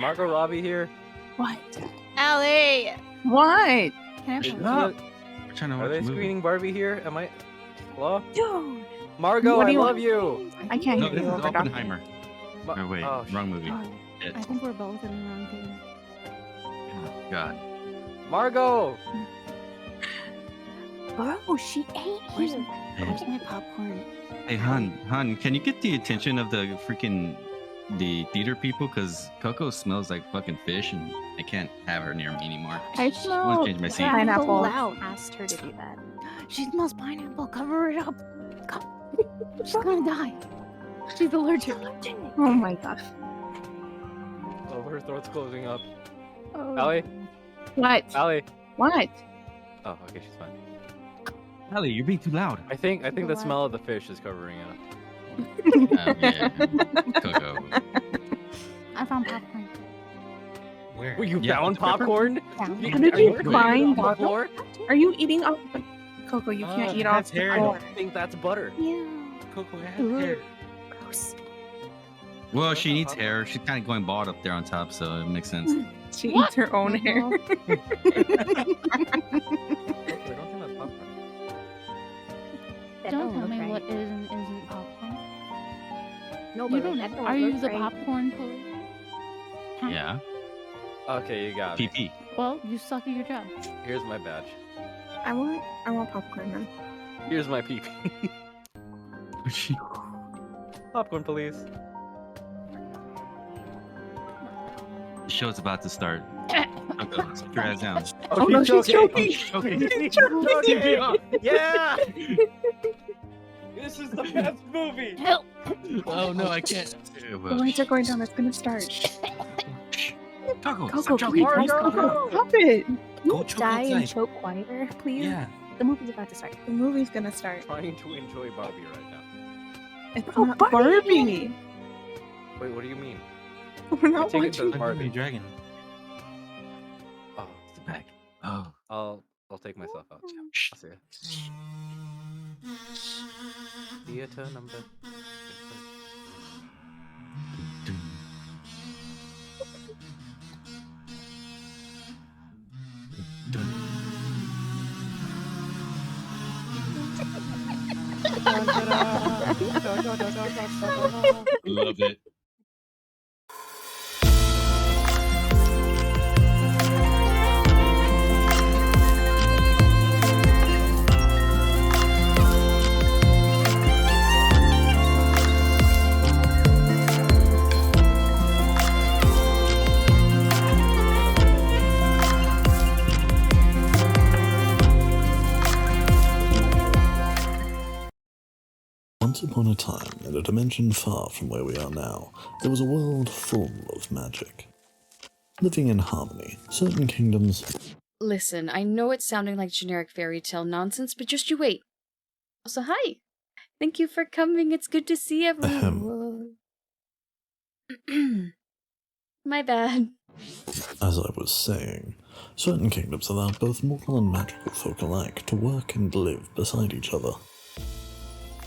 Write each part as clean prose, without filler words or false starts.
Margot Robbie here? What? Allie! What? Can I Is- have Up. We're trying to Are watch they a movie. screening Barbie here? Am I? Hello? Dude. Margot, What do I you love want? you! I can't No, hear this you is over Oppenheimer. Oh wait, Oh, wrong movie. Oh, Shit. I think we're both in the wrong thing. Oh, God. Margot! Bro, she ate Where's, here. where's my popcorn? Hey, hun, can you get the attention of the theater people? Because Coco smells like fucking fish, and I can't have her near me anymore. I I want smell to change my seat. pineapple. So loud. Asked her to do that. She smells pineapple. Cover it up. She's gonna die. She's allergic. Oh my gosh. Oh, her throat's closing up. Oh. Allie? What? Allie? What? Oh, okay, she's fine. Allie, you're being too loud. I think the Alive. smell of the fish is covering it up. Yeah. Coco. I found popcorn. Where? Were you Yeah, found the pepper? popcorn? Found How did Are you cooking find it off the butter? floor? Are you eating off? Coco, you can't eat off that's the hair. I floor. don't think that's butter. Yeah. Coco has Ooh. hair. Gross. Well, she needs hair. She's kind of going bald up there on top, so it makes sense. She What? eats her own hair. I don't think that's popcorn. Don't tell me what is and isn't popcorn. No, You but don't. that Are you look the right. popcorn police? Huh? Yeah. Okay, you got me. PP. Well, you suck at your job. Here's my badge. I want popcorn then. Here's my PP. Popcorn, please. The show's about to start. Coco, sit your ass down. Oh, no, she's choking. Okay. She's choking. Yeah! This is the best movie! Help! Oh no, I can't. The lights are going down. It's gonna start. Coco, Coco, stop can you choking. stop it? Go choke Die and outside. choke quieter, please. Yeah. The movie's about to start. The movie's gonna start. Trying to enjoy Barbie right now. It's Oh, not Barbie. Barbie. Wait, what do you mean? We're not I take it watching. to Barbie. Dragon. Oh, It's the back. Oh. I'll take myself out. I'll see ya. Theater number. Love it. Once upon a time, in a dimension far from where we are now, there was a world full of magic. Living in harmony, certain kingdoms... Listen, I know it's sounding like generic fairy tale nonsense, but just you wait. Also, hi. Thank you for coming. It's good to see everyone. My bad. As I was saying, certain kingdoms allowed both mortal and magical folk alike to work and live beside each other.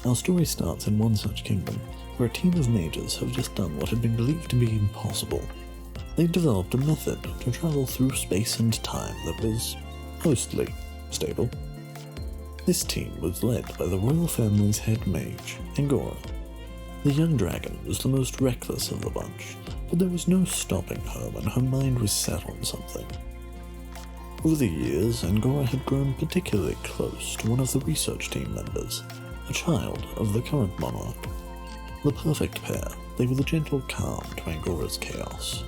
Our story starts in one such kingdom, where a team of mages have just done what had been believed to be impossible. They'd developed a method to travel through space and time that was mostly stable. This team was led by the royal family's head mage, Angora. The young dragon was the most reckless of the bunch, but there was no stopping her when her mind was set on something. Over the years, Angora had grown particularly close to one of the research team members, a child of the current monarch. The perfect pair, they were the gentle calm to Angora's chaos.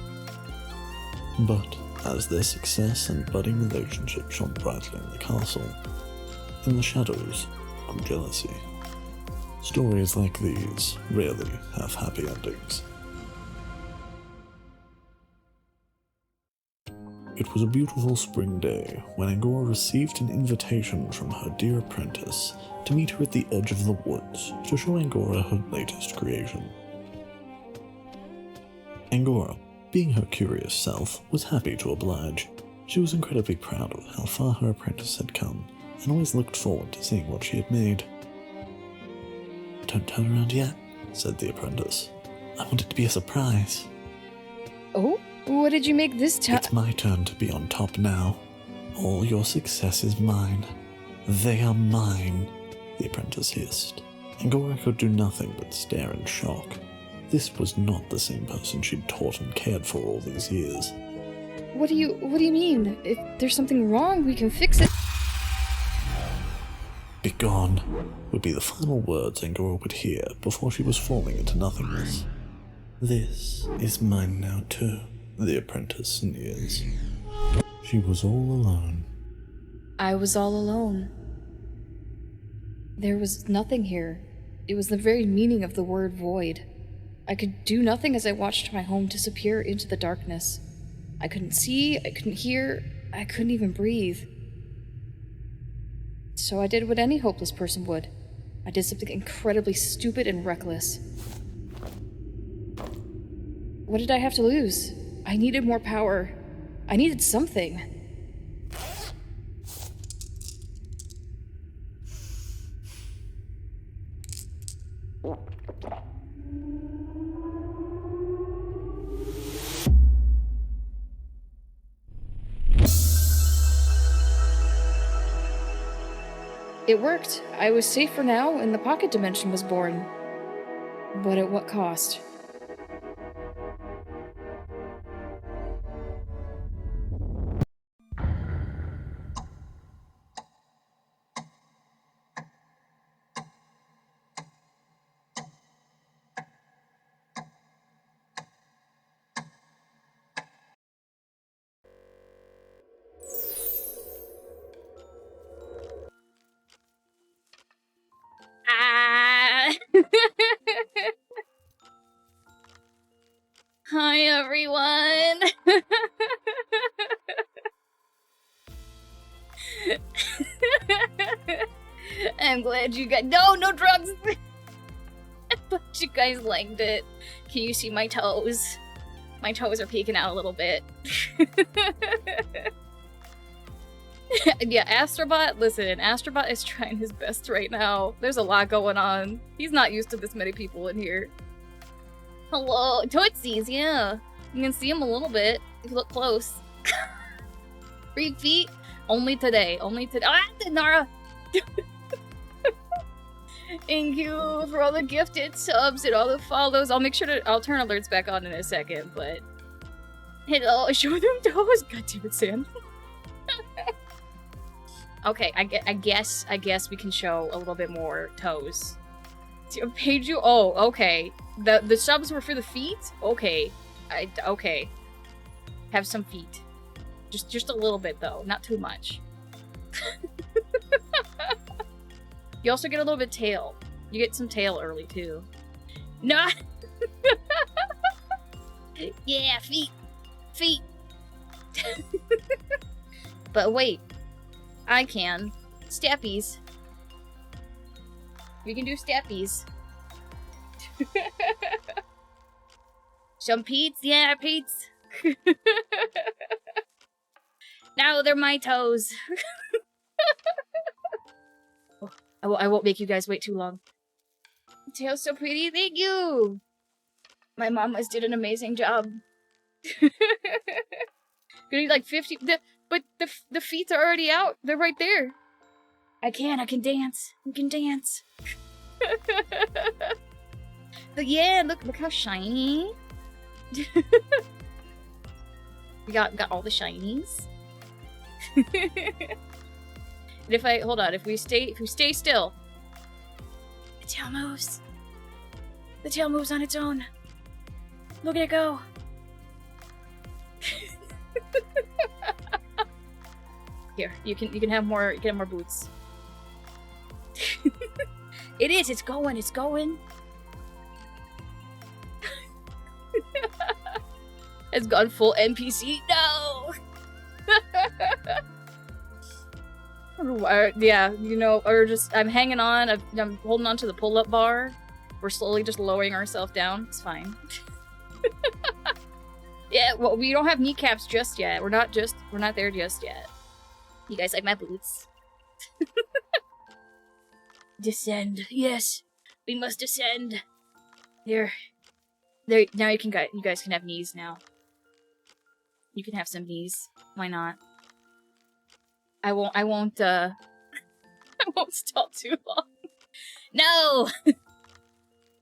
But as their success and budding relationship shone brightly in the castle, in the shadows come jealousy. Stories like these rarely have happy endings. It was a beautiful spring day when Angora received an invitation from her dear apprentice to meet her at the edge of the woods to show Angora her latest creation. Angora, being her curious self, was happy to oblige. She was incredibly proud of how far her apprentice had come, and always looked forward to seeing what she had made. "Don't turn around yet," said the apprentice. "I want it to be a surprise." Oh? What did you make this time? It's my turn to be on top now. All your success is mine. They are mine, the apprentice hissed. Angora could do nothing but stare in shock. This was not the same person she'd taught and cared for all these years. What do you mean? If there's something wrong, we can fix it. Begone would be the final words Angora would hear before she was falling into nothingness. This is mine now too, the apprentice sneers. She was all alone. I was all alone. There was nothing here. It was the very meaning of the word void. I could do nothing as I watched my home disappear into the darkness. I couldn't see, I couldn't hear, I couldn't even breathe. So I did what any hopeless person would. I did something incredibly stupid and reckless. What did I have to lose? I needed more power. I needed something. It worked. I was safe for now, and the pocket dimension was born. But at what cost? Hi, everyone. I'm glad you guys. No drugs. I'm glad you guys liked it. Can you see my toes? My toes are peeking out a little bit. Yeah, Astrobot, listen, Astrobot is trying his best right now. There's a lot going on. He's not used to this many people in here. Hello, Tootsies, yeah. You can see him a little bit if you look close. 3 feet? Only today, Ah, Nara! Thank you for all the gifted subs and all the follows. I'll make sure I'll turn alerts back on in a second, but... Hello, show them toes! God damn it, Sam. Okay, I guess we can show a little bit more toes. Paid you? Oh, okay. The subs were for the feet? Okay. Okay. Have some feet. Just a little bit though, not too much. You also get a little bit tail. You get some tail early too. No. Yeah, feet. Feet. But wait. I can. Steppies. We can do steppies. Some Pete's? Yeah, Pete's. Now they're my toes. Oh, I won't make you guys wait too long. Tail's so pretty, thank you! My mamas did an amazing job. Gonna need like 50... But the feet are already out. They're right there. I can dance. I can dance. But yeah, look how shiny. We got all the shinies. And if we stay still, the tail moves. The tail moves on its own. Look at it go. Here, you can have more boots. It's going. It's gone full NPC. No. Yeah, I'm hanging on. I'm holding on to the pull-up bar. We're slowly just lowering ourselves down. It's fine. Yeah, well, we don't have kneecaps just yet. We're not there just yet. You guys like my boots? Descend. Yes, we must descend. There. Now you guys can have knees now. You can have some bees. Why not? I won't I won't stall too long. No!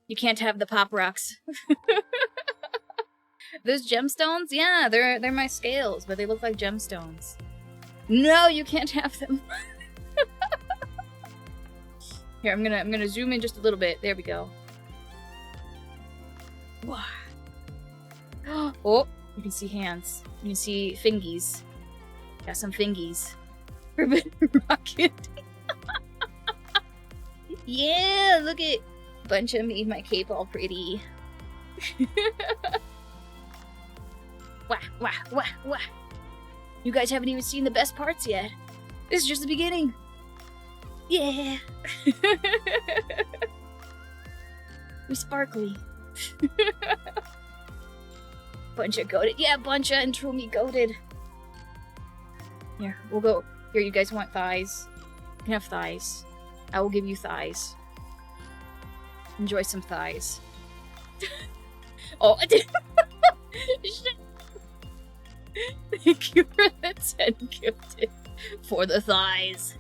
You can't have the pop rocks. Those gemstones? Yeah, they're my scales, but they look like gemstones. No, you can't have them. Here, I'm gonna zoom in just a little bit. There we go. Wow. Oh, you can see hands. You can see fingies. Got some fingies. Forbidden rocket. Yeah, look at Buncha made my cape all pretty. Wah, wah, wah, wah. You guys haven't even seen the best parts yet. This is just the beginning. Yeah. We sparkly. Buncha goated. Yeah, Buncha and Trumi goated. Here, we'll go. Here, you guys want thighs? You can have thighs. I will give you thighs. Enjoy some thighs. Oh, I did. Shit. Thank you for the 10 gifted for the thighs.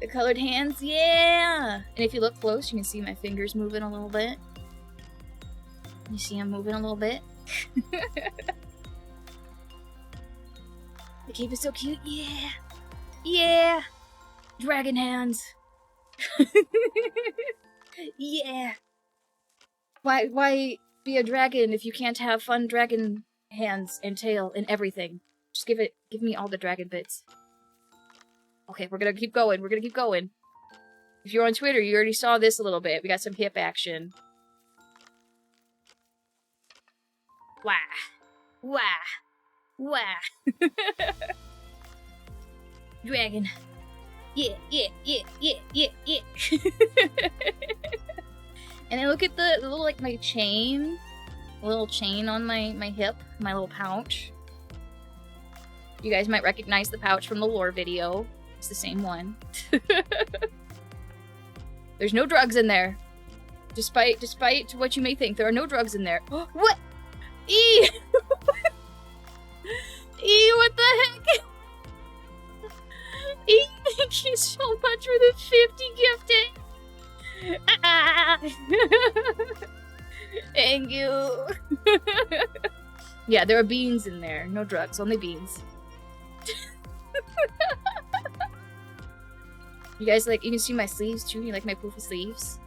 The colored hands, yeah! And if you look close, you can see my fingers moving a little bit. You see them moving a little bit? The cape is so cute, yeah! Yeah! Dragon hands! Yeah! Why be a dragon if you can't have fun dragon hands and tail and everything? Just give me all the dragon bits. Okay, we're gonna keep going. We're gonna keep going. If you're on Twitter, you already saw this a little bit. We got some hip action. Wah. Wah. Wah. Dragon. Yeah, yeah, yeah, yeah, yeah, yeah. And then look at the little, like, my chain. A little chain on my hip. My little pouch. You guys might recognize the pouch from the lore video. It's the same one. There's no drugs in there. Despite what you may think, there are no drugs in there. What? Eee! Eee, what the heck? Eee, thank you so much for the 50 gifted. Ah! Thank you. Yeah, there are beans in there. No drugs, only beans. You guys like, you can see my sleeves too? You like my poofy sleeves?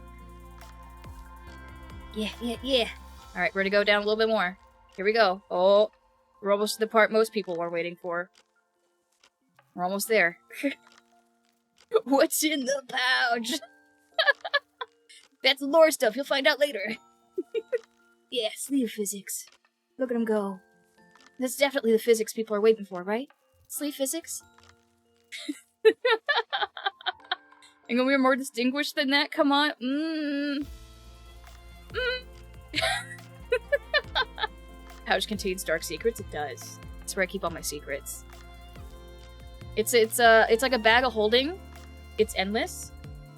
Yeah, yeah, yeah. Alright, we're gonna go down a little bit more. Here we go. Oh, we're almost to the part most people are waiting for. We're almost there. What's in the pouch? That's lore stuff, you'll find out later. Yeah, sleeve physics. Look at him go. That's definitely the physics people are waiting for, right? Sleeve physics? And when we're more distinguished than that, come on. Pouch contains dark secrets? It does. That's where I keep all my secrets. It's like a bag of holding. It's endless.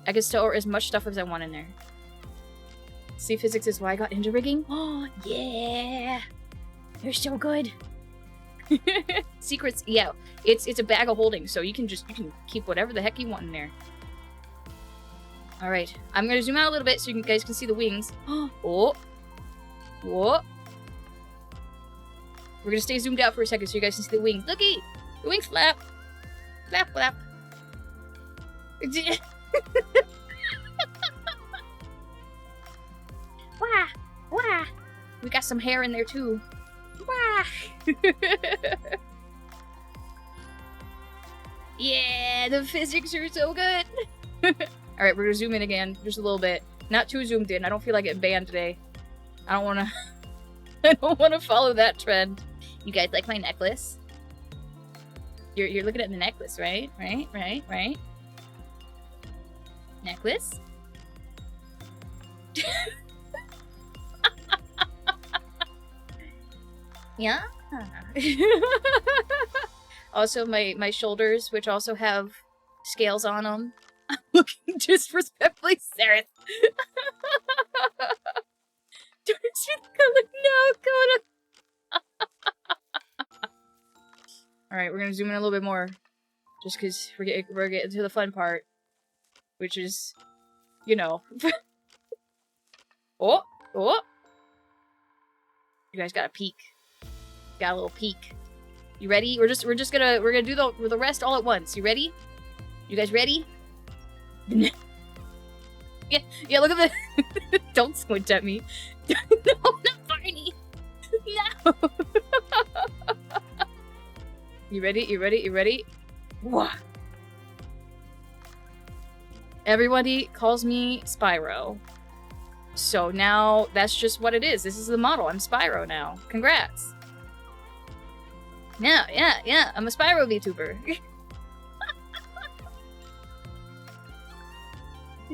I can store as much stuff as I want in there. See, physics is why I got ninja rigging. Oh yeah, they're so good. Secrets, yeah. It's a bag of holding, so you can keep whatever the heck you want in there. All right, I'm gonna zoom out a little bit so you guys can see the wings. Oh, whoa. We're gonna stay zoomed out for a second so you guys can see the wings. Looky, the wings flap, flap, flap. Wah, wah. We got some hair in there too. Wah. Yeah, the physics are so good. Alright, we're gonna zoom in again, just a little bit. Not too zoomed in. I don't feel like getting banned today. I don't wanna follow that trend. You guys like my necklace? You're looking at the necklace, right? Right. Necklace? Yeah. Also, my shoulders, which also have scales on them. I'm looking disrespectfully serious. Do you see the color? No! Alright, we're gonna zoom in a little bit more. Just because we're getting to the fun part. Which is, you know. Oh! Oh! You guys got a peek. Got a little peek. You ready? We're gonna do the rest all at once. You ready? You guys ready? Yeah, look at the don't squint at me. No, not Barney. No. You ready? You ready? You ready? Whoa. Everybody calls me Spyro. So now that's just what it is. This is the model. I'm Spyro now. Congrats. Yeah. I'm a Spyro VTuber.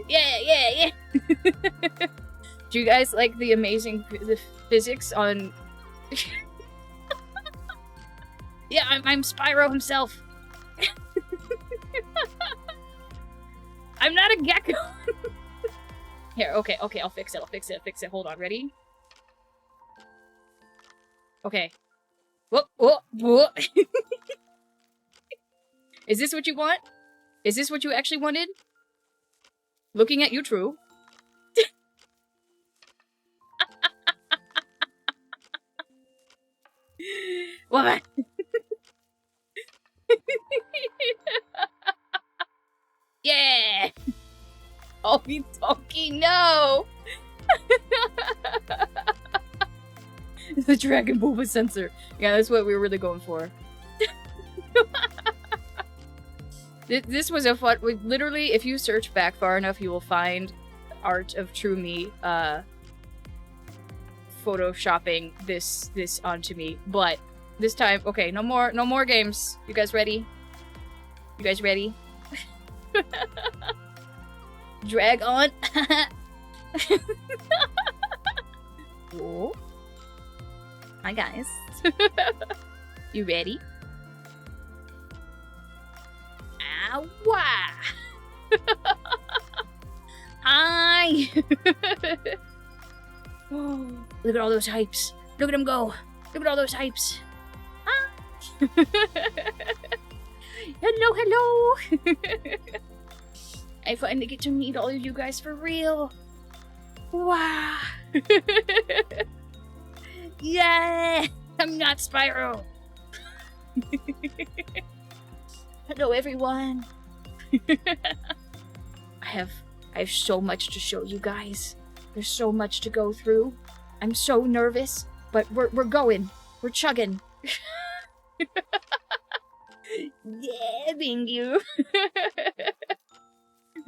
Yeah. Do you guys like the amazing physics on... Yeah, I'm Spyro himself. I'm not a gecko. Here, okay, I'll fix it. Hold on, ready? Okay. Whoa. Is this what you want? Is this what you actually wanted? Looking at you, true. What? Yeah! Oh, you donkey, no! The Dragon Boba sensor. Yeah, that's what we were really going for. This was a fun... Literally, if you search back far enough, you will find art of True Me, photoshopping this onto me. But this time, okay, no more games. You guys ready? You guys ready? Drag on. Whoa. Hi guys. You ready? Ow! Hi! Look at all those hypes. Look at them go. Look at all those hypes. Hi! Hello! I finally get to meet all of you guys for real. Wow! Yeah! I'm not Spyro! Hello, everyone! I have so much to show you guys. There's so much to go through. I'm so nervous, but we're going. We're chugging. Yeah, thank you.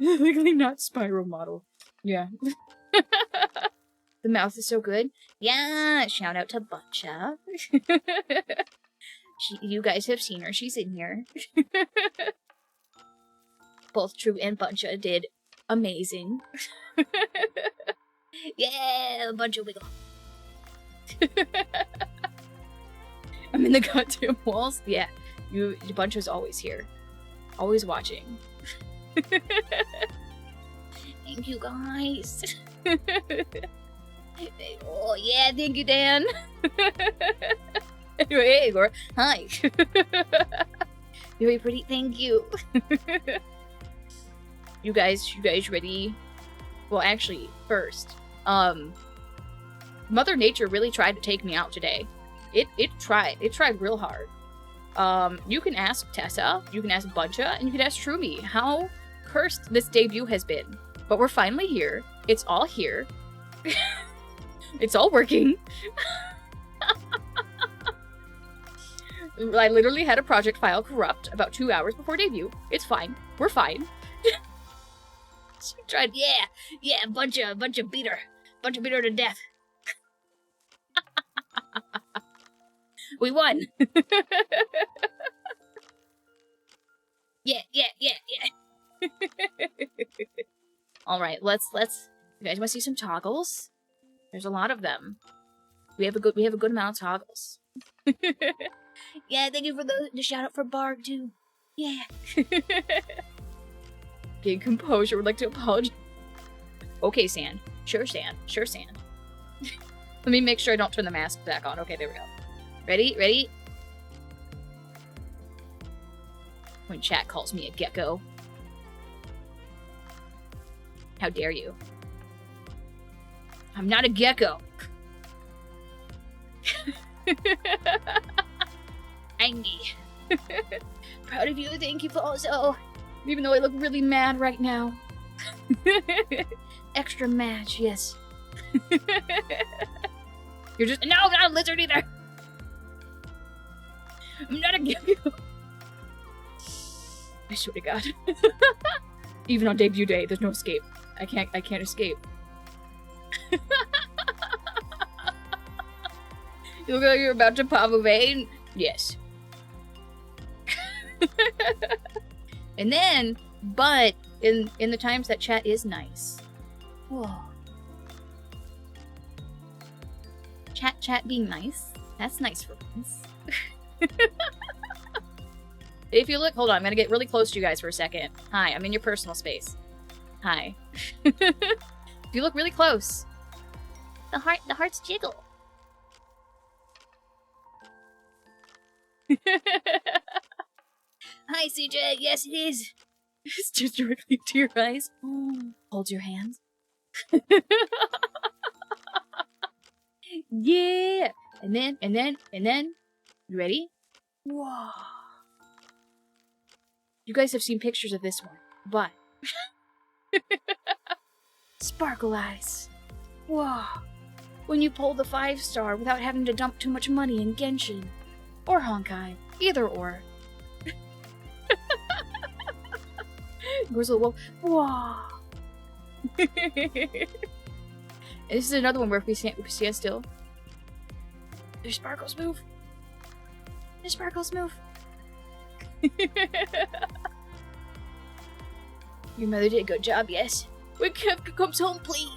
Legally not Spyro model. Yeah. The mouth is so good. Yeah, shout out to Buncha. You guys have seen her. She's in here. Both True and Buncha did amazing. Yeah, Buncha wiggle. I'm in the goddamn walls. Yeah, Buncha's always here. Always watching. Thank you guys. Oh yeah, thank you, Dan. Anyway, hey, Angora. Hi. Very pretty, thank you. You guys ready? Well, actually, first, Mother Nature really tried to take me out today. It tried real hard. You can ask Tessa, you can ask Buncha, and you can ask Trumi how cursed this debut has been. But we're finally here. It's all here. It's all working. I literally had a project file corrupt about 2 hours before debut. It's fine. We're fine. She tried, yeah, bunch of beat her to death. We won. Yeah. All right, let's. You guys want to see some toggles? There's a lot of them. We have a good amount of toggles. Yeah, thank you for the shout out for Barg too. Yeah. Gain composure. Would like to apologize. Okay, Sand. Sure, Sand. Let me make sure I don't turn the mask back on. Okay, there we go. Ready? when chat calls me a gecko. How dare you? I'm not a gecko. Angry. Proud of you, thank you for also. Even though I look really mad right now. Extra mad, yes. You're just— no, I'm not a lizard either. I'm not a gecko. I swear to God. Even on debut day, there's no escape. I can't escape. You look like you're about to pop a vein? Yes. And then, but in the times that chat is nice. Whoa. Chat being nice. That's nice for once. If you look, hold on, I'm gonna get really close to you guys for a second. Hi, I'm in your personal space. Hi. If you look really close, the hearts jiggle. Hi, CJ. Yes, it is. It's just directly to your eyes. Hold your hands. Yeah. And then. You ready? Whoa. You guys have seen pictures of this one, but sparkle eyes. Whoa. When you pull the 5-star without having to dump too much money in Genshin or Honkai, either or. Grizzle Wolf. Whoa. This is another one where if we stand still, their sparkles move. Their sparkles move. Your mother did a good job, yes. When Kevka comes home, please.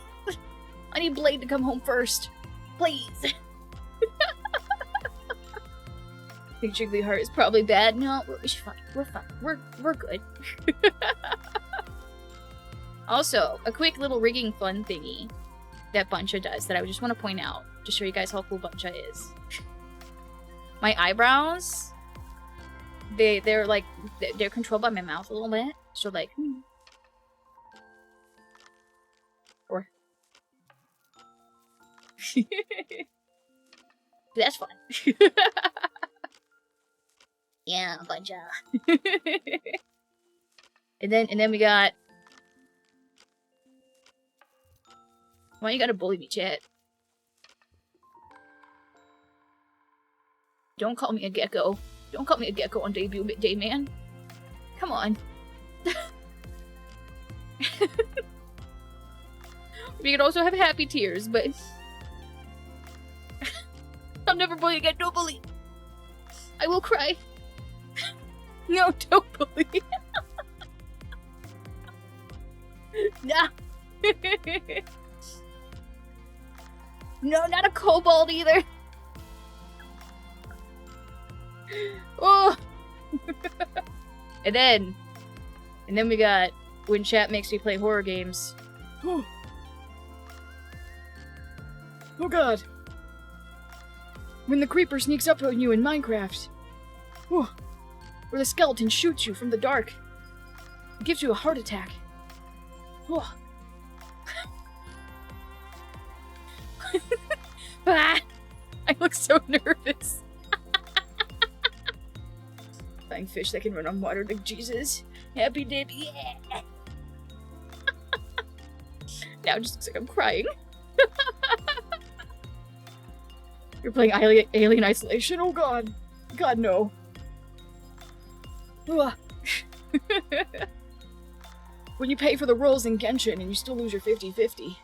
I need Blade to come home first. Please. I think Jigglyheart is probably bad. No, we're fine. We're fine. We're good. Also, a quick little rigging fun thingy that Buncha does that I just want to point out to show you guys how cool Buncha is. My eyebrows, they're like, they're controlled by my mouth a little bit. So like, or that's fun. Yeah, Buncha. And then we got. Why you gotta bully me, chat? Don't call me a gecko. Don't call me a gecko on debut day, man. Come on. We could also have happy tears, but I'm never bullied again. Don't bully. I will cry. No, don't bully. Nah. No, not a kobold either. Oh. And then we got when chat makes me play horror games. Oh, oh God. When the creeper sneaks up on you in Minecraft. Oh. Or the skeleton shoots you from the dark. It gives you a heart attack. Oh. Ah, I look so nervous. Flying fish that can run on water like Jesus. Happy dip, yeah. Now it just looks like I'm crying. You're playing Alien Isolation? Oh God. God, no. When you pay for the rolls in Genshin and you still lose your 50-50.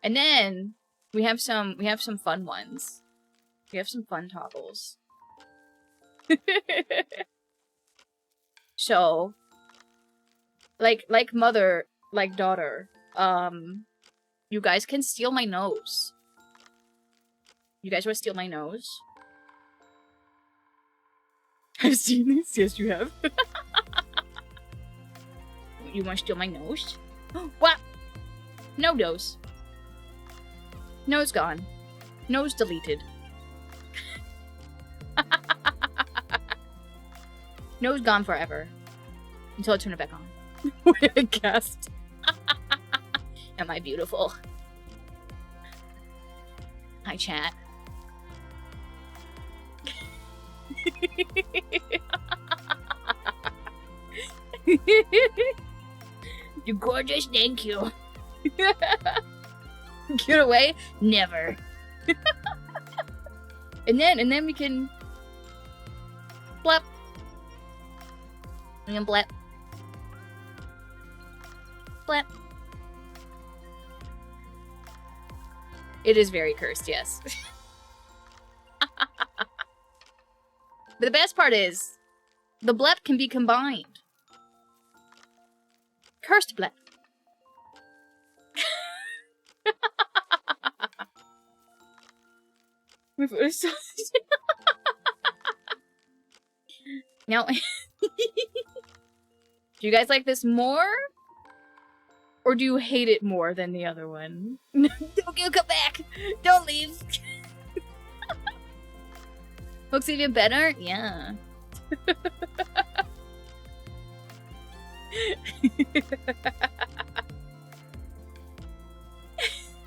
And then we have some fun ones. We have some fun toggles. So like mother, like daughter, you guys can steal my nose. You guys want to steal my nose? I've seen this. Yes, you have. You want to steal my nose? What? No nose. Nose gone. Nose deleted. Nose gone forever. Until I turn it back on. What a guest. Am I beautiful? Hi, chat. You're gorgeous, thank you. Get away? Never. and then we can blap. And then blap. Blap. It is very cursed, yes. But the best part is, the blep can be combined. Cursed blep. My foot is so Now, do you guys like this more? Or do you hate it more than the other one? Don't you come back! Don't leave! Looks even better? Yeah.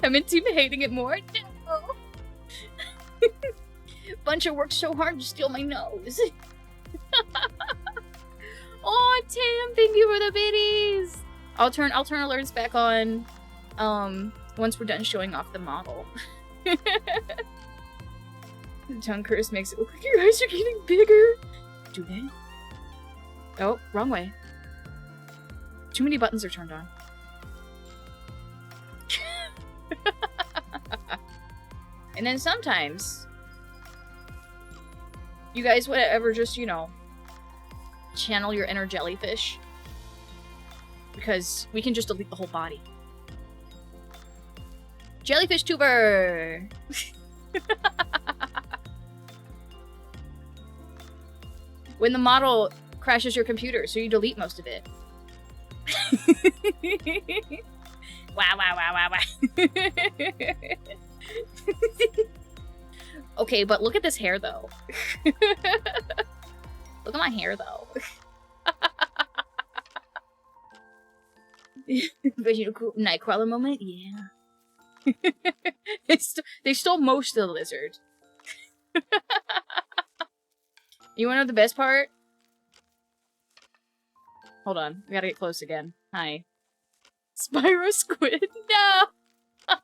I'm into hating it more? No! Bunch worked so hard to steal my nose. Oh, Tam, thank you for the biddies! I'll turn alerts back on once we're done showing off the model. The tongue curse makes it look like your eyes are getting bigger. Do they? Oh, wrong way. Too many buttons are turned on. And then sometimes you guys would ever just, you know, channel your inner jellyfish. Because we can just delete the whole body. Jellyfish tuber! When the model crashes your computer, so you delete most of it. Wow, wow, wow, wow, wow. Okay, but look at this hair, though. Look at my hair, though. Nightcrawler moment? Yeah. They stole most of the lizard. You wanna know the best part? Hold on, we gotta get close again. Hi. Spyro Squid? No!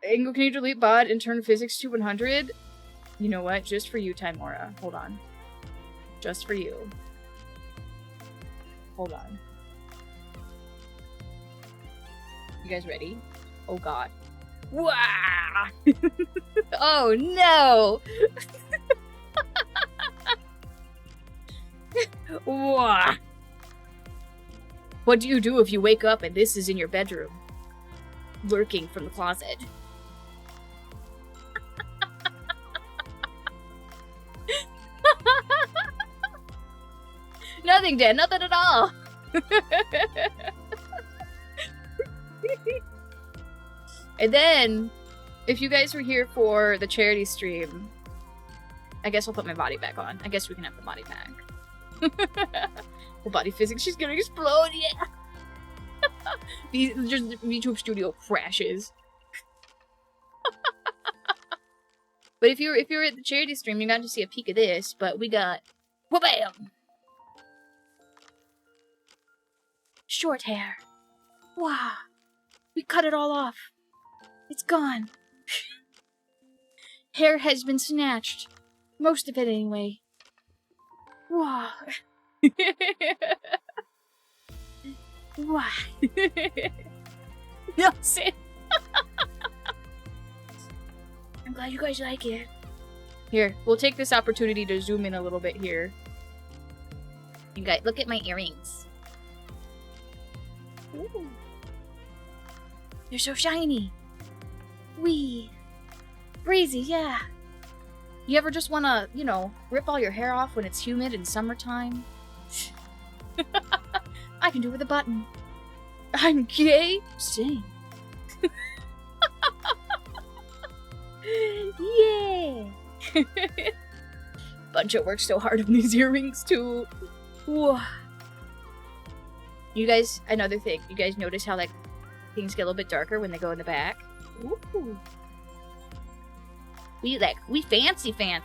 Angle, can you delete bot and turn physics to 100? You know what? Just for you, Timora. Hold on. Just for you. Hold on. You guys ready? Oh god. Wow! Oh no! Wow! What do you do if you wake up and this is in your bedroom? Lurking from the closet. Nothing, Dan. Nothing at all. And then, if you guys were here for the charity stream, I guess I'll put my body back on. I guess we can have the body back. The body physics, she's gonna explode, yeah! Just YouTube studio crashes. But if you were at the charity stream, you got to see a peek of this, but we got wha-bam! Short hair. Wow. We cut it all off. It's gone. Hair has been snatched. Most of it, anyway. Wow. Wow. No, sit. I'm glad you guys like it. Here, we'll take this opportunity to zoom in a little bit here. You guys, look at my earrings. Ooh. They're so shiny. Wee. Breezy, yeah. You ever just want to, you know, rip all your hair off when it's humid in summertime? I can do it with a button. I'm gay? Same. Yeah. Buncho worked so hard on these earrings too. Ooh. You guys, another thing. You guys notice how like things get a little bit darker when they go in the back? Ooh. We fancy. And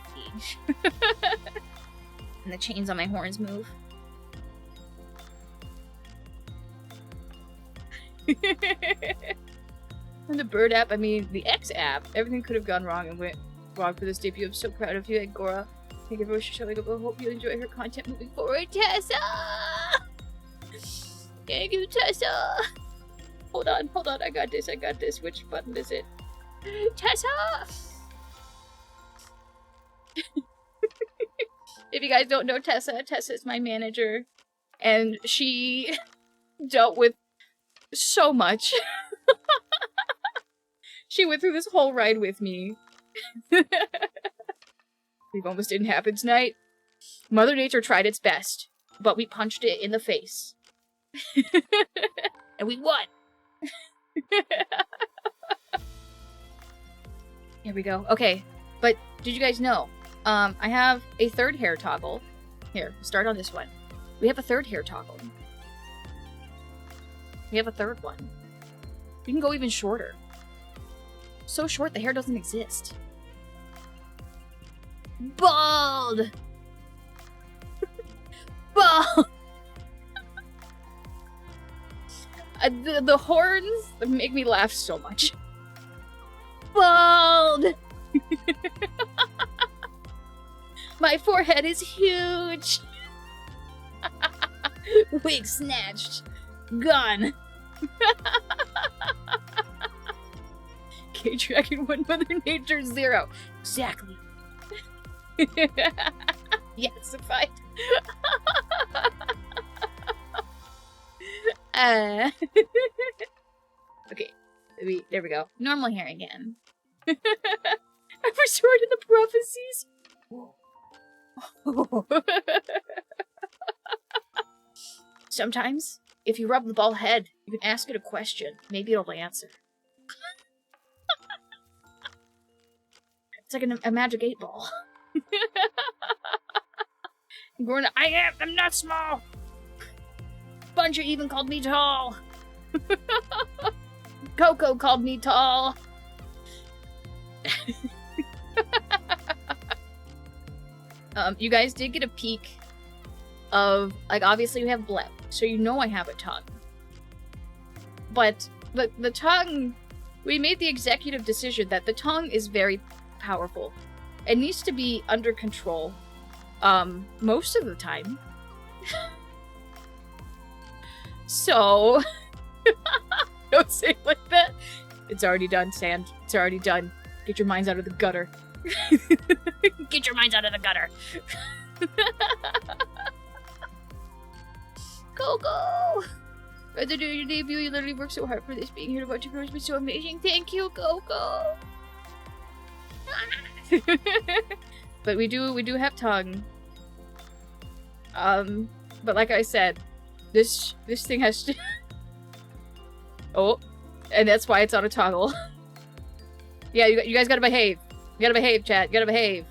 the chains on my horns move. And the bird app, I mean the X app, everything could have gone wrong and went wrong for this debut. I'm so proud of you, Angora. Thank you for showing up. I hope you enjoy her content moving forward, Tessa! Thank you, Tessa! Hold on, I got this. Which button is it? Tessa! If you guys don't know Tessa, Tessa is my manager. And she dealt with so much. She went through this whole ride with me. It almost didn't happen tonight. Mother Nature tried its best, but we punched it in the face. And we won! Here we go. Okay, but did you guys know? I have a third hair toggle. Here, start on this one. We have a third hair toggle. We have a third one. We can go even shorter. So short the hair doesn't exist. Bald! Bald! The horns make me laugh so much. Bald! My forehead is huge! Wig snatched. Gone. K-Dragon 1, Mother Nature 0. Exactly. Yes, if I... Okay. There we go. Normal hair again. I've restored to the prophecies. Sometimes, if you rub the bald head, you can ask it a question. Maybe it'll answer. It's like a magic 8-ball. I'm not small. Buncher even called me tall. Coco called me tall. You guys did get a peek of, like, obviously we have Blep, so you know I have a tongue. But the tongue, we made the executive decision that the tongue is very powerful. It needs to be under control, most of the time. So, don't say it like that. It's already done, Sand. It's already done. Get your minds out of the gutter. Get your minds out of the gutter. Coco! Rather do your debut, you literally worked so hard for this. Being here to watch your girls was so amazing. Thank you, Coco! But we do have tongue. But like I said, this thing has to... Oh, and that's why it's on a toggle. Yeah, you guys gotta behave. You gotta behave, chat. You gotta behave.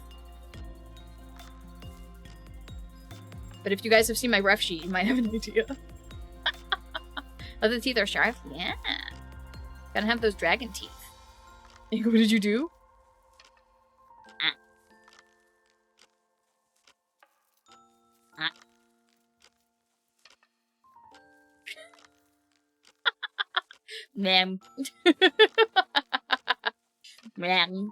But if you guys have seen my ref sheet, you might have an idea. Oh, the teeth are sharp? Yeah. Gotta have those dragon teeth. What did you do? Ma'am. Ma'am.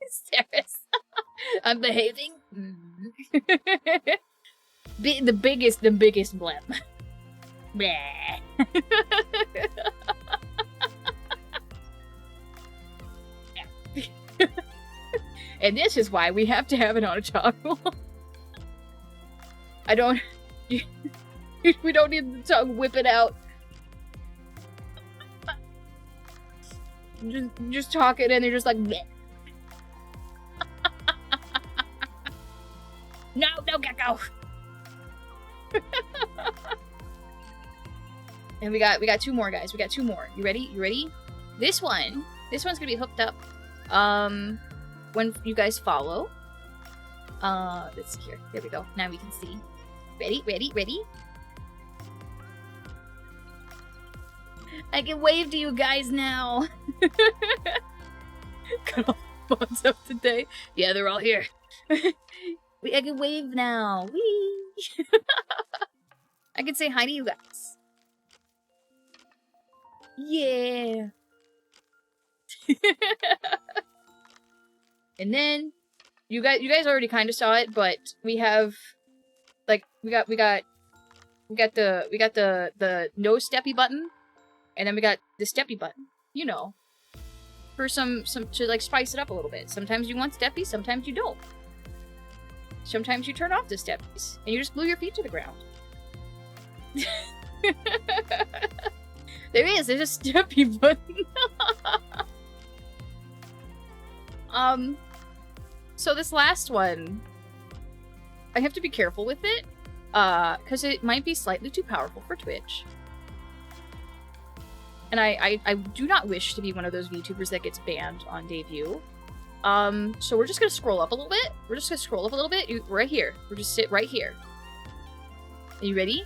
Ceres. I'm behaving. The biggest blem. Bleh. And this is why we have to have it on a toggle. We don't need the tongue whipping out. Just talking and they're just like, bleh. No, gecko. And we got two more, guys. We got two more. You ready? This one This one's gonna be hooked up. When you guys follow. Let's see here. There we go. Now we can see. Ready? Ready? Ready? I can wave to you guys now. Got all the mods up today. Yeah, they're all here. I can wave now. Whee! I can say hi to you guys. Yeah. And then you guys already kind of saw it, but we have like we got the no steppy button, and then we got the steppy button. You know, for some to like spice it up a little bit. Sometimes you want steppies, sometimes you don't. Sometimes you turn off the steppies and you just glue your feet to the ground. There's a steppy button. So this last one, I have to be careful with it, because it might be slightly too powerful for Twitch. And I do not wish to be one of those VTubers that gets banned on debut. So we're just gonna scroll up a little bit. We're just gonna scroll up a little bit. Right here. We're just sit right here. Are you ready?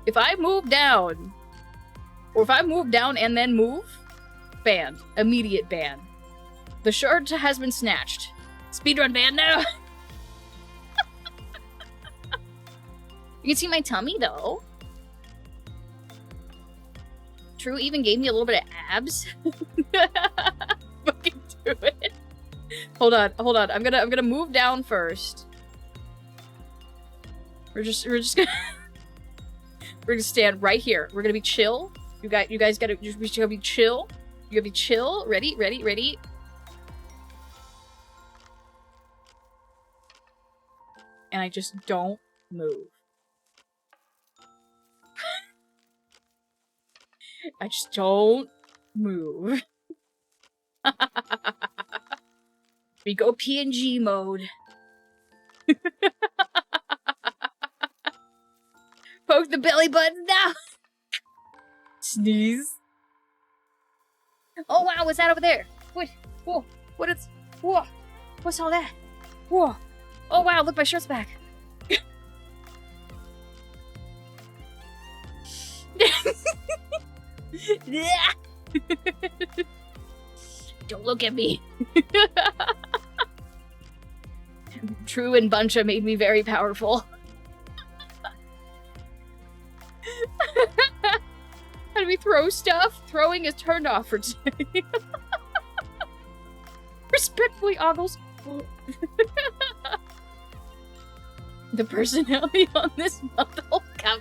If I move down, or if I move down and then move, banned. Immediate ban. The shirt has been snatched. Speedrun ban now! You can see my tummy, though. True even gave me a little bit of abs. Fucking do it. Hold on. I'm gonna move down first. We're just gonna we're gonna stand right here. We're gonna be chill. You guys gotta be chill. You gotta be chill. Ready? And I just don't move. I just don't move. We go PNG mode. Poke the belly button now. Sneeze. Oh wow, what's that over there? Wait, whoa, whoa, what's all that? Whoa, oh wow, look, my shirt's back. Don't look at me. True and Buncha made me very powerful. How do we throw stuff? Throwing is turned off for today. Respectfully, Ogles. The personality on this month. Oh, God.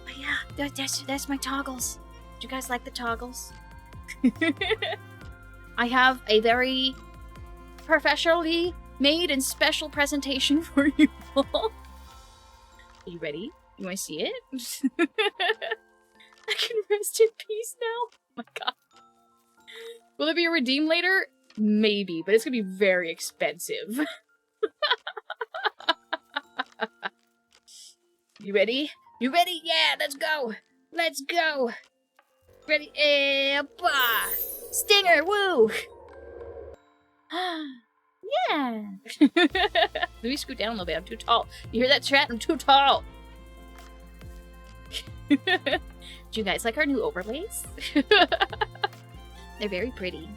But yeah, that's my toggles. Do you guys like the toggles? I have a very professionally made and special presentation for you all. Are you ready? You want to see it? I can rest in peace now. Oh my god. Will it be redeemed later? Maybe, but it's gonna be very expensive. You ready? You ready? Yeah, let's go! Let's go! Ready? Bah! Stinger, woo! Yeah! Let me scoot down a little bit, I'm too tall. You hear that, chat? I'm too tall! Do you guys like our new overlays? They're very pretty.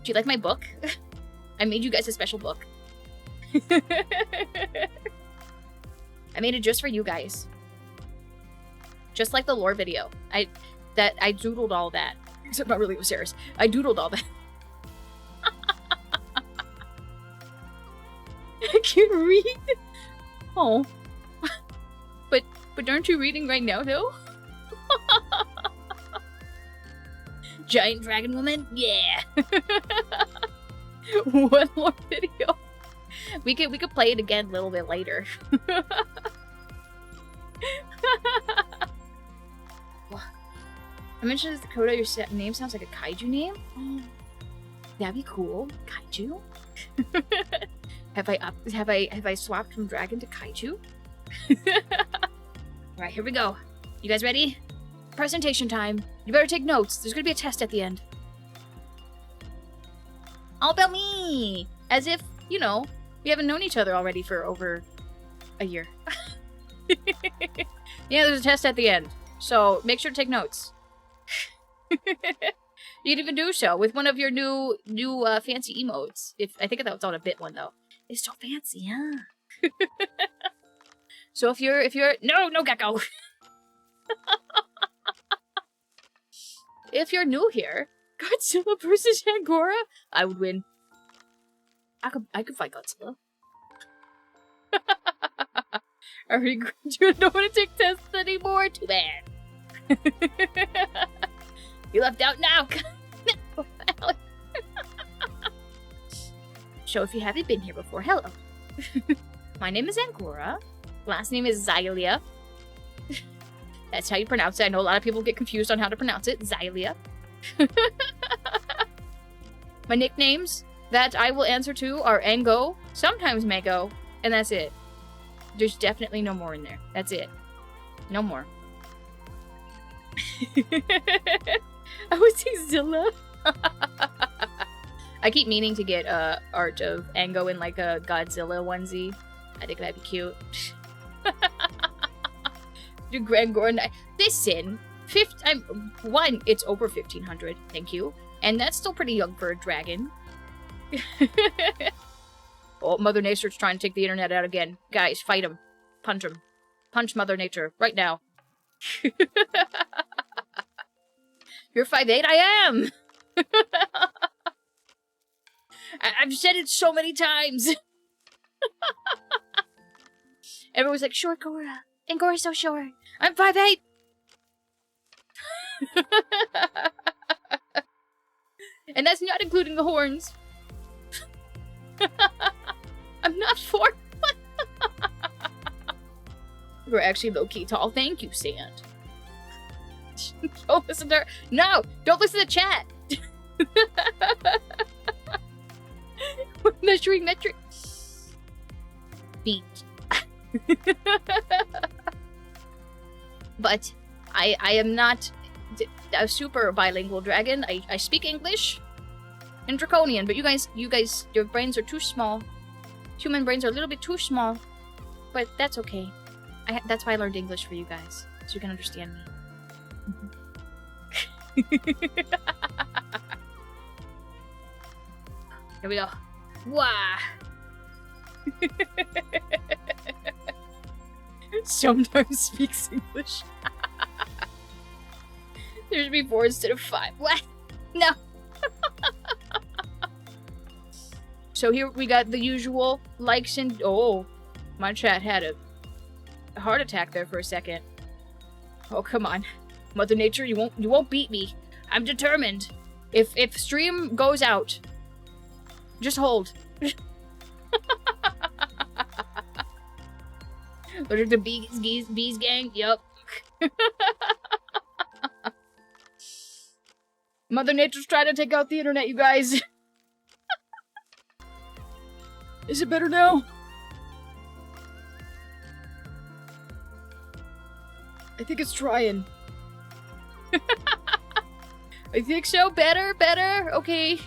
Do you like my book? I made you guys a special book. I made it just for you guys. Just like the lore video. I doodled all that. Except not really with Sarah's. I doodled all that. I can't read. Oh. But aren't you reading right now, though? Giant dragon woman? Yeah. One more video. We could play it again a little bit later. I mentioned Dakota, your name sounds like a kaiju name. Oh, that'd be cool. Kaiju? Have I swapped from dragon to kaiju? Alright, here we go. You guys ready? Presentation time. You better take notes. There's gonna be a test at the end. All about me! As if, you know, we haven't known each other already for over a year. Yeah, there's a test at the end. So make sure to take notes. You can even do so with one of your new fancy emotes. I think that's on a bit one though. It's so fancy, yeah. So if you're no gecko. If you're new here, Godzilla versus Angora, I would win. I could fight Godzilla. I regret you don't want to take tests anymore. Too bad. You left out now. So if you haven't been here before, hello. My name is Angora. Last name is Zailia. That's how you pronounce it. I know a lot of people get confused on how to pronounce it. Zailia. My nicknames that I will answer to are Ango, sometimes Mego, and that's it. There's definitely no more in there. That's it. No more. I would say Zilla. I keep meaning to get art of Ango in like a Godzilla onesie. I think that'd be cute. Do Grand Goron. Listen, one, it's over 1500. Thank you, and that's still pretty young for a dragon. Oh, Mother Nature's trying to take the internet out again. Guys, fight him. Punch him. Punch Mother Nature right now. You're 5'8"? I am! I've said it so many times. Everyone's like, short Gora. Angora's so short. I'm 5'8". And that's not including the horns. I'm not 4. You're actually low-key tall. Thank you, Sand. Don't listen to her. No! Don't listen to chat! Measuring metric. Feet. But I am not a super bilingual dragon. I speak English and Draconian, but you guys, your brains are too small. Human brains are a little bit too small, but that's okay. That's why I learned English for you guys, so you can understand me. Here we go. Wah! Sometimes speaks English. There should be 4 instead of 5. What? No. So here we got the usual likes and oh, my chat had a heart attack there for a second. Oh, come on. Mother Nature, you won't beat me. I'm determined. If stream goes out, just hold. What are the bees gang? Yup. Mother Nature's trying to take out the internet, you guys. Is it better now? I think it's trying. I think so. Better. Okay.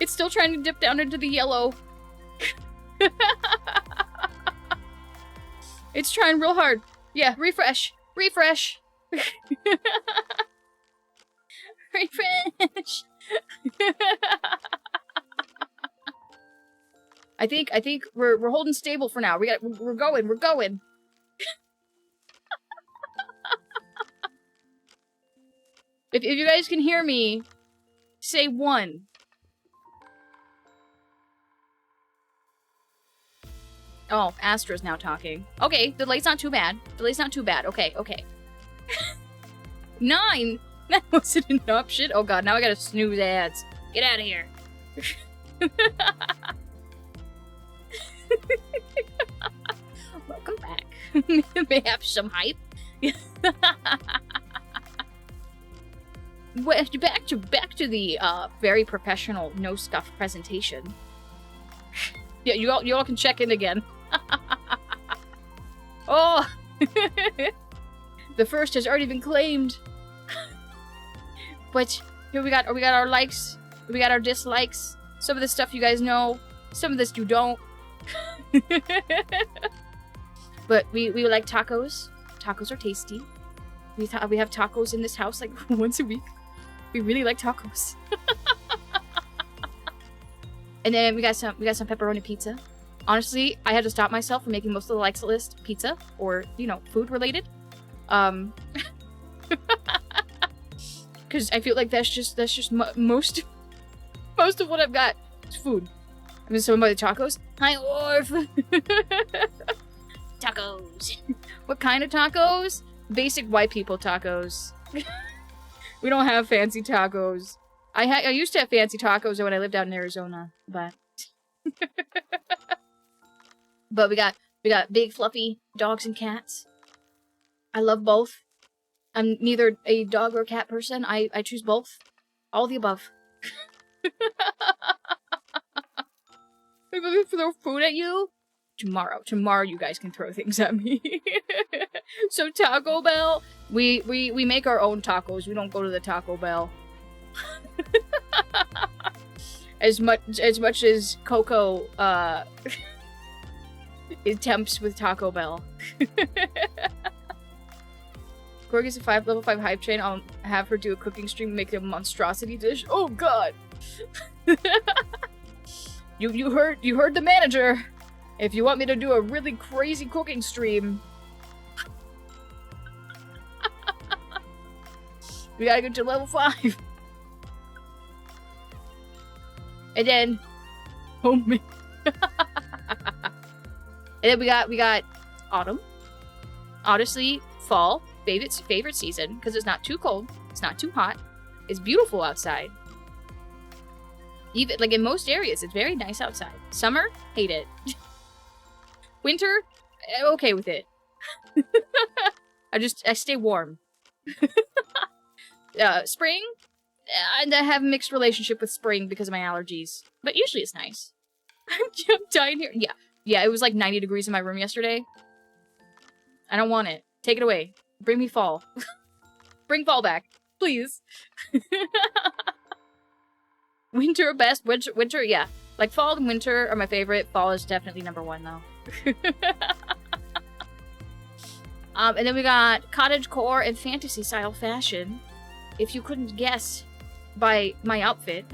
It's still trying to dip down into the yellow. It's trying real hard. Yeah, refresh. Refresh. I think we're holding stable for now. We're going. If you guys can hear me, say 1. Oh, Astra's now talking. Okay, the delay's not too bad. Okay. 9! That wasn't an option. Oh god, now I gotta snooze ads. Get out of here. Welcome back. May have some hype. Well, back to the very professional no scuff presentation. Yeah, you all can check in again. Oh, the first has already been claimed. But here we got our likes, we got our dislikes. Some of this stuff you guys know, some of this you don't. But we like tacos. Tacos are tasty. We have tacos in this house like once a week. We really like tacos. And then we got some pepperoni pizza. Honestly, I had to stop myself from making most of the likes list pizza or, you know, food related. Because I feel like that's just most of what I've got is food. I mean, some of the tacos. Hi, Orf. Tacos. What kind of tacos? Basic white people tacos. We don't have fancy tacos. I used to have fancy tacos when I lived out in Arizona, but but we got big fluffy dogs and cats. I love both. I'm neither a dog or cat person. I choose both. All the above. Maybe throw food at you? Tomorrow you guys can throw things at me. So Taco Bell, we make our own tacos. We don't go to the Taco Bell. as much as Coco attempts with Taco Bell. Corey gets a level 5 hype train. I'll have her do a cooking stream and make a monstrosity dish. Oh god. You heard the manager. If you want me to do a really crazy cooking stream, we gotta get to level 5. And then, oh man. And then we got autumn. Honestly, fall, favorite season, because it's not too cold, it's not too hot, it's beautiful outside. Even like in most areas, it's very nice outside. Summer, hate it. Winter, okay with it. I stay warm. Spring, I have a mixed relationship with spring because of my allergies, but usually it's nice. I'm dying here. Yeah, it was like 90 degrees in my room yesterday. I don't want it. Take it away. Bring me fall. Bring fall back, please. Winter best. Winter, yeah. Like fall and winter are my favorite. Fall is definitely #1 though. And then we got cottagecore and fantasy style fashion. If you couldn't guess by my outfit,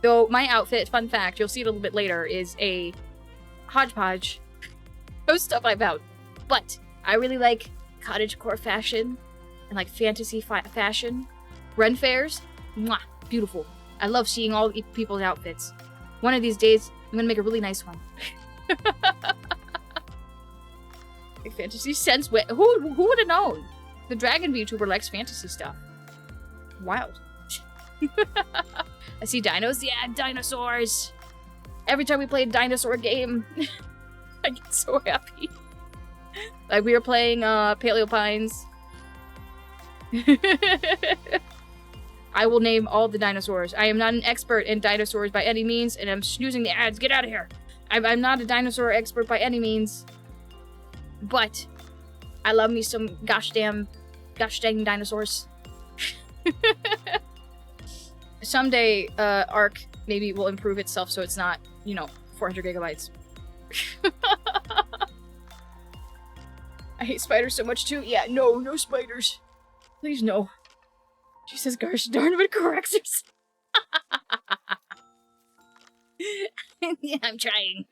though my outfit, fun fact, you'll see it a little bit later, is a hodgepodge of stuff I've out. But I really like cottagecore fashion and like fantasy fashion. Ren fairs, mwah, beautiful. I love seeing all the people's outfits. One of these days, I'm gonna make a really nice one. Like fantasy sense. Who would have known? The Dragon VTuber likes fantasy stuff. Wild. I see dinos. Yeah, dinosaurs. Every time we play a dinosaur game, I get so happy. Like we were playing Paleo Pines. I will name all the dinosaurs. I am not an expert in dinosaurs by any means, and I'm snoozing the ads. Get out of here. I'm not a dinosaur expert by any means, but I love me some gosh dang dinosaurs. Someday, Arc maybe will improve itself so it's not, 400 gigabytes. I hate spiders so much too. Yeah, no spiders. Please no. Jesus gosh darn it, corrects us. Yeah, I'm trying.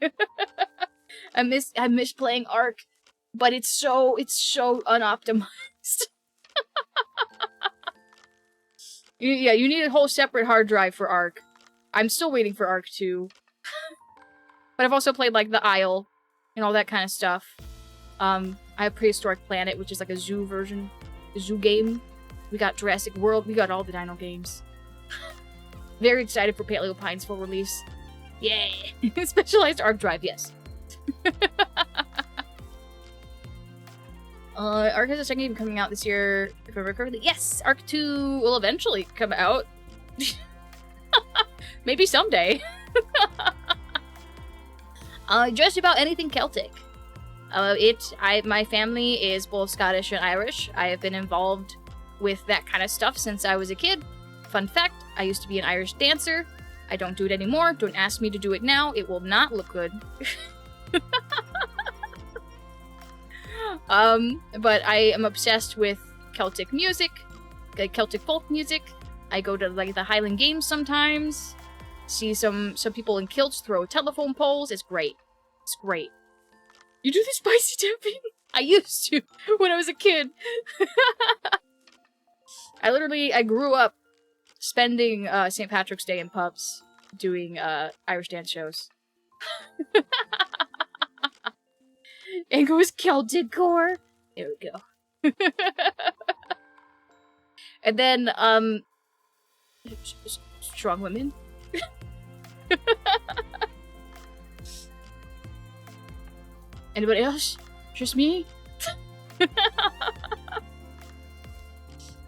I miss playing Arc, but it's so unoptimized. Yeah, you need a whole separate hard drive for Arc. I'm still waiting for Arc 2. But I've also played like The Isle and all that kind of stuff. I have Prehistoric Planet, which is like a zoo version, a zoo game. We got Jurassic World. We got all the dino games. Very excited for Paleo Pines full release. Yay! Specialized Arc drive, yes. Arc has a second game coming out this year, if I remember correctly. Yes! Arc 2 will eventually come out. Maybe someday. Just about anything Celtic. My family is both Scottish and Irish. I have been involved with that kind of stuff since I was a kid. Fun fact, I used to be an Irish dancer. I don't do it anymore. Don't ask me to do it now. It will not look good. But I am obsessed with Celtic music, like Celtic folk music. I go to like the Highland Games sometimes. See some people in kilts throw telephone poles. It's great. It's great. You do the spicy tapping? I used to when I was a kid. I grew up spending St. Patrick's Day in pubs doing Irish dance shows. And it was Celtic core. There we go. And then strong women. Anybody else? Just me?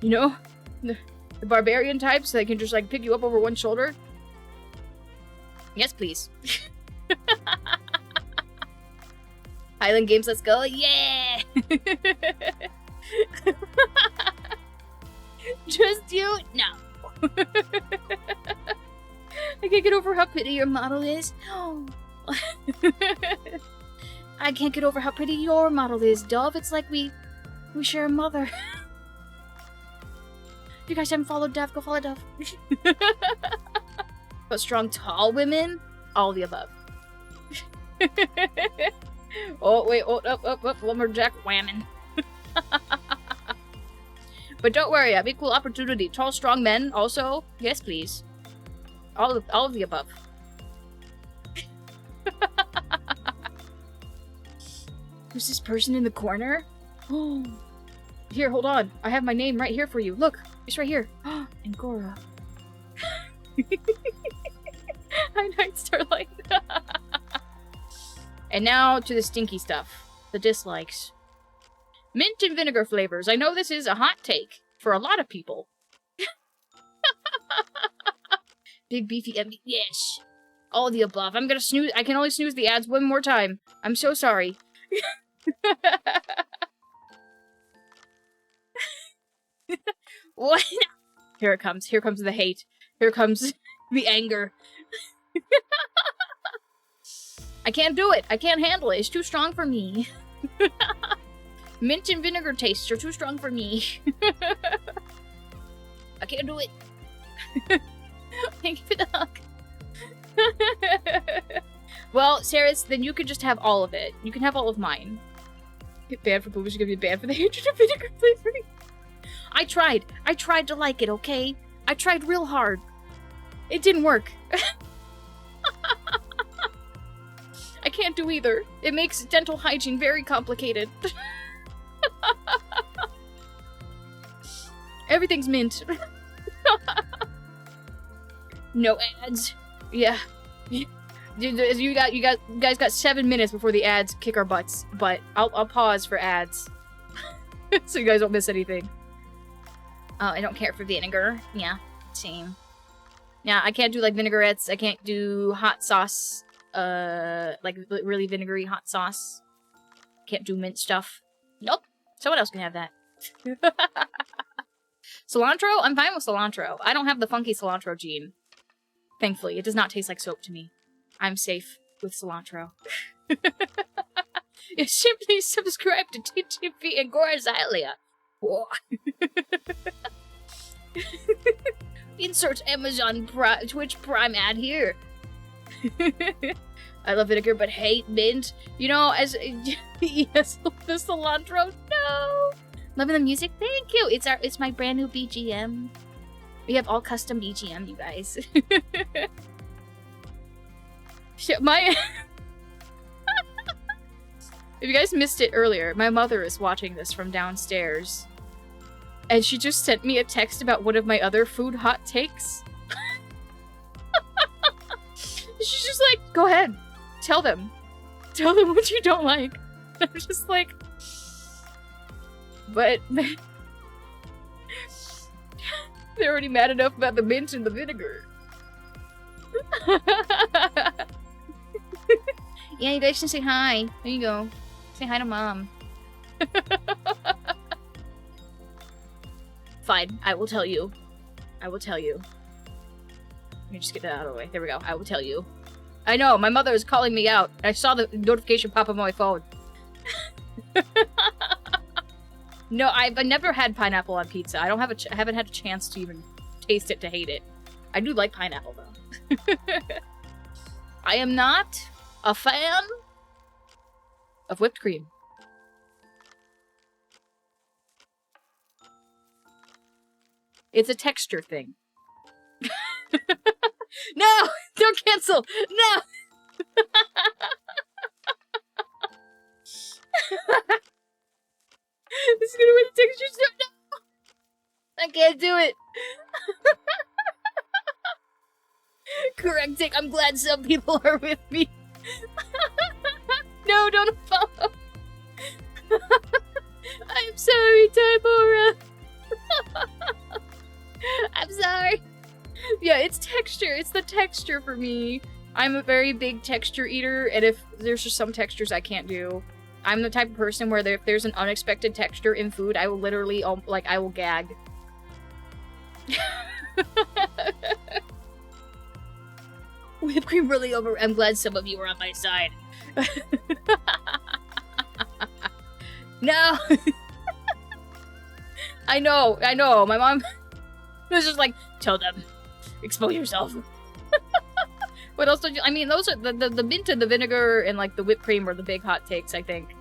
You know? The barbarian types that can just like pick you up over one shoulder? Yes, please. Highland Games, let's go. Yeah! Just you? No. I can't get over how pretty your model is. I can't get over how pretty your model is, Dove. It's like we share a mother. If you guys haven't followed Dove, go follow Dove. But strong, tall women? All of the above. Oh, wait, up, lumberjack whamming. But don't worry, I have equal opportunity. Tall, strong men, also. Yes, please. All of the above. Who's this person in the corner? Oh. Here, hold on. I have my name right here for you. Look, it's right here. Angora. Hi, Night Starlight. And now to the stinky stuff. The dislikes. Mint and vinegar flavors. I know this is a hot take for a lot of people. Big beefy empty. Yes. All the above. I'm gonna snooze. I can only snooze the ads one more time. I'm so sorry. What? Here it comes. Here comes the hate. Here comes the anger. I can't do it. I can't handle it. It's too strong for me. Mint and vinegar tastes are too strong for me. I can't do it. Thank you for the hug. Well, Saris, then you can just have all of it. You can have all of mine. Get banned for boobies, you're gonna be banned for the hatred of vinegar flavoring. I tried. I tried to like it, okay? I tried real hard. It didn't work. I can't do either. It makes dental hygiene very complicated. Everything's mint. No ads. Yeah. You guys got 7 minutes before the ads kick our butts, but I'll pause for ads. So you guys don't miss anything. I don't care for vinegar. Yeah, same. Yeah, I can't do like vinaigrettes. I can't do hot sauce. Like really vinegary hot sauce. Can't do mint stuff. Nope. Someone else can have that. Cilantro? I'm fine with cilantro. I don't have the funky cilantro gene. Thankfully, it does not taste like soap to me. I'm safe with cilantro. You simply subscribe to TTP Angora Zailia. Insert Amazon Twitch Prime ad here. I love vinegar but hate mint. You know, as yes, the cilantro. No, loving the music. Thank you. It's my brand new BGM. We have all custom BGM, you guys. My if you guys missed it earlier, my mother is watching this from downstairs. And she just sent me a text about one of my other food hot takes. She's just like, go ahead. Tell them. Tell them what you don't like. I'm just like... But... They're already mad enough about the mint and the vinegar. Yeah, you guys can say hi. There you go. Say hi to Mom. Fine, I will tell you. I will tell you. Let me just get that out of the way. There we go. I will tell you. I know, my mother is calling me out. I saw the notification pop up on my phone. No, I've never had pineapple on pizza. I don't have I haven't had a chance to even taste it to hate it. I do like pineapple though. I am not a fan of whipped cream. It's a texture thing. No! Don't cancel! No! This is gonna win the texture stuff. No! I can't do it. Correcting. I'm glad some people are with me. No, don't follow. I'm sorry, Tybora. I'm sorry. Yeah, it's texture. It's the texture for me. I'm a very big texture eater, and if there's just some textures I can't do. I'm the type of person where if there's an unexpected texture in food, I will literally, I will gag. Whipped cream really over. I'm glad some of you are on my side. No! I know. My mom was just like, tell them. Expose yourself. What else did you... I mean, those are the mint and the vinegar and, like, the whipped cream are the big hot takes, I think.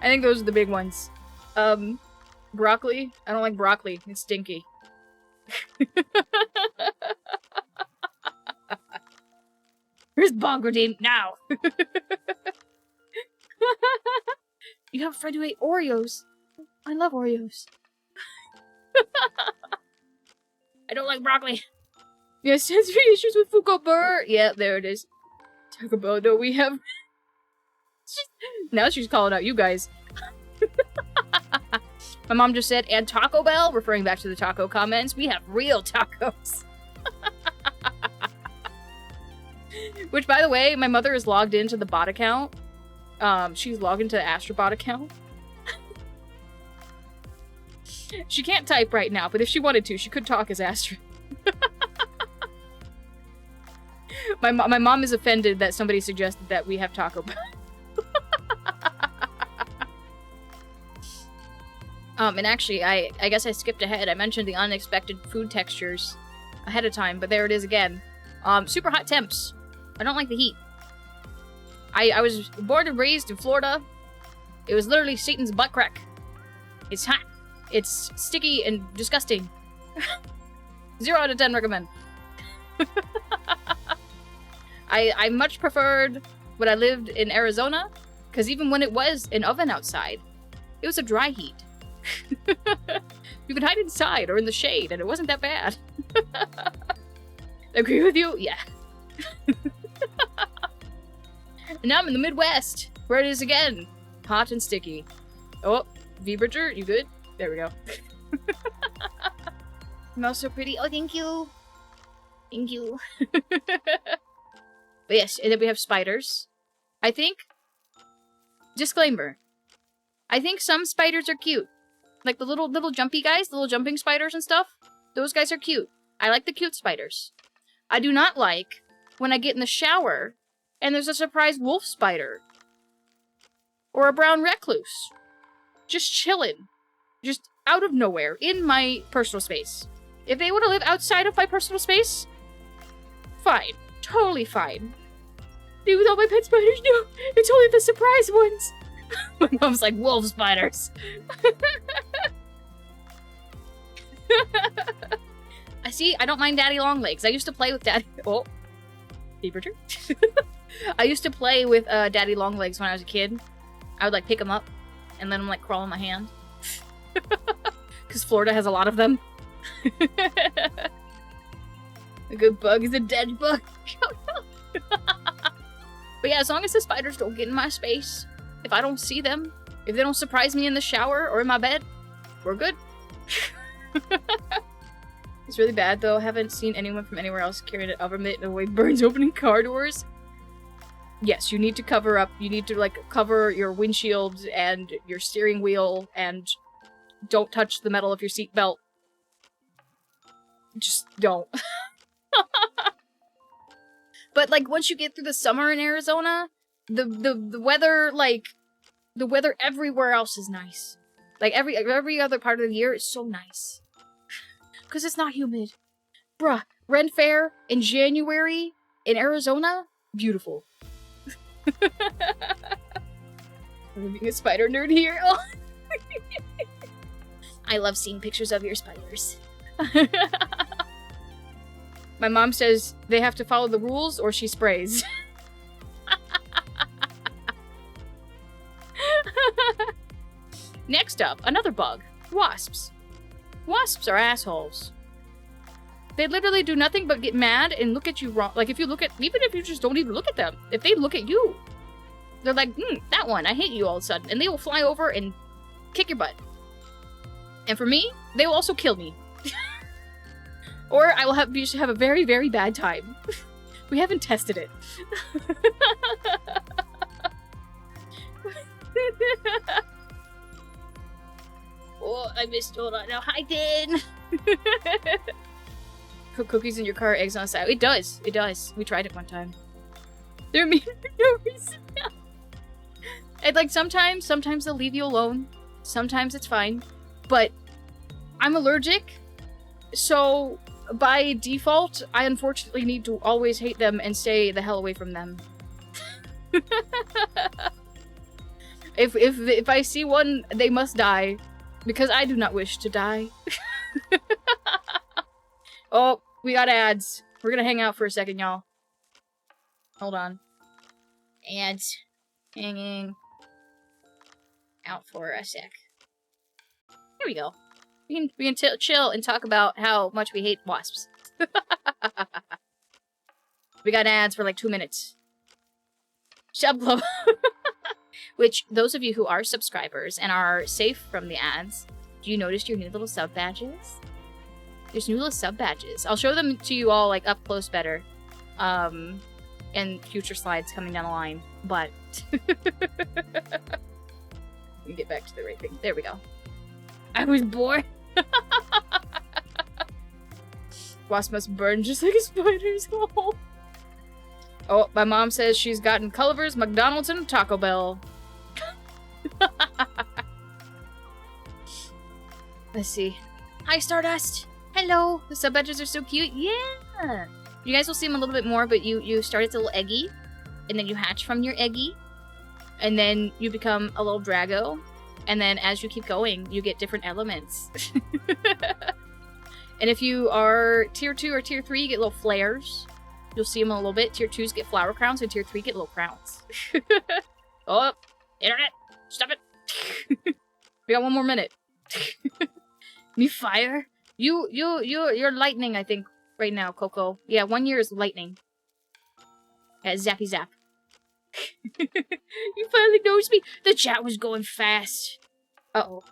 I think those are the big ones. Broccoli? I don't like broccoli. It's stinky. Where's Bongradine? Now! You have a friend who ate Oreos. I love Oreos. I don't like broccoli. Yes, sensory issues with Fuko Burr. Yeah, there it is. Talk about no, we have. Now she's calling out you guys. My mom just said, and Taco Bell, referring back to the taco comments. We have real tacos. Which, by the way, my mother is logged into the bot account. She's logged into the Astrobot account. She can't type right now, but if she wanted to, she could talk as Astra. My mom is offended that somebody suggested that we have Taco Bell. And actually, I guess I skipped ahead. I mentioned the unexpected food textures ahead of time, but there it is again. Super hot temps. I don't like the heat. I was born and raised in Florida. It was literally Satan's butt crack. It's hot. It's sticky and disgusting. 0 out of 10 recommend. I much preferred when I lived in Arizona, because even when it was an oven outside, it was a dry heat. You could hide inside or in the shade, and it wasn't that bad. Agree with you? Yeah. And now I'm in the Midwest, where it is again, hot and sticky. Oh, V-Bridger, you good? There we go. Smells so pretty. Oh, thank you. Thank you. But yes, and then we have spiders. I think... Disclaimer. I think some spiders are cute. Like the little jumpy guys, the little jumping spiders and stuff. Those guys are cute. I like the cute spiders. I do not like when I get in the shower and there's a surprise wolf spider. Or a brown recluse. Just chilling. Just out of nowhere in my personal space. If they want to live outside of my personal space, fine. Totally fine. Be with all my pet spiders? No, it's only the surprise ones. My mom's like, wolf spiders. I see, I don't mind Daddy Longlegs. I used to play with Daddy... Oh. Beaver. I used to play with Daddy Longlegs when I was a kid. I would, like, pick them up and let them, like, crawl in my hand. Because Florida has a lot of them. A good bug is a dead bug. But yeah, as long as the spiders don't get in my space, if I don't see them, if they don't surprise me in the shower or in my bed, we're good. It's really bad though. I haven't seen anyone from anywhere else carrying an oven mitt in a way burns opening car doors. Yes, you need to cover up. You need to like cover your windshield and your steering wheel, and don't touch the metal of your seatbelt. Just don't. But like once you get through the summer in Arizona, the weather, like the weather everywhere else is nice. Like every other part of the year is so nice. Cause it's not humid. Bruh, Ren Fair in January in Arizona, beautiful. I'm being a spider nerd here. Oh. I love seeing pictures of your spiders. My mom says they have to follow the rules or she sprays. Next up, another bug. Wasps. Wasps are assholes. They literally do nothing but get mad and look at you wrong. Like, if you look at... Even if you just don't even look at them. If they look at you, they're like, that one, I hate you all of a sudden. And they will fly over and kick your butt. And for me, they will also kill me. Or I will have a very, very bad time. We haven't tested it. Oh, I missed. Hold on. Now, hi, Dan. Put cookies in your car, eggs on the side. It does. It does. We tried it one time. They're mean for no reason. And like sometimes they'll leave you alone. Sometimes it's fine. But I'm allergic, so by default, I unfortunately need to always hate them and stay the hell away from them. If I see one, they must die. Because I do not wish to die. Oh, we got ads. We're gonna hang out for a second, y'all. Hold on. Ads. Hanging out for a sec. There we go. We can chill and talk about how much we hate wasps. We got ads for like 2 minutes. Sub Club. Which, those of you who are subscribers and are safe from the ads, do you notice your new little sub badges? There's new little sub badges. I'll show them to you all like up close better. In future slides coming down the line. But let me get back to the right thing. There we go. I was born. Wasp must burn just like a spider's hole. Oh, my mom says she's gotten Culver's, McDonald's, and Taco Bell. Let's see. Hi, Stardust. Hello. The sub badges are so cute. Yeah. You guys will see them a little bit more, but you start as a little eggy, and then you hatch from your eggy, and then you become a little Drago, and then as you keep going, you get different elements. And if you are tier 2 or tier 3, you get little flares. You'll see them a little bit. Tier 2s get flower crowns, and tier 3 get little crowns. Oh, internet! Stop it! We got 1 more minute. Me fire? You're lightning, I think, right now, Coco. Yeah, 1 year is lightning. Yeah, zappy zap. You finally noticed me? The chat was going fast. Uh-oh.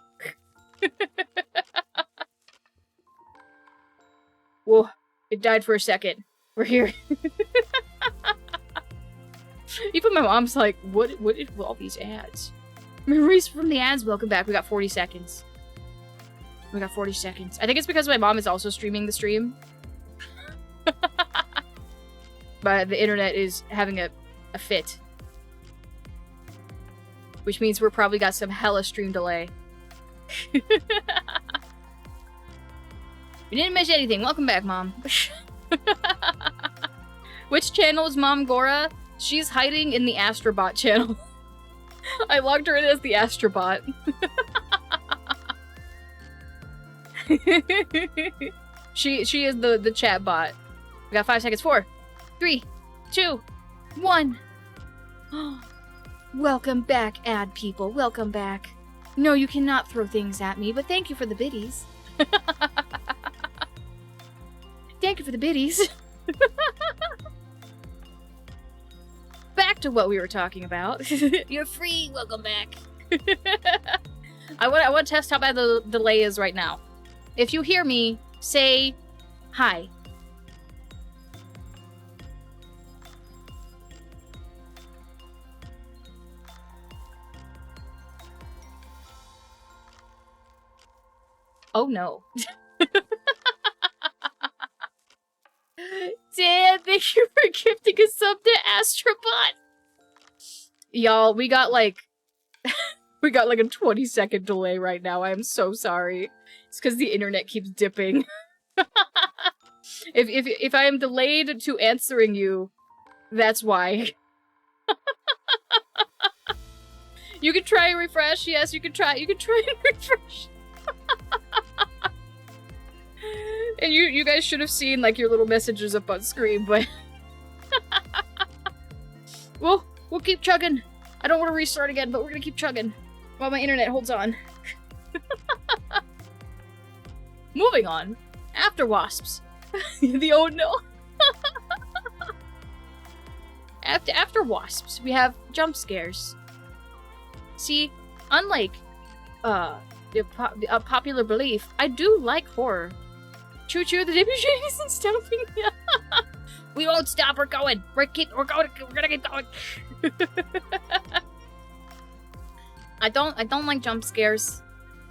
Whoa, it died for a second. We're here. Even my mom's like, what is all these ads? Memories from the ads, welcome back. We got 40 seconds. We got 40 seconds. I think it's because my mom is also streaming the stream. But the internet is having a fit. Which means we're probably got some hella stream delay. We didn't miss anything. Welcome back, Mom. Which channel is Mom Gora? She's hiding in the Astrobot channel. I logged her in as the Astrobot. She is the chat bot. We got 5 seconds. 4, 3, 2, 1. Welcome back, ad people. Welcome back. No, you cannot throw things at me, but thank you for the biddies. Thank you for the biddies. Back to what we were talking about. You're free. Welcome back. I want to test how bad the delay is right now. If you hear me say Hi. Oh no. Dan, thank you for gifting a sub to Astrobot. Y'all, we got like a 20-second delay right now. I am so sorry. It's because the internet keeps dipping. If I am delayed to answering you, that's why. You can try and refresh. Yes, you can try and refresh. And you guys should have seen like your little messages up on screen, but we'll keep chugging. I don't want to restart again, but we're gonna keep chugging while my internet holds on. Moving on. After wasps. The oh no. After wasps, we have jump scares. See, unlike popular belief, I do like horror. Choo choo, the debut train isn't stopping. We won't stop. We're going. We're gonna keep going. I don't like jump scares.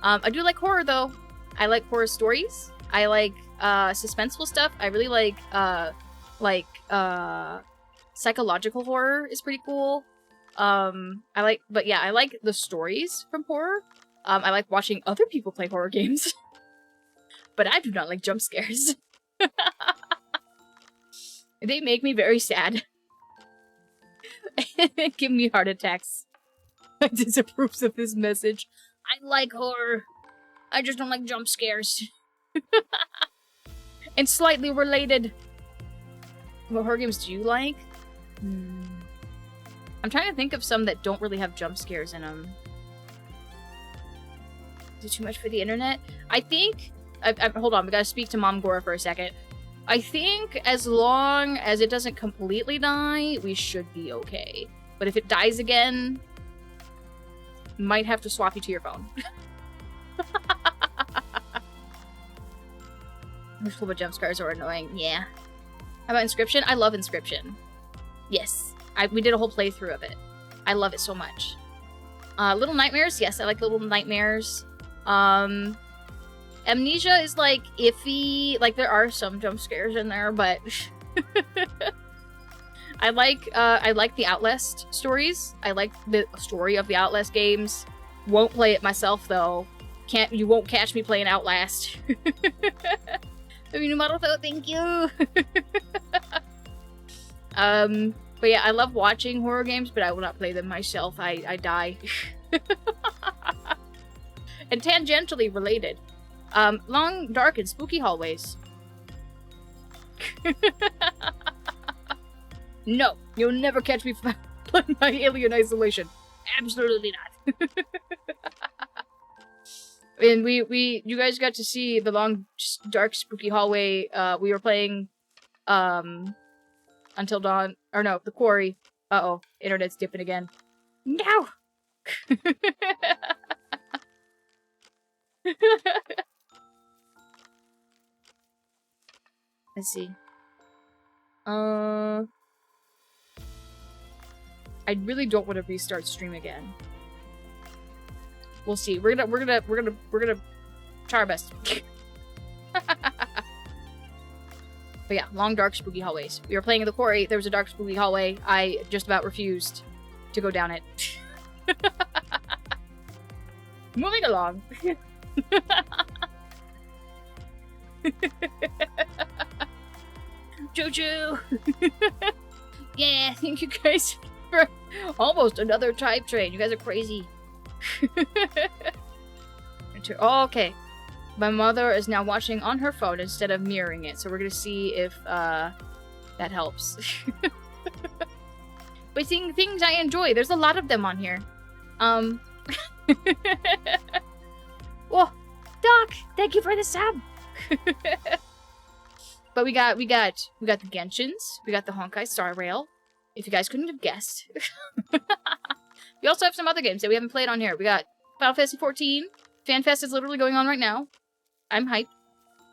I do like horror though. I like horror stories. I like suspenseful stuff. I really like psychological horror is pretty cool. I like the stories from horror. I like watching other people play horror games. But I do not like jump scares. They make me very sad. Give me heart attacks. I disapproves of this message. I like horror. I just don't like jump scares. And slightly related. What horror games do you like? I'm trying to think of some that don't really have jump scares in them. Is it too much for the internet? I think... hold on, we gotta speak to Mom Gora for a second. I think as long as it doesn't completely die, we should be okay. But if it dies again, might have to swap you to your phone. Which little jump scares are annoying. Yeah. How about Inscription? I love Inscription. Yes. We did a whole playthrough of it. I love it so much. Little Nightmares? Yes, I like Little Nightmares. Amnesia is like iffy. Like there are some jump scares in there, but I like the Outlast stories. I like the story of the Outlast games. Won't play it myself though. You won't catch me playing Outlast. Thank you. But yeah, I love watching horror games, but I will not play them myself. I die. And tangentially related. Long, dark, and spooky hallways. No, you'll never catch me playing my Alien Isolation. Absolutely not. And you guys got to see the long, dark, spooky hallway. We were playing, Until Dawn, or no, The Quarry. Uh-oh, internet's dipping again. No! Let's see. I really don't want to restart stream again. We'll see. We're gonna try our best. But yeah, long, dark, spooky hallways. We were playing in The Quarry. There was a dark, spooky hallway. I just about refused to go down it. Moving along. Choo-choo! Yeah, thank you guys for almost another type train. You guys are crazy. Oh, okay. My mother is now watching on her phone instead of mirroring it, so we're gonna see if that helps. But seeing things I enjoy, there's a lot of them on here. Whoa, Doc, thank you for the sub. But we got the Genshins, we got the Honkai Star Rail. If you guys couldn't have guessed. We also have some other games that we haven't played on here. We got Final Fantasy 14. FanFest is literally going on right now. I'm hyped.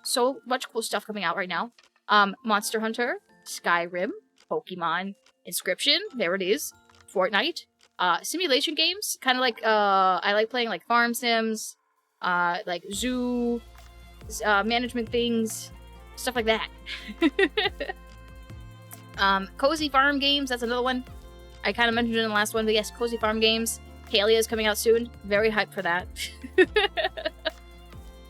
so much cool stuff coming out right now. Monster Hunter, Skyrim, Pokemon, Inscription, there it is, Fortnite, simulation games, kind of like, I like playing like farm sims, like zoo, management things, stuff like that. Cozy farm games, that's another one. I kind of mentioned it in the last one, but yes, cozy farm games. Kalia is coming out soon. Very hyped for that.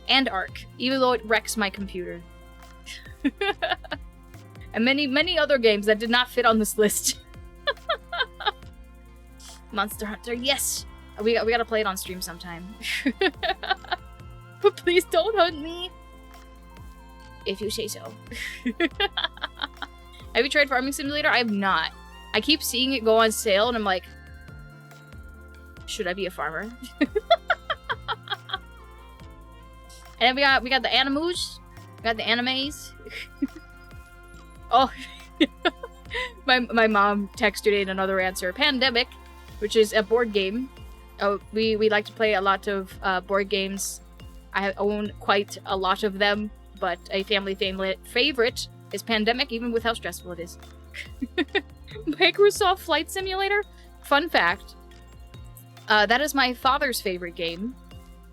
And Ark, even though it wrecks my computer. And many other games that did not fit on this list. Monster Hunter, yes! We gotta play it on stream sometime. But please don't hunt me! If you say so. Have you tried Farming Simulator? I have not. I keep seeing it go on sale and I'm like, should I be a farmer? And then we got the animus. We got the animes. Oh, my mom texted in another answer. Pandemic, which is a board game. Oh, we like to play a lot of board games. I own quite a lot of them, but a family favorite is Pandemic, even with how stressful it is. Microsoft Flight Simulator. Fun fact. That is my father's favorite game.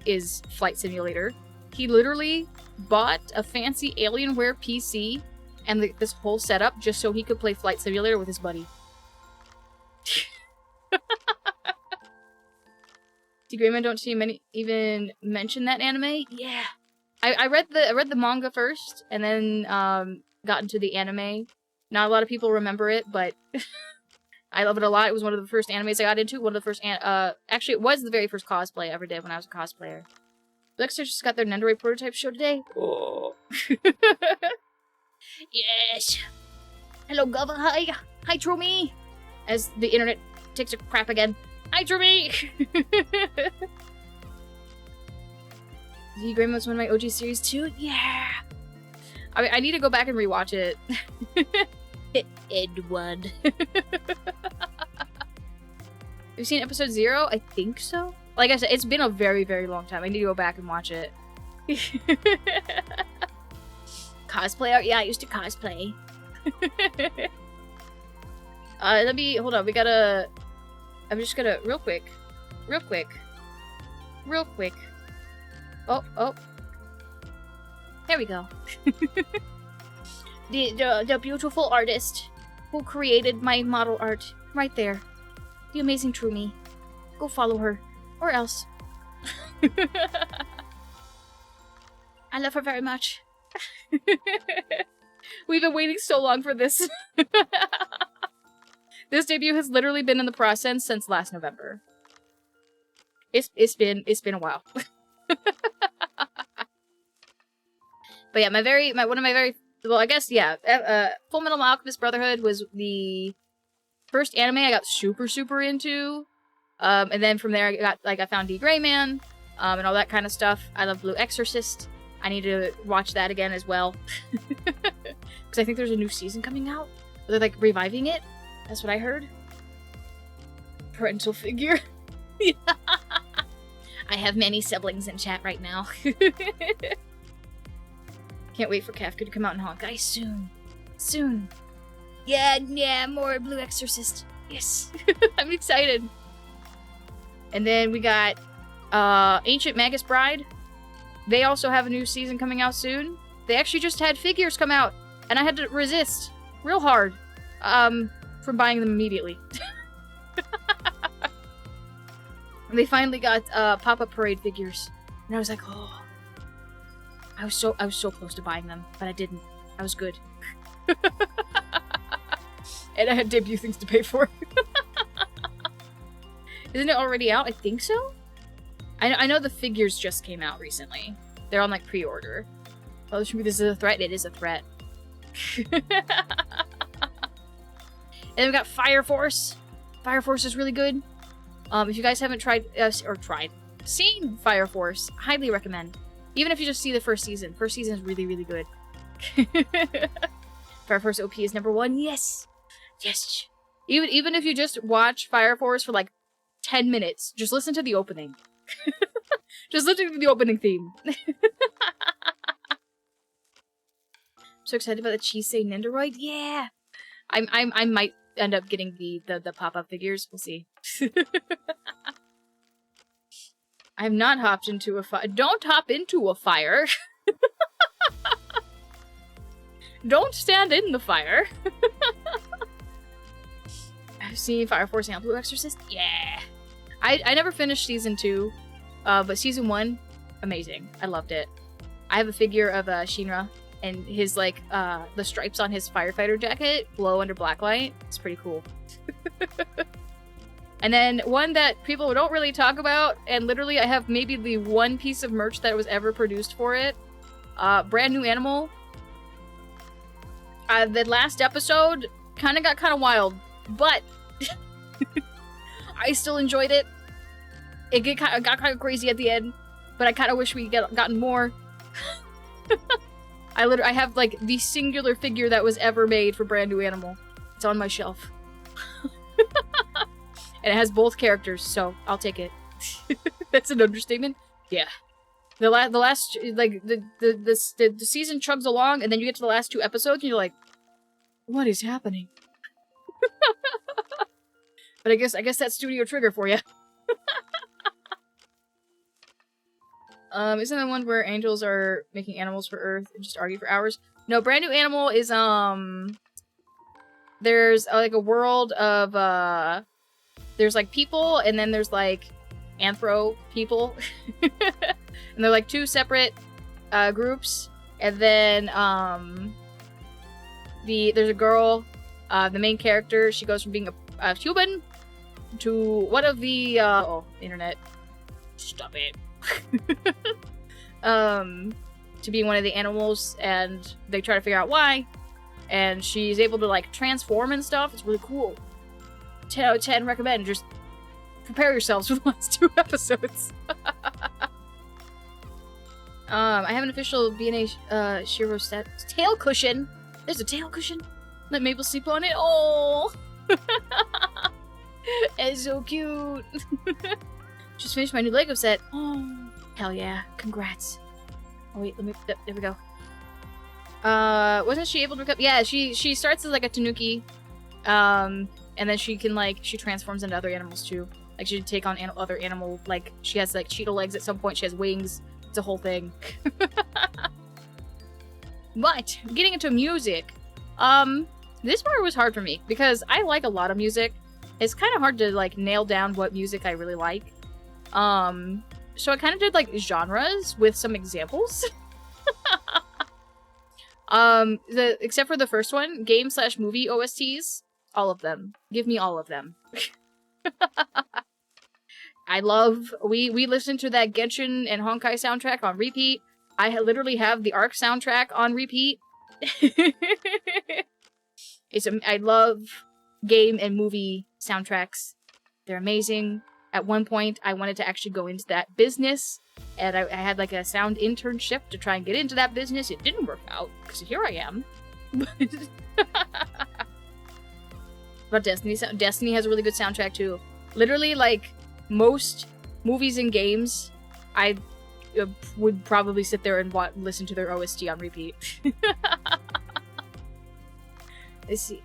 Is Flight Simulator. He literally bought a fancy Alienware PC and this whole setup just so he could play Flight Simulator with his buddy. Grayman don't see many even mention that anime. Yeah, I read the manga first and then got into the anime. Not a lot of people remember it, but I love it a lot. It was one of the first animes I got into. One of the first actually it was the very first cosplay I ever did when I was a cosplayer. Blackstar just got their Nendoroid prototype show today. Oh. Yes. Hello, Gova. Hi. Hi, Trumi. As the internet takes a crap again. Hi, Trumi. Z Grandma was one of my OG series too. Yeah. I need to go back and rewatch it. Edward. Have you seen episode 0? I think so. Like I said, it's been a very, very long time. I need to go back and watch it. Cosplay art? Yeah, I used to cosplay. Hold on, I'm just gonna, real quick. Oh. There we go. The beautiful artist who created my model art, right there. The amazing Trumi. Go follow her. Or else. I love her very much. We've been waiting so long for this. This debut has literally been in the process since last November. It's been a while. But yeah, Full Metal Alchemist Brotherhood was the first anime I got super into. And then from there I found D. Grayman, and all that kind of stuff. I love Blue Exorcist. I need to watch that again as well. Because I think there's a new season coming out. They're like reviving it. That's what I heard. Parental figure. I have many siblings in chat right now. Can't wait for Kafka to come out in Honkai soon. Yeah, more Blue Exorcist. Yes. I'm excited. And then we got Ancient Magus Bride. They also have a new season coming out soon. They actually just had figures come out, and I had to resist real hard from buying them immediately. And they finally got Pop-Up Parade figures, and I was like, oh, I was so close to buying them, but I didn't. I was good. And I had debut things to pay for. Isn't it already out? I think so. I know the figures just came out recently. They're on like pre-order. Oh, this is a threat. It is a threat. And then we got Fire Force. Fire Force is really good. If you guys haven't seen Fire Force, highly recommend. Even if you just see the first season. First season is really, really good. Fire Force OP is #1. Yes. Yes. Even if you just watch Fire Force for like 10 minutes, just listen to the opening. Just listen to the opening theme. So excited about the Chisei Nendoroid. Yeah. I might end up getting the pop-up figures. We'll see. I have not hopped into a fire. Don't hop into a fire. Don't stand in the fire. I've seen Fire Force and Blue Exorcist. Yeah. I never finished season 2, but season 1, amazing. I loved it. I have a figure of Shinra, and his like the stripes on his firefighter jacket glow under blacklight. It's pretty cool. And then one that people don't really talk about, and literally I have maybe the one piece of merch that was ever produced for it. Brand new animal. The last episode kind of wild, but I still enjoyed it. It got kind of crazy at the end, but I kind of wish we gotten more. I have like the singular figure that was ever made for Brand New Animal. It's on my shelf. And it has both characters, so I'll take it. That's an understatement. Yeah. The last like the season chugs along, and then you get to the last 2 episodes, and you're like, what is happening? But I guess that's Studio Trigger for you. Isn't that one where angels are making animals for Earth and just argue for hours? No, Brand New Animal is there's like a world of there's like people, and then there's like anthro people. And they're like 2 separate groups. And then there's a girl, the main character, she goes from being a human to one of the internet. Stop it. To being one of the animals, and they try to figure out why. And she's able to like transform and stuff. It's really cool. 10 out of 10 recommend. Just prepare yourselves for the last 2 episodes. I have an official B&A Shiro set tail cushion. There's a tail cushion. Let Mabel sleep on it. Oh, it's so cute. Just finished my new Lego set. Oh, hell yeah! Congrats. Oh wait, let me. There we go. Wasn't she able to become? Yeah, she starts as like a tanuki, and then she can like she transforms into other animals too. Like she can take on other animal. Like she has like cheetah legs at some point. She has wings. It's a whole thing. But getting into music, this part was hard for me because I like a lot of music. It's kind of hard to like nail down what music I really like. So I kind of did like genres with some examples. Except for the first one, game/movie OSTs, all of them. Give me all of them. I love, we listened to that Genshin and Honkai soundtrack on repeat. I literally have the Arc soundtrack on repeat. I love game and movie soundtracks. They're amazing. At one point, I wanted to actually go into that business, and I had like a sound internship to try and get into that business. It didn't work out, because here I am. But Destiny has a really good soundtrack too. Literally, like, most movies and games, I would probably sit there and listen to their OST on repeat. Let's see.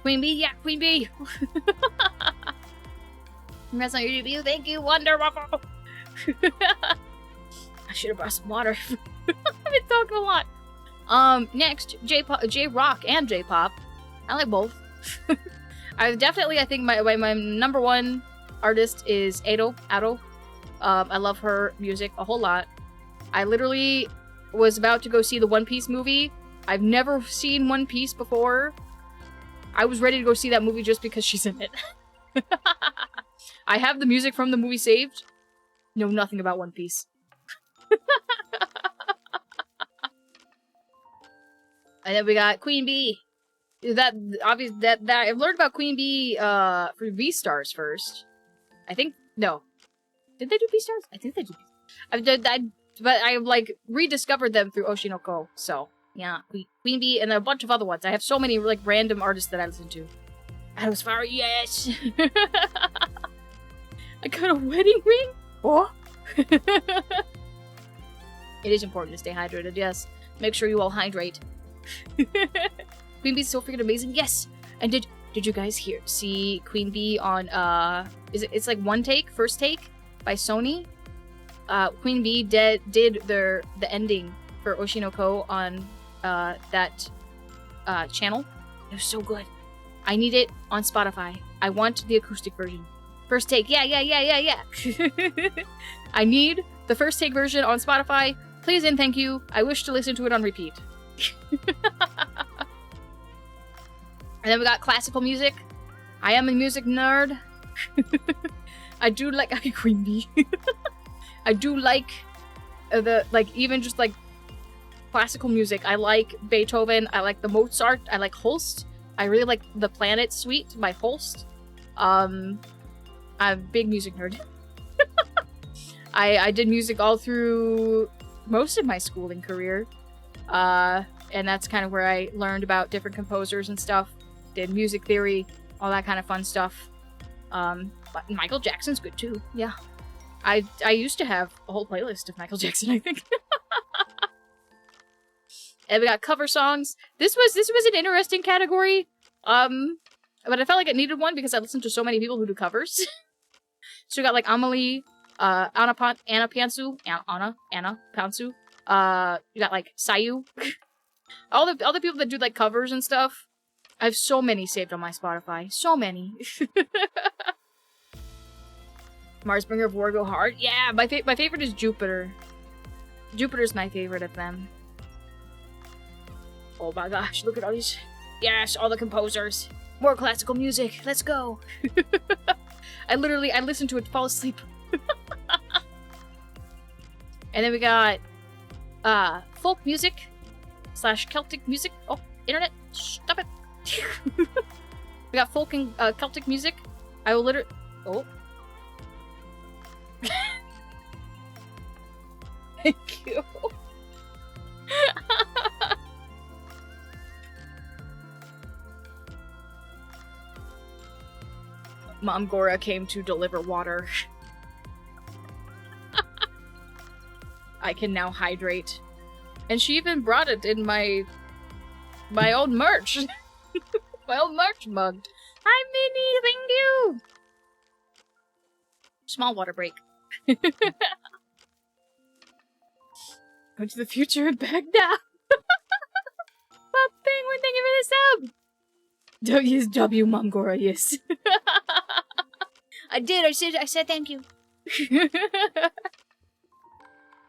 Queen Bee? Yeah, Queen Bee! Congrats on your debut. Thank you, Wonder Waffle! I should have brought some water. I've been talking a lot. Next, J-Rock and J-Pop. I like both. I think my number one artist is Ado. I love her music a whole lot. I literally was about to go see the One Piece movie. I've never seen One Piece before. I was ready to go see that movie just because she's in it. I have the music from the movie saved. Know nothing about One Piece. And then we got Queen Bee. That I've learned about Queen Bee for V-Stars first. I think no. Did they do V-Stars? I think they did. But I like rediscovered them through Oshinoko. So yeah, Queen Bee and a bunch of other ones. I have so many like random artists that I listen to. Adam's Fire, yes. I got a wedding ring. Oh. It is important to stay hydrated, yes. Make sure you all hydrate. Queen Bee's so freaking amazing, yes! And did you guys see Queen Bee on, it's like First Take by Sony? Queen Bee did the ending for Oshinoko on, that, channel. It was so good. I need it on Spotify. I want the acoustic version. First Take, yeah. I need the First Take version on Spotify. Please and thank you. I wish to listen to it on repeat. And then we got classical music. I am a music nerd. I do like Queen Bee. I do like even just like classical music. I like Beethoven. I like the Mozart. I like Holst. I really like the Planet Suite by Holst. I'm a big music nerd. I did music all through most of my schooling career. And that's kind of where I learned about different composers and stuff. Did music theory, all that kind of fun stuff. But Michael Jackson's good too. Yeah. I used to have a whole playlist of Michael Jackson, I think. And we got cover songs. This was an interesting category. But I felt like it needed one because I listened to so many people who do covers. So we got like Amelie, Anna Pantsu. You got like Sayu. all the people that do like covers and stuff. I have so many saved on my Spotify. So many. Marsbringer of War Go Hard. Yeah, my favorite is Jupiter. Jupiter's my favorite of them. Oh my gosh, look at all these. Yes, all the composers. More classical music. Let's go. I listen to it to fall asleep. And then we got folk music / Celtic music. Oh, internet, stop it. We got folk and Celtic music. I will literally. Oh. Thank you. Mom Gora came to deliver water. I can now hydrate. And she even brought it in my old merch. My old merch mug. Hi, Minnie! Thank you! Small water break. Go to the future and back now. Pop Penguin, thank you for the sub! Yes, W, Mom Gora, yes. I did, I said thank you.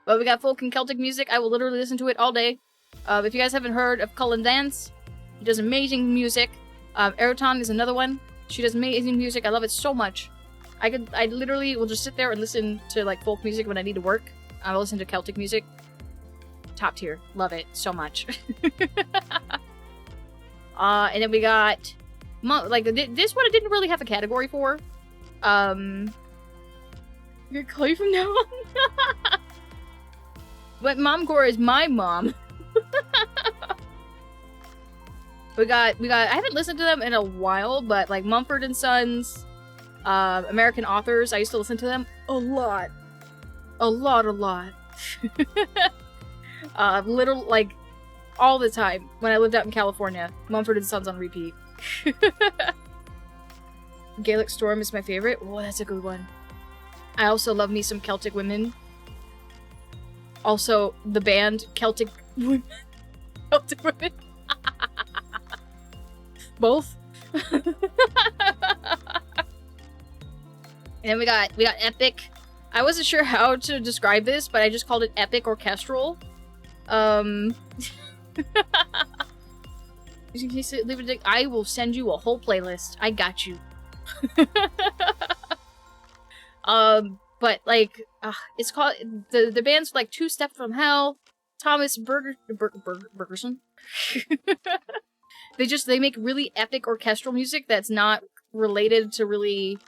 Well, we got folk and Celtic music. I will literally listen to it all day. If you guys haven't heard of Cullen Dance, he does amazing music. Eroton is another one. She does amazing music. I love it so much. I literally will just sit there and listen to like folk music when I need to work. I will listen to Celtic music. Top tier. Love it so much. And then we got this one I didn't really have a category for. You're gonna call you from now on? But Mom Gora is my mom. we got I haven't listened to them in a while, but like Mumford & Sons, American authors, I used to listen to them a lot. Little, like, all the time when I lived out in California. Mumford & Sons on repeat. Gaelic Storm is my favorite. Oh, that's a good one. I also love me some Celtic women. Also, the band Celtic Women. Celtic Women. Both. And then we got epic. I wasn't sure how to describe this, but I just called it epic orchestral. I will send you a whole playlist. I got you. But like, it's called the band's like Two Step from Hell. Thomas Bergerson. They make really epic orchestral music that's not related to really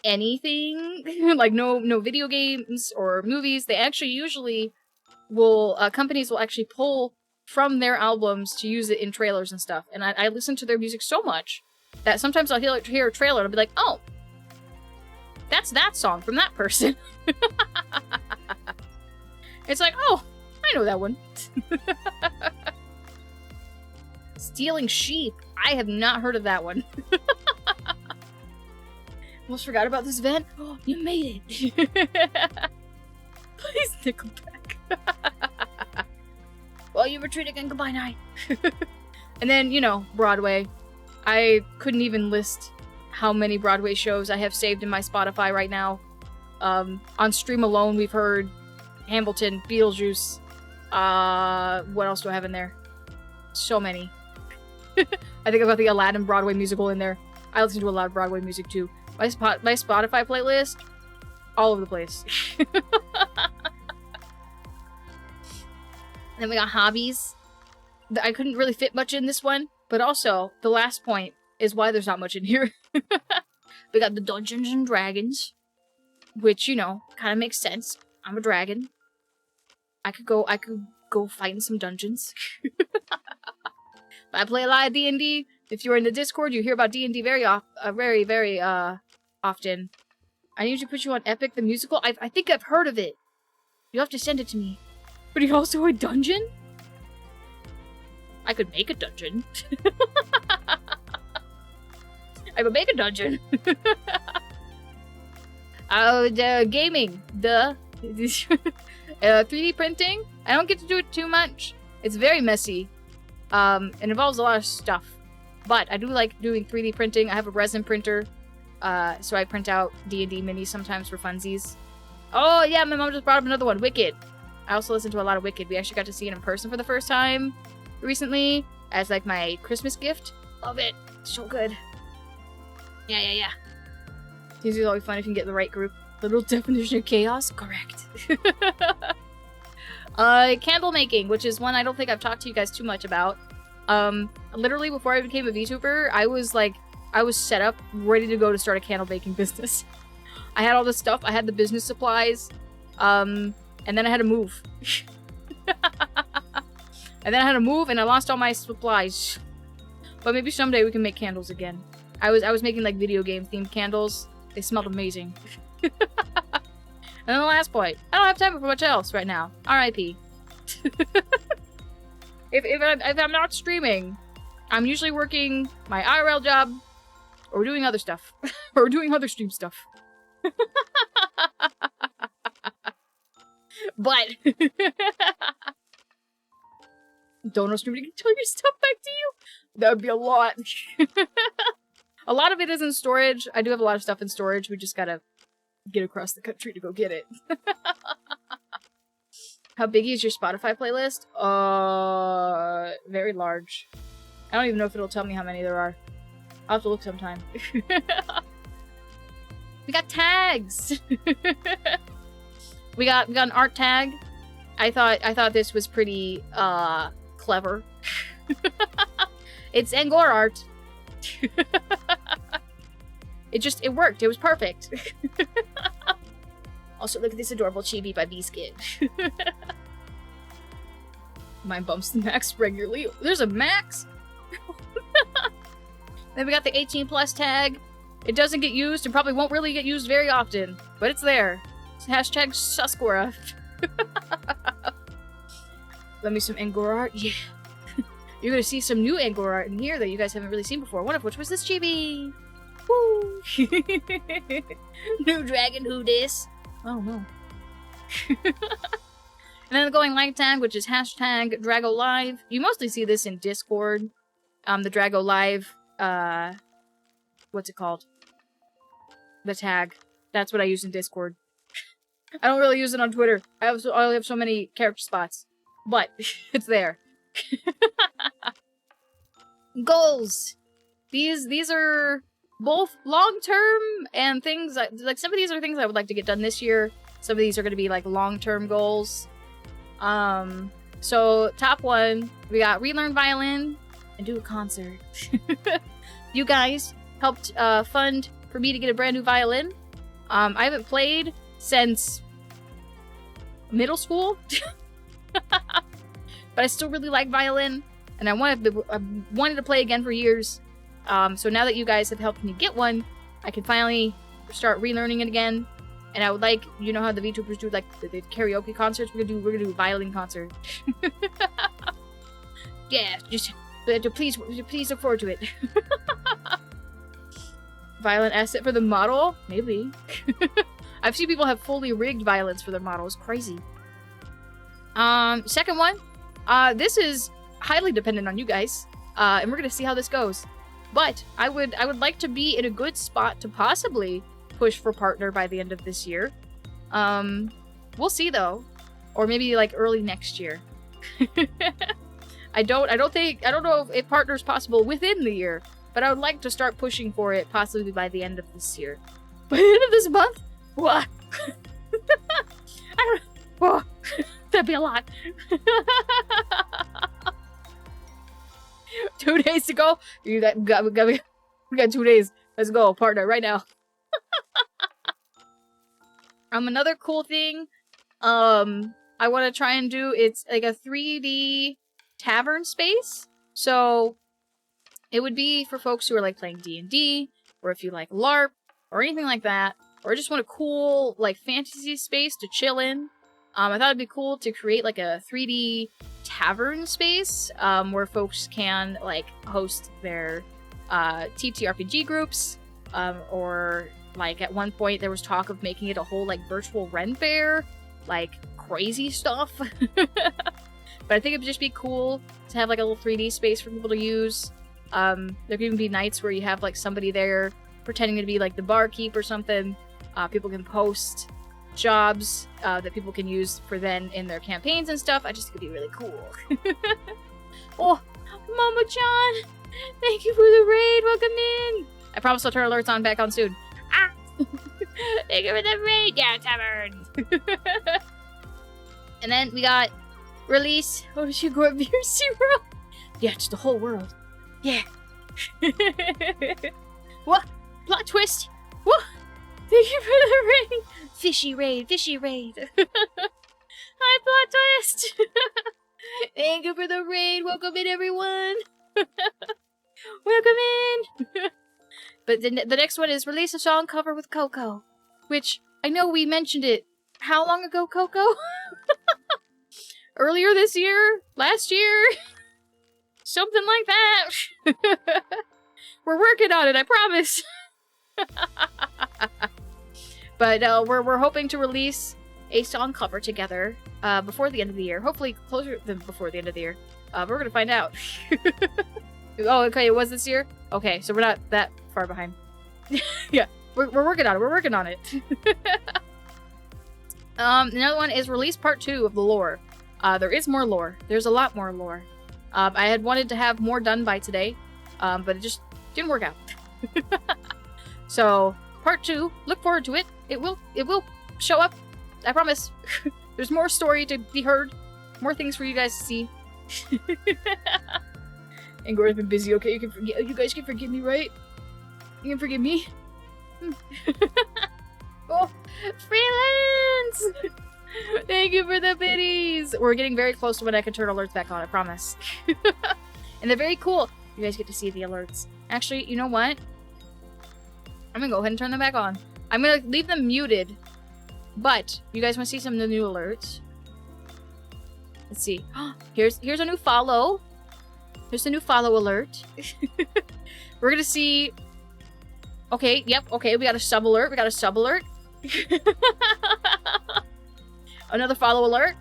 anything. Like no video games or movies. They actually usually will companies will actually pull from their albums to use it in trailers and stuff. And I listen to their music so much that sometimes I'll hear a trailer and I'll be like, oh, that's that song from that person. It's like, oh, I know that one. Stealing sheep. I have not heard of that one. Almost forgot about this event. Oh, you made it. Please, Nickelback. Well, you retreat again. Goodbye, night. And then, you know, Broadway. I couldn't even list how many Broadway shows I have saved in my Spotify right now. On stream alone, we've heard Hamilton, Beetlejuice. What else do I have in there? So many. I think I've got the Aladdin Broadway musical in there. I listen to a lot of Broadway music too. My Spotify playlist, all over the place. Then we got hobbies. I couldn't really fit much in this one, but also the last point is why there's not much in here. We got the Dungeons and Dragons, which, you know, kind of makes sense. I'm a dragon. I could go fight in some dungeons. I play a lot of D&D. If you're in the Discord, you hear about D&D very often. I need to put you on Epic the Musical. I think I've heard of it. You have to send it to me. But you're also a dungeon? I could make a dungeon. I would make a dungeon. Gaming. Duh. 3D printing. I don't get to do it too much. It's very messy. It involves a lot of stuff. But I do like doing 3D printing. I have a resin printer. So I print out D&D minis sometimes for funsies. Oh, yeah, my mom just brought up another one. Wicked. I also listen to a lot of Wicked. We actually got to see it in person for the first time recently as, like, my Christmas gift. Love it. So good. Yeah. It's usually always fun if you can get the right group. Literal definition of chaos? Correct. Candle making, which is one I don't think I've talked to you guys too much about. Literally before I became a VTuber, I was set up, ready to go to start a candle baking business. I had all this stuff, I had the business supplies, and then I had to move. And I lost all my supplies. But maybe someday we can make candles again. I was making like video game themed candles. They smelled amazing. And then the last point. I don't have time for much else right now. R.I.P. If I'm not streaming, I'm usually working my IRL job, or doing other stuff. Or doing other stream stuff. But don't know streaming to tell your stuff back to you? That would be a lot. A lot of it is in storage. I do have a lot of stuff in storage. We just gotta get across the country to go get it. How big is your Spotify playlist? Very large. I don't even know if it'll tell me how many there are. I'll have to look sometime. We got tags! we got an art tag. I thought this was pretty clever. It's Angora art. It worked. It was perfect. Also, look at this adorable chibi by B-Skid. Mine bumps the max regularly. There's a max? Then we got the 18 plus tag. It doesn't get used and probably won't really get used very often, but it's there. It's hashtag Suskora. Let me some Angora art. Yeah. You're gonna see some new Angora art in here that you guys haven't really seen before. One of which was this chibi. Woo! New dragon, who dis? Oh no. And then the going live tag, which is hashtag Drago Live. You mostly see this in Discord. The Drago Live, what's it called? The tag. That's what I use in Discord. I don't really use it on Twitter. I only have so many character spots. But, it's there. Goals! These are both long-term and things, like some of these are things I would like to get done this year. Some of these are going to be like long-term goals. So top one, we got relearn violin and do a concert. You guys helped fund for me to get a brand new violin. I haven't played since middle school. But I still really like violin, and I wanted to play again for years. So now that you guys have helped me get one, I can finally start relearning it again. And I would like, you know how the VTubers do like the karaoke concerts? We're gonna do a violin concert. Yeah, just please look forward to it. Violin asset for the model? Maybe. I've seen people have fully rigged violins for their models. Crazy. Second one. This is highly dependent on you guys. And we're gonna see how this goes. But I would like to be in a good spot to possibly push for partner by the end of this year. We'll see though. Or maybe like early next year. I don't know if partner's possible within the year, but I would like to start pushing for it possibly by the end of this year. By the end of this month? What? I don't. Oh, that'd be a lot. 2 days to go. We got 2 days. Let's go, partner, right now. Another cool thing, I want to try and do. It's like a 3D tavern space. So it would be for folks who are like playing D&D, or if you like LARP, or anything like that, or just want a cool like fantasy space to chill in. I thought it'd be cool to create like a 3D tavern space where folks can like host their TTRPG groups, or like at one point there was talk of making it a whole like virtual Ren Fair, like crazy stuff. But I think it'd just be cool to have like a little 3D space for people to use. There could even be nights where you have like somebody there pretending to be like the barkeep or something. People can post jobs that people can use for then in their campaigns and stuff. I just think it'd be really cool. Oh, Mama John, thank you for the raid. Welcome in. I promise I'll turn alerts back on soon. Ah! Thank you for the raid. Yeah, tavern. And then we got release. Oh, she go up here, Zero. Yeah, it's the whole world. Yeah. What? Plot twist. What? Thank you for the raid. Fishy raid. Fishy raid. Hi, plot twist. Thank you for the raid. Welcome in, everyone. Welcome in. But the next one is release a song cover with Coco, which I know we mentioned it. How long ago, Coco? Earlier this year? Last year? Something like that. We're working on it, I promise. But we're hoping to release a song cover together before the end of the year. Hopefully closer than before the end of the year. We're gonna find out. Oh, okay, it was this year? Okay, so we're not that far behind. Yeah, we're working on it. We're working on it. Another one is release part 2 of the lore. There is more lore. There's a lot more lore. I had wanted to have more done by today, but it just didn't work out. So, part 2, look forward to it. It will show up. I promise. There's more story to be heard. More things for you guys to see. Angora's been busy, okay? You guys can forgive me, right? You can forgive me? Oh, freelance! Thank you for the biddies! We're getting very close to when I can turn alerts back on, I promise. And they're very cool. You guys get to see the alerts. Actually, you know what? I'm gonna go ahead and turn them back on. I'm gonna leave them muted. But, you guys want to see some of the new alerts? Let's see. Here's a new follow. Here's a new follow alert. We're gonna see... Okay, yep, okay, we got a sub alert. We got a sub alert. Another follow alert.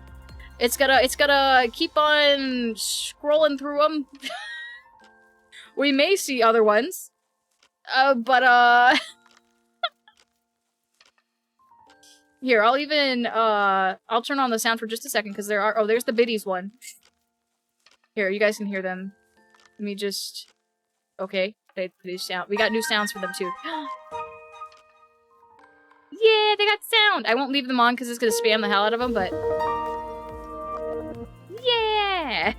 It's gonna keep on scrolling through them. We may see other ones. But here, I'll even I'll turn on the sound for just a second because there are... Oh, there's the biddies one. Here, you guys can hear them. Let me just... Okay, they sound. We got new sounds for them too. Yeah, they got sound. I won't leave them on because it's gonna spam the hell out of them, but yeah.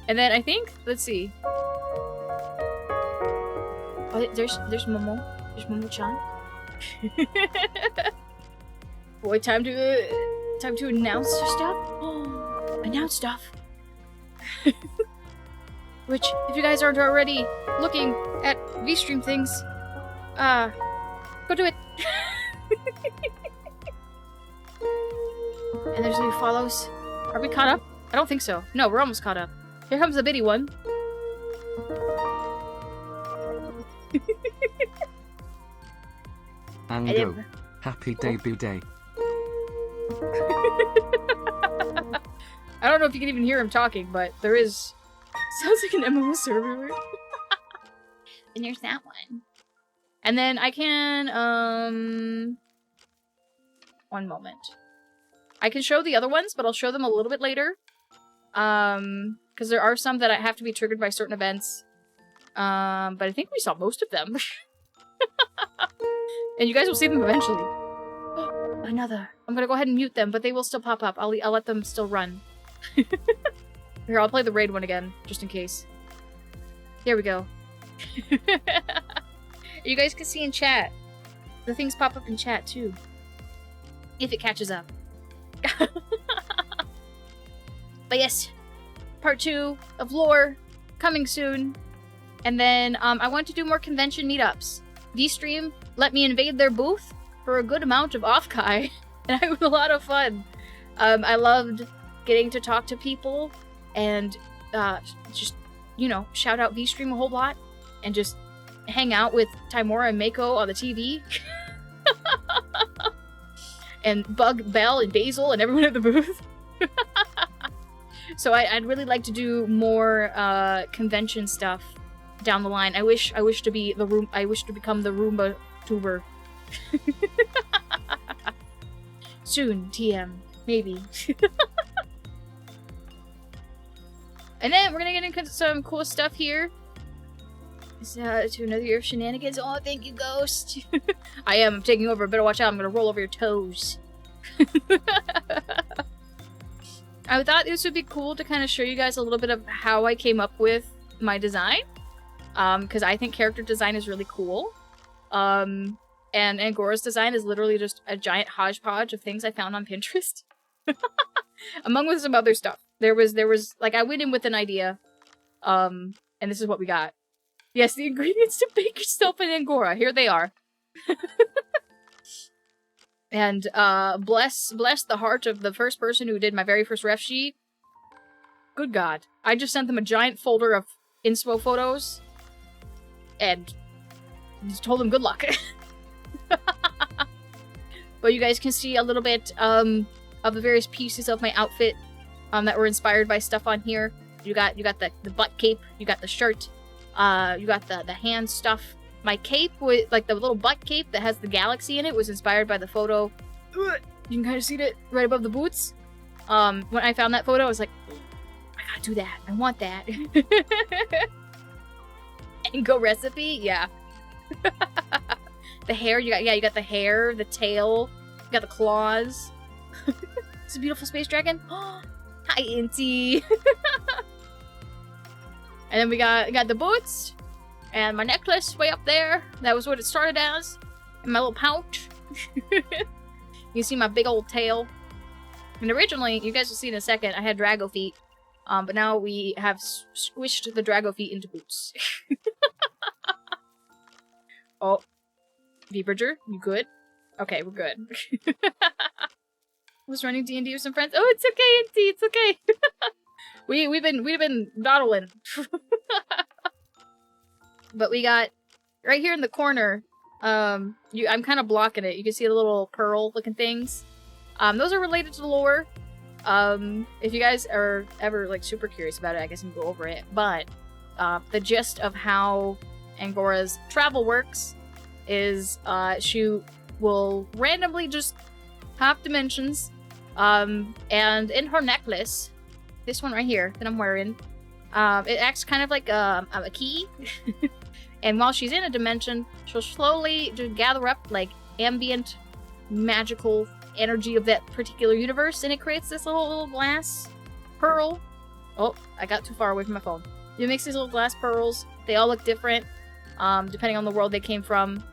And then I think, let's see. Oh, there's Momo. There's Momo-chan. Boy, time to announce stuff. Oh, announce stuff. Which, if you guys aren't already looking at V-Stream things, go do it. And there's new follows. Are we caught up? I don't think so. No, we're almost caught up. Here comes the bitty one. And I go. didn't- Happy debut day. I don't know if you can even hear him talking, but there is... Sounds like an MMO server. And there's that one. And then I can, one moment. I can show the other ones, but I'll show them a little bit later. Because there are some that have to be triggered by certain events. But I think we saw most of them. And you guys will see them eventually. Another. I'm gonna go ahead and mute them, but they will still pop up. I'll let them still run. Here, I'll play the raid one again, just in case. Here we go. You guys can see in chat. The things pop up in chat, too. If it catches up. But yes, part 2 of lore coming soon. And then I want to do more convention meetups. V-Stream let me invade their booth for a good amount of off-kai, and I had a lot of fun. I loved getting to talk to people and just, you know, shout out V-Stream a whole lot and just hang out with Timora and Mako on the TV. And bug Belle and Basil and everyone at the booth. So I'd really like to do more convention stuff down the line. I wish to be the room. I wish to become the Roomba tuber. Soon, TM, maybe. And then we're gonna get into some cool stuff here. To another year of shenanigans. Oh, thank you, Ghost. I am. I'm taking over. Better watch out. I'm gonna roll over your toes. I thought this would be cool to kind of show you guys a little bit of how I came up with my design. Because I think character design is really cool. And Angora's design is literally just a giant hodgepodge of things I found on Pinterest. Among with some other stuff. There was, like, I went in with an idea. And this is what we got. Yes, the ingredients to bake yourself in Angora. Here they are. And, bless the heart of the first person who did my very first ref sheet. Good God. I just sent them a giant folder of inspo photos. And just told them good luck. But you guys can see a little bit, of the various pieces of my outfit, that were inspired by stuff on here. You got the butt cape, you got the shirt, you got the hand stuff. My cape, with like the little butt cape that has the galaxy in it, was inspired by the photo. You can kind of see it right above the boots. When I found that photo, I was like, I gotta do that. I want that. And go recipe, yeah. The hair, you got the hair, the tail, you got the claws. It's a beautiful space dragon. Hi, Inti. And then we got the boots. And my necklace way up there. That was what it started as. And my little pouch. You see my big old tail. And originally, you guys will see in a second, I had Drago feet. But now we have squished the Drago feet into boots. Oh. V-Bridger, you good? Okay, we're good. Was running D&D with some friends. Oh, it's okay, Inti, it's okay. We've been dawdling. But we got right here in the corner. I'm kind of blocking it. You can see the little pearl-looking things. Those are related to the lore. If you guys are ever like super curious about it, I guess I can go over it. But the gist of how Angora's travel works is she will randomly just hop dimensions. And in her necklace, this one right here that I'm wearing, it acts kind of like a key. And while she's in a dimension, she'll slowly just gather up like ambient magical energy of that particular universe, and it creates this little glass pearl. Oh, I got too far away from my phone. It makes these little glass pearls. They all look different, depending on the world they came from.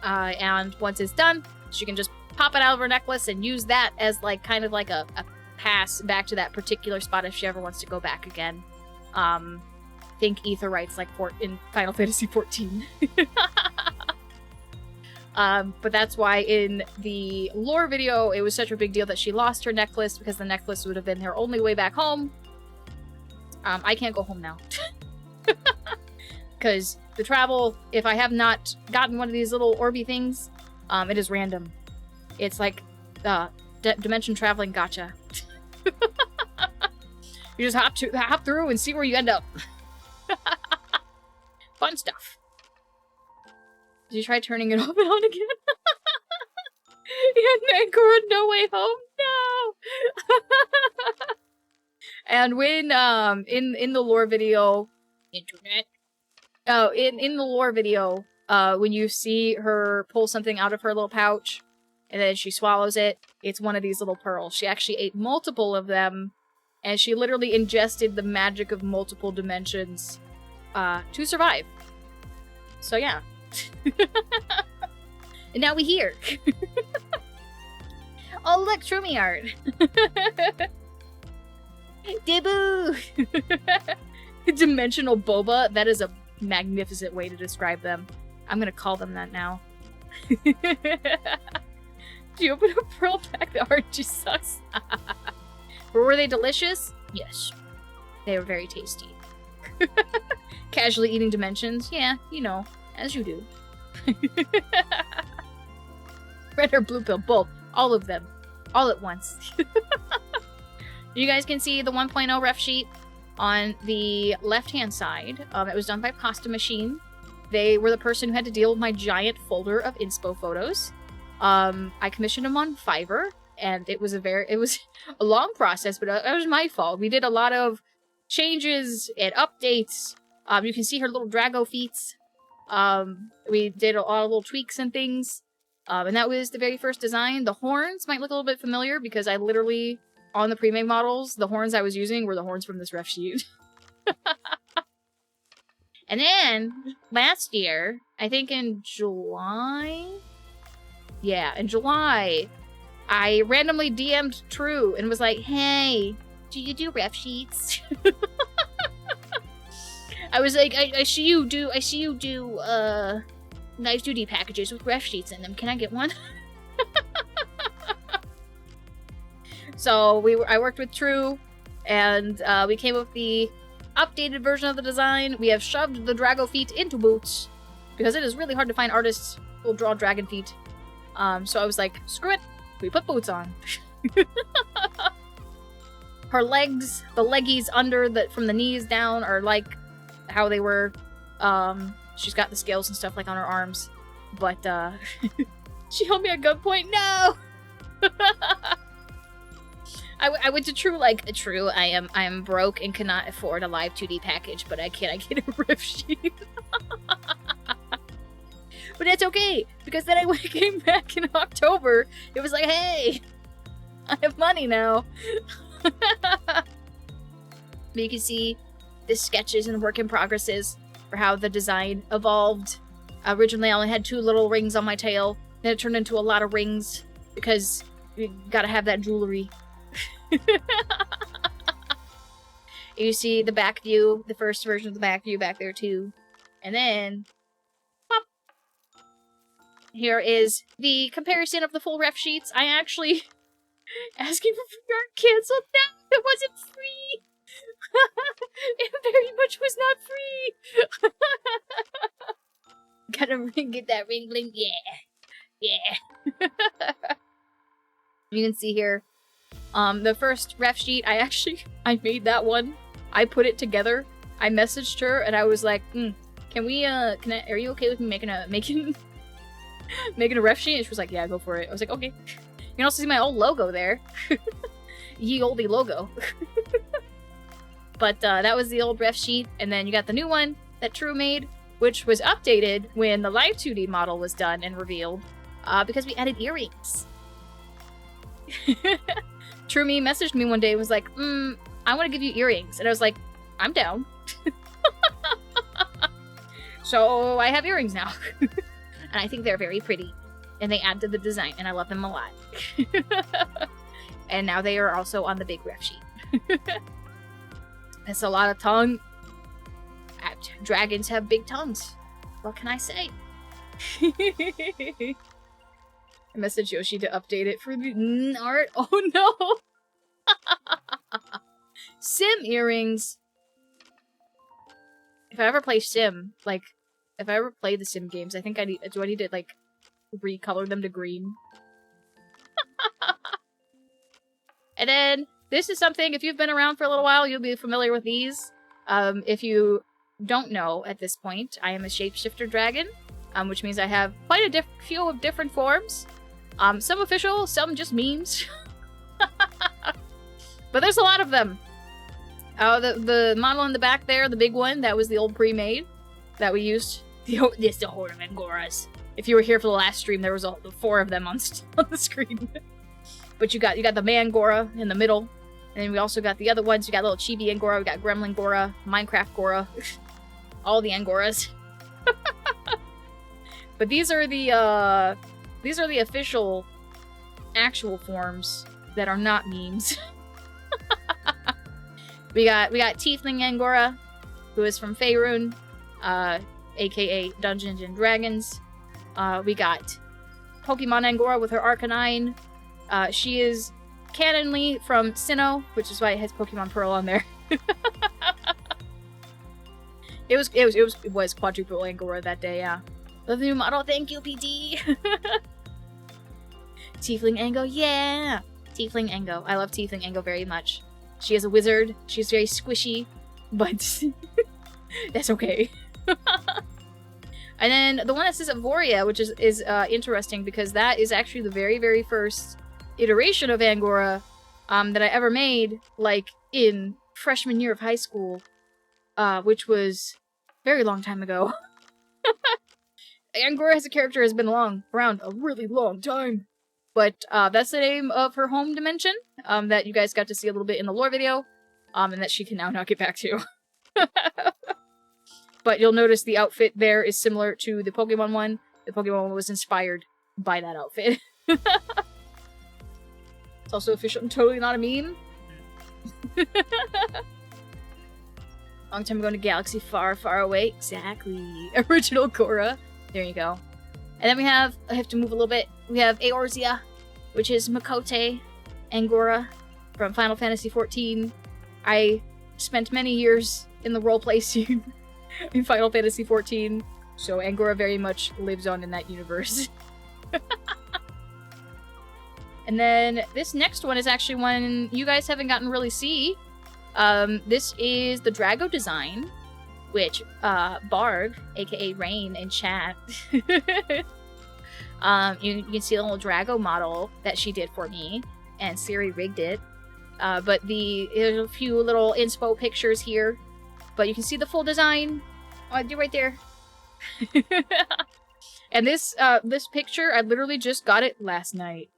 And once it's done, she can just pop it out of her necklace and use that as like kind of like a pass back to that particular spot if she ever wants to go back again. think Aetherites like in Final Fantasy XIV. But that's why in the lore video, it was such a big deal that she lost her necklace, because the necklace would have been her only way back home. I can't go home now. Because the travel, if I have not gotten one of these little orby things, it is random. It's like dimension traveling gotcha. You just hop through and see where you end up. Fun stuff. Did you try turning it off and on again? Yeah, Angora, No Way Home, no! And when, in the lore video... Internet? Oh, in the lore video, when you see her pull something out of her little pouch, and then she swallows it, it's one of these little pearls. She actually ate multiple of them, and she literally ingested the magic of multiple dimensions, to survive. So yeah. And now we here. Oh look, Trumi art. Debut. Dimensional boba. That is a magnificent way to describe them. I'm gonna call them that now. Do you open a pearl pack? The art just sucks. But were they delicious? Yes. They were very tasty. Casually eating dimensions? Yeah, you know, as you do. Red or blue pill? Both. All of them. All at once. You guys can see the 1.0 ref sheet on the left-hand side. It was done by Pasta Machine. They were the person who had to deal with my giant folder of inspo photos. I commissioned them on Fiverr, and it was a long process, but it was my fault. We did a lot of changes and updates. You can see her little Drago feats. We did a lot of little tweaks and things. And that was the very first design. The horns might look a little bit familiar because I literally, on the pre-made models, the horns I was using were the horns from this ref sheet. And then, last year, I think in July? Yeah, in July, I randomly DM'd True and was like, hey, do you do ref sheets? I was like, I see you do Knives Duty packages with ref sheets in them. Can I get one? So I worked with True, and we came up with the updated version of the design. We have shoved the Drago feet into boots, because it is really hard to find artists who will draw dragon feet. So I was like, screw it, we put boots on. Her legs, the leggies under from the knees down are like how they were. She's got the scales and stuff like on her arms, but she held me at gunpoint. No. I went to True like, True, I am broke and cannot afford a live 2D package, but I get a riff sheet. But that's okay, because then I came back in October. It was like, hey, I have money now. But you can see the sketches and work in progresses for how the design evolved. Originally, I only had 2 little rings on my tail. Then it turned into a lot of rings, because you gotta have that jewelry. You see the back view, the first version of the back view back there too. And then, pop! Here is the comparison of the full ref sheets. I actually asking for free art canceled. No, it wasn't free. It very much was not free. Gotta get that ring bling. Yeah. You can see here, the first ref sheet, I made that one. I put it together. I messaged her and I was like, are you okay with me making a ref sheet? And she was like, yeah, go for it. I was like, okay. You can also see my old logo there. Ye olde logo. But that was the old ref sheet, and then you got the new one that True made, which was updated when the live 2D model was done and revealed, because we added earrings. True Me messaged me one day and was like, I want to give you earrings. And I was like, I'm down. So I have earrings now. And I think they're very pretty. And they add to the design, and I love them a lot. And now they are also on the big ref sheet. It's a lot of tongue. except dragons have big tongues. What can I say? I messaged Yoshi to update it for the art. Oh no! Sim earrings. If I ever play Sim, like, if I ever play the Sim games, I think I need to, like, recolor them to green. And then, this is something, if you've been around for a little while, you'll be familiar with these. If you don't know at this point, I am a shapeshifter dragon, which means I have quite a few of different forms. Some official, some just memes. But there's a lot of them. The model in the back there, the big one, that was the old pre-made that we used. This the Horde of Angoras. If you were here for the last stream, there was the 4 of them on the screen. But you got the Mangora in the middle, and then we also got the other ones. You got little Chibi Angora, we got Gremlin Gora, Minecraft Gora, all the Angoras. But these are the official, actual forms that are not memes. We got Tiefling Angora, who is from Faerun, aka Dungeons and Dragons. We got Pokemon Angora with her Arcanine. She is canonly from Sinnoh, which is why it has Pokemon Pearl on there. It was quadruple Angora that day, yeah. Love the new model, thank you, PT. Tiefling Ango, yeah! Tiefling Ango. I love Tiefling Ango very much. She is a wizard. She's very squishy, but that's okay. And then the one that says Avoria, which is interesting because that is actually the very, very first iteration of Angora that I ever made, like, in freshman year of high school, which was a very long time ago. Angora as a character has been around a really long time. But that's the name of her home dimension that you guys got to see a little bit in the lore video, and that she can now not get back to. But you'll notice the outfit there is similar to the Pokemon one. The Pokemon one was inspired by that outfit. It's also official and totally not a meme. Long time ago in a galaxy far, far away. Exactly. Original Korra. There you go. And then I have to move a little bit. We have Eorzea, which is Makote Angora from Final Fantasy XIV. I spent many years in the roleplay scene in Final Fantasy XIV, so Angora very much lives on in that universe. And then this next one is actually one you guys haven't gotten to really see. This is the Drago design, which Barg, aka Rain, in chat. You can see the little Drago model that she did for me, and Siri rigged it. But there's a few little inspo pictures here, but you can see the full design. Oh, you're right there. And this picture, I literally just got it last night.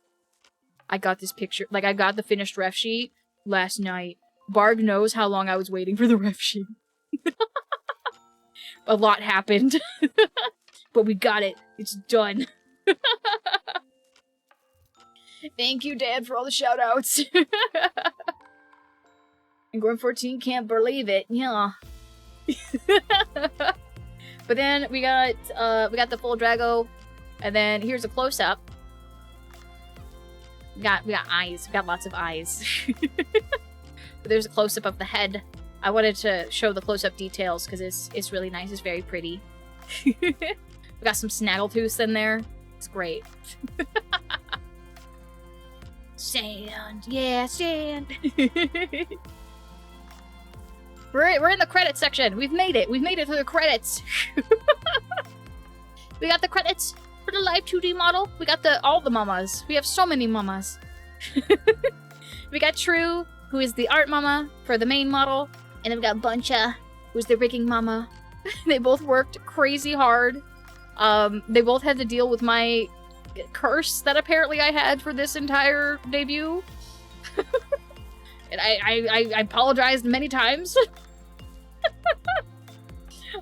I got this picture, like I got the finished ref sheet last night. Barg knows how long I was waiting for the ref sheet. A lot happened, but we got it. It's done. Thank you, Dad, for all the shout-outs. And Grim 14 can't believe it. Yeah. But then we got the full Drago, and then here's a close-up. We got eyes. We got lots of eyes. But there's a close-up of the head. I wanted to show the close-up details because it's really nice. It's very pretty. We got some snaggletooths in there. It's great. Sand. Yeah, sand. We're in the credits section. We've made it. We've made it through the credits. We got the credits for the live 2D model. We got all the mamas. We have so many mamas. We got True, who is the art mama for the main model. And then we got Buncha, who's the rigging mama. They both worked crazy hard. They both had to deal with my curse that apparently I had for this entire debut. And I apologized many times.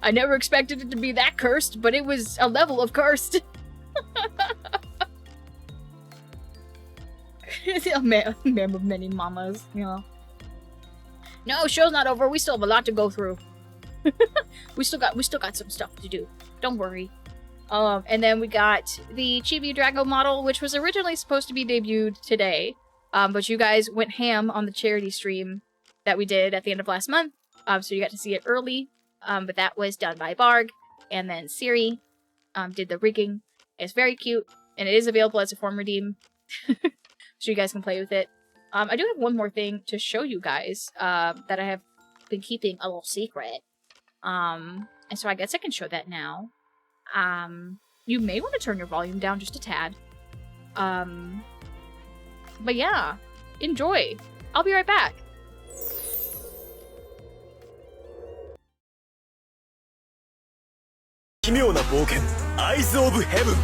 I never expected it to be that cursed, but it was a level of cursed. A man of many mamas, you know. No, show's not over. We still have a lot to go through. we still got some stuff to do. Don't worry. And then we got the Chibi Drago model, which was originally supposed to be debuted today. But you guys went ham on the charity stream that we did at the end of last month. So you got to see it early. But that was done by Barg. And then Siri did the rigging. It's very cute. And it is available as a form redeem. So you guys can play with it. I do have one more thing to show you guys that I have been keeping a little secret. And so I guess I can show that now. You may want to turn your volume down just a tad. But yeah, enjoy. I'll be right back. 奇妙な冒険アイズ・オブ・ヘブン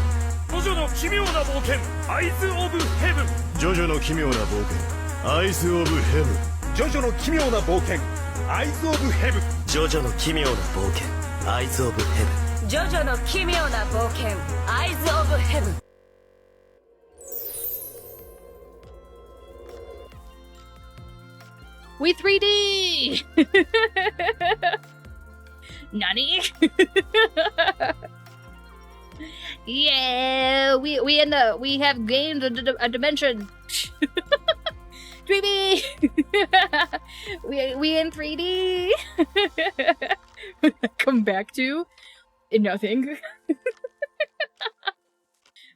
ジョジョの奇妙な冒険アイズ・オブ・ヘブンジョジョの奇妙な冒険アイズ・オブ・ヘブンジョジョの奇妙な冒険アイズ・オブ・ヘブンジョジョの奇妙な冒険アイズ・オブ・ヘブンジョジョの奇妙な冒険アイズ・オブ・ヘブン We 3D! Nani? Yeah, we have gained a dimension. 3D. we in 3D. Come back to nothing.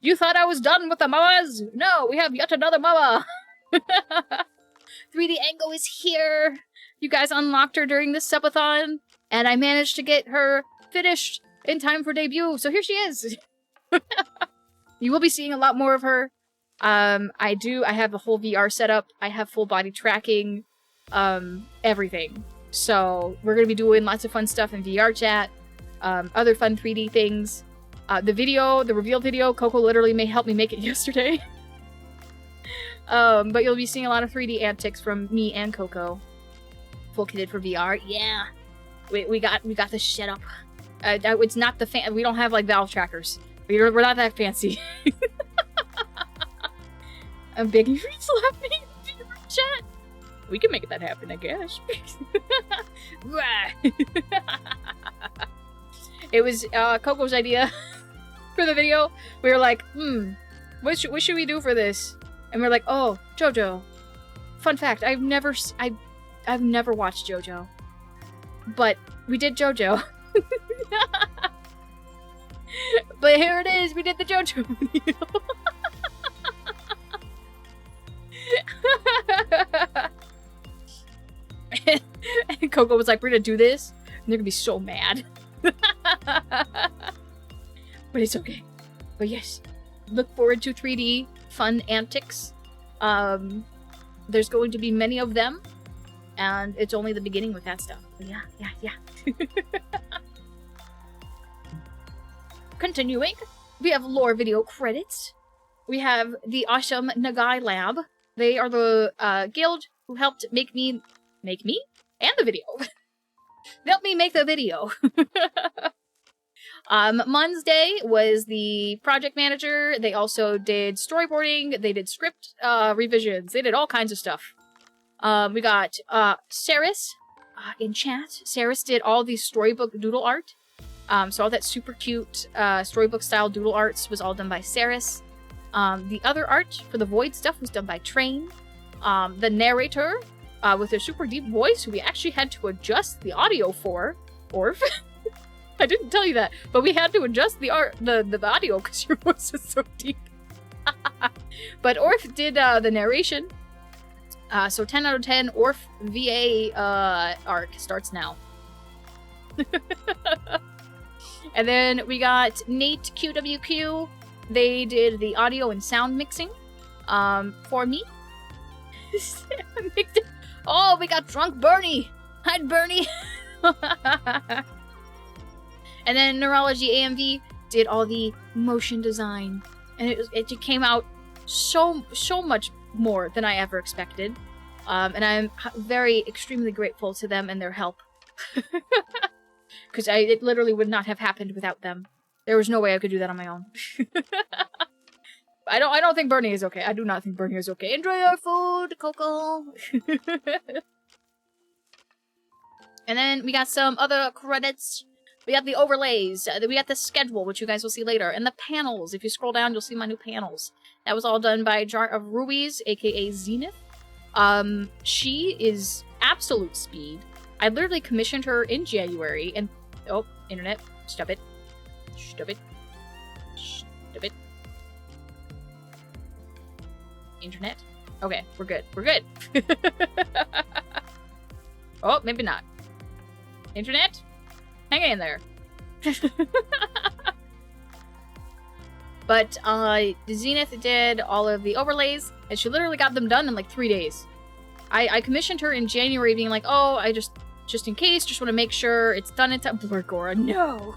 You thought I was done with the mamas? No, we have yet another mama. 3D Ango is here. You guys unlocked her during this subathon, and I managed to get her finished in time for debut. So here she is. You will be seeing a lot more of her. I have the whole VR setup. I have full body tracking, everything. So we're gonna be doing lots of fun stuff in VR chat, other fun 3D things. The reveal video, Coco literally helped me make it yesterday. But you'll be seeing a lot of 3D antics from me and Coco. Full kitted for VR. Yeah. We got this shit up. It's not the we don't have like Valve trackers. We're not that fancy. I'm begging you to slap me in the chat. We can make that happen, I guess. It was Coco's idea for the video. We were like, what should we do for this? And we're like, oh, JoJo. Fun fact, I've never watched JoJo. But we did JoJo. But here it is, we did the JoJo video. And Coco was like, we're gonna do this, and they're gonna be so mad. But it's okay. But yes, look forward to 3D fun antics. There's going to be many of them, and it's only the beginning with that stuff. But yeah. Continuing, we have lore video credits. We have the awesome Nagai Lab. They are the guild who helped make me and the video. They helped me make the video. Monday was the project manager. They also did storyboarding. They did script revisions. They did all kinds of stuff. We got Saris in chat. Saris did all the storybook doodle art. So all that super cute storybook style doodle arts was all done by Saris. The other art for the Void stuff was done by Train. The narrator with a super deep voice who we actually had to adjust the audio for, Orf. I didn't tell you that, but we had to adjust the audio because your voice is so deep. But Orf did the narration. So 10 out of 10 Orf VA arc starts now. And then we got Nate QWQ. They did the audio and sound mixing for me. Oh, we got Drunk Bernie. Hi, Bernie. And then Neurology AMV did all the motion design. And it came out so much more than I ever expected. And I'm extremely grateful to them and their help. Because it literally would not have happened without them. There was no way I could do that on my own. I don't think Bernie is okay. I do not think Bernie is okay. Enjoy your food, Coco. And then we got some other credits. We got the overlays. We got the schedule, which you guys will see later. And the panels. If you scroll down, you'll see my new panels. That was all done by Jar of Ruiz, aka Zenith. She is absolute speed. I literally commissioned her in January, and... Oh, internet. Stop it. Stop it. Stop it. Internet. Okay, we're good. We're good. Oh, maybe not. Internet? Hang in there. But, Zenith did all of the overlays, and she literally got them done in like 3 days. I commissioned her in January being like, oh, I just in case, just want to make sure it's done in time. Blurgora, no!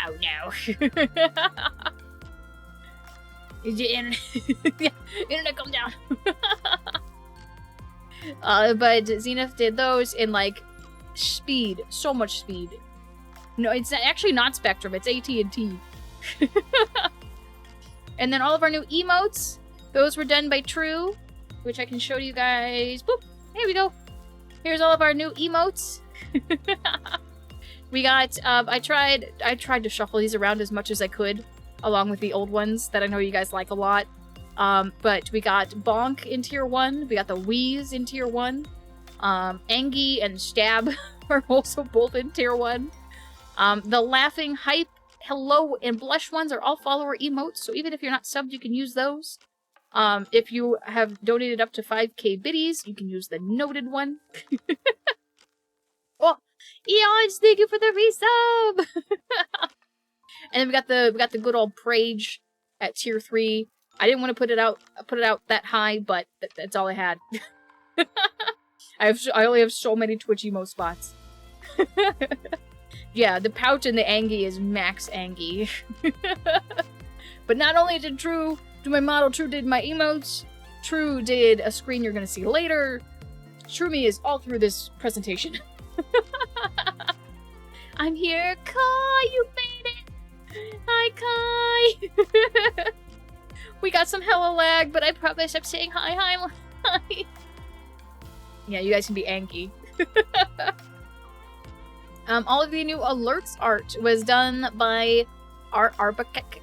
Oh, no. Internet, yeah, internet, calm down. But Zenith did those in, like, speed. So much speed. No, it's actually not Spectrum, it's AT&T. And then all of our new emotes, those were done by True, which I can show you guys. Boop! Here we go. Here's all of our new emotes. We got, I tried to shuffle these around as much as I could, along with the old ones that I know you guys like a lot. But we got Bonk in Tier 1, we got the Wheeze in Tier 1, Angie and Stab are also both in Tier 1. The Laughing, Hype, Hello, and Blush ones are all follower emotes, so even if you're not subbed, you can use those. If you have donated up to 5k biddies, you can use the noted one. Oh, Eons, thank you for the resub! And then we got the good old Prage at Tier 3. I didn't want to put it out that high, but that's all I had. I only have so many Twitch emo spots. Yeah, the pouch and the Angie is max Angie. But not only did True do my model, True did my emotes, True did a screen you're gonna see later. True Me is all through this presentation. I'm here, Kai, you made it! Hi, Kai! We got some hella lag, but I promise I'm saying hi. Yeah, you guys can be Angie. All of the new alerts art was done by Arbakek.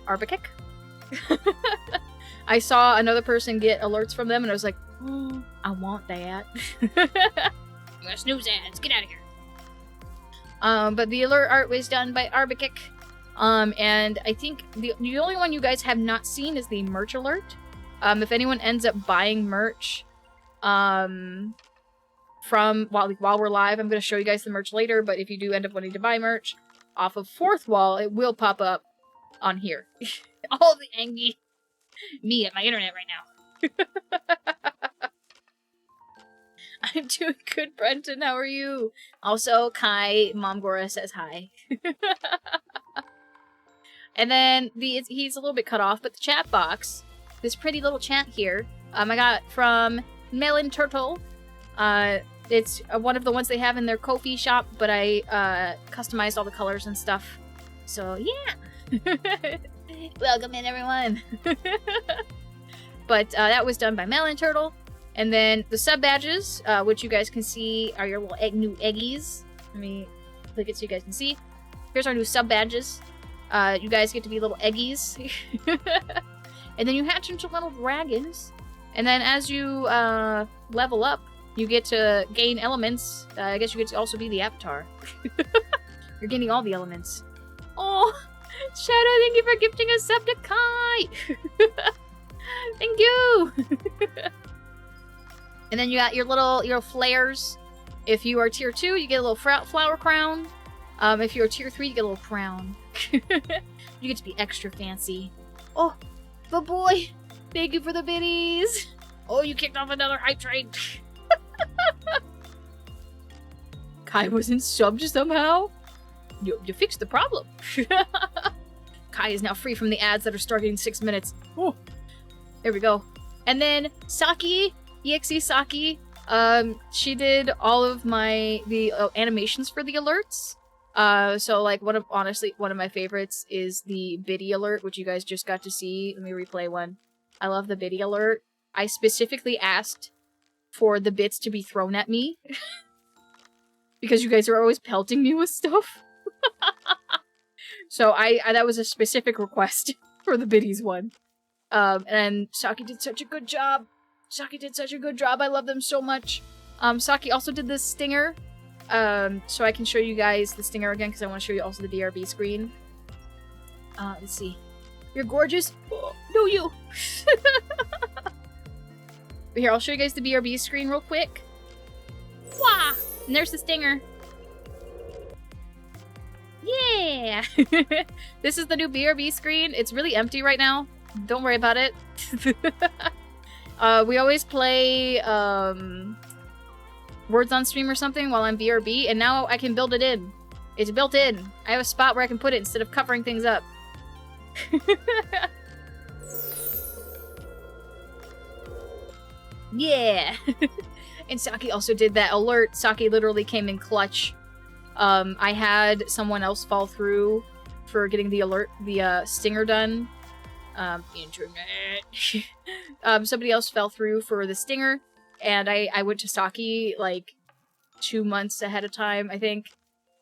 I saw another person get alerts from them, and I was like, oh, I want that. You got snooze ads, get out of here. But the alert art was done by Arbakek. And I think the only one you guys have not seen is the merch alert. If anyone ends up buying merch, from while we're live, I'm going to show you guys the merch later, but if you do end up wanting to buy merch off of 4th wall, it will pop up on here. All the Angie. Me at my internet right now. I'm doing good, Brenton. How are you? Also, Kai, Momgora says hi. And then he's a little bit cut off, but the chat box, this pretty little chat here, I got from Melon Turtle. It's one of the ones they have in their Ko-fi shop, but I customized all the colors and stuff. So yeah. Welcome in, everyone. But that was done by Melon Turtle. And then the sub badges, which you guys can see are your little new eggies. Let me click it so you guys can see. Here's our new sub badges. You guys get to be little eggies. And then you hatch into little dragons. And then as you level up, you get to gain elements. I guess you get to also be the avatar. You're gaining all the elements. Oh, Shadow, thank you for gifting a sub to Kai. Thank you. And then you got your little flares. If you are tier 2, you get a little flower crown. If you're tier 3, you get a little crown. You get to be extra fancy. Oh, but boy, thank you for the biddies. Oh, you kicked off another hype train. Kai wasn't subbed somehow. You fixed the problem. Kai is now free from the ads that are starting in 6 minutes. Oh, there we go. And then Saki, EXE Saki, she did all of the animations for the alerts. So like honestly, one of my favorites is the biddy alert, which you guys just got to see. Let me replay one. I love the biddy alert. I specifically asked for the bits to be thrown at me because you guys are always pelting me with stuff. So I that was a specific request for the biddies one. And Saki did such a good job. Saki did such a good job. I love them so much. Saki also did this stinger. So I can show you guys the stinger again because I want to show you also the BRB screen. Let's see. You're gorgeous. Oh, no, you. Here, I'll show you guys the BRB screen real quick. Wah! And there's the stinger. Yeah! This is the new BRB screen. It's really empty right now. Don't worry about it. We always play words on stream or something while I'm BRB, and now I can build it in. It's built in. I have a spot where I can put it instead of covering things up. Yeah! And Saki also did that alert. Saki literally came in clutch. I had someone else fall through for getting the alert, the stinger done. Internet. Somebody else fell through for the stinger, and I went to Saki like 2 months ahead of time, I think.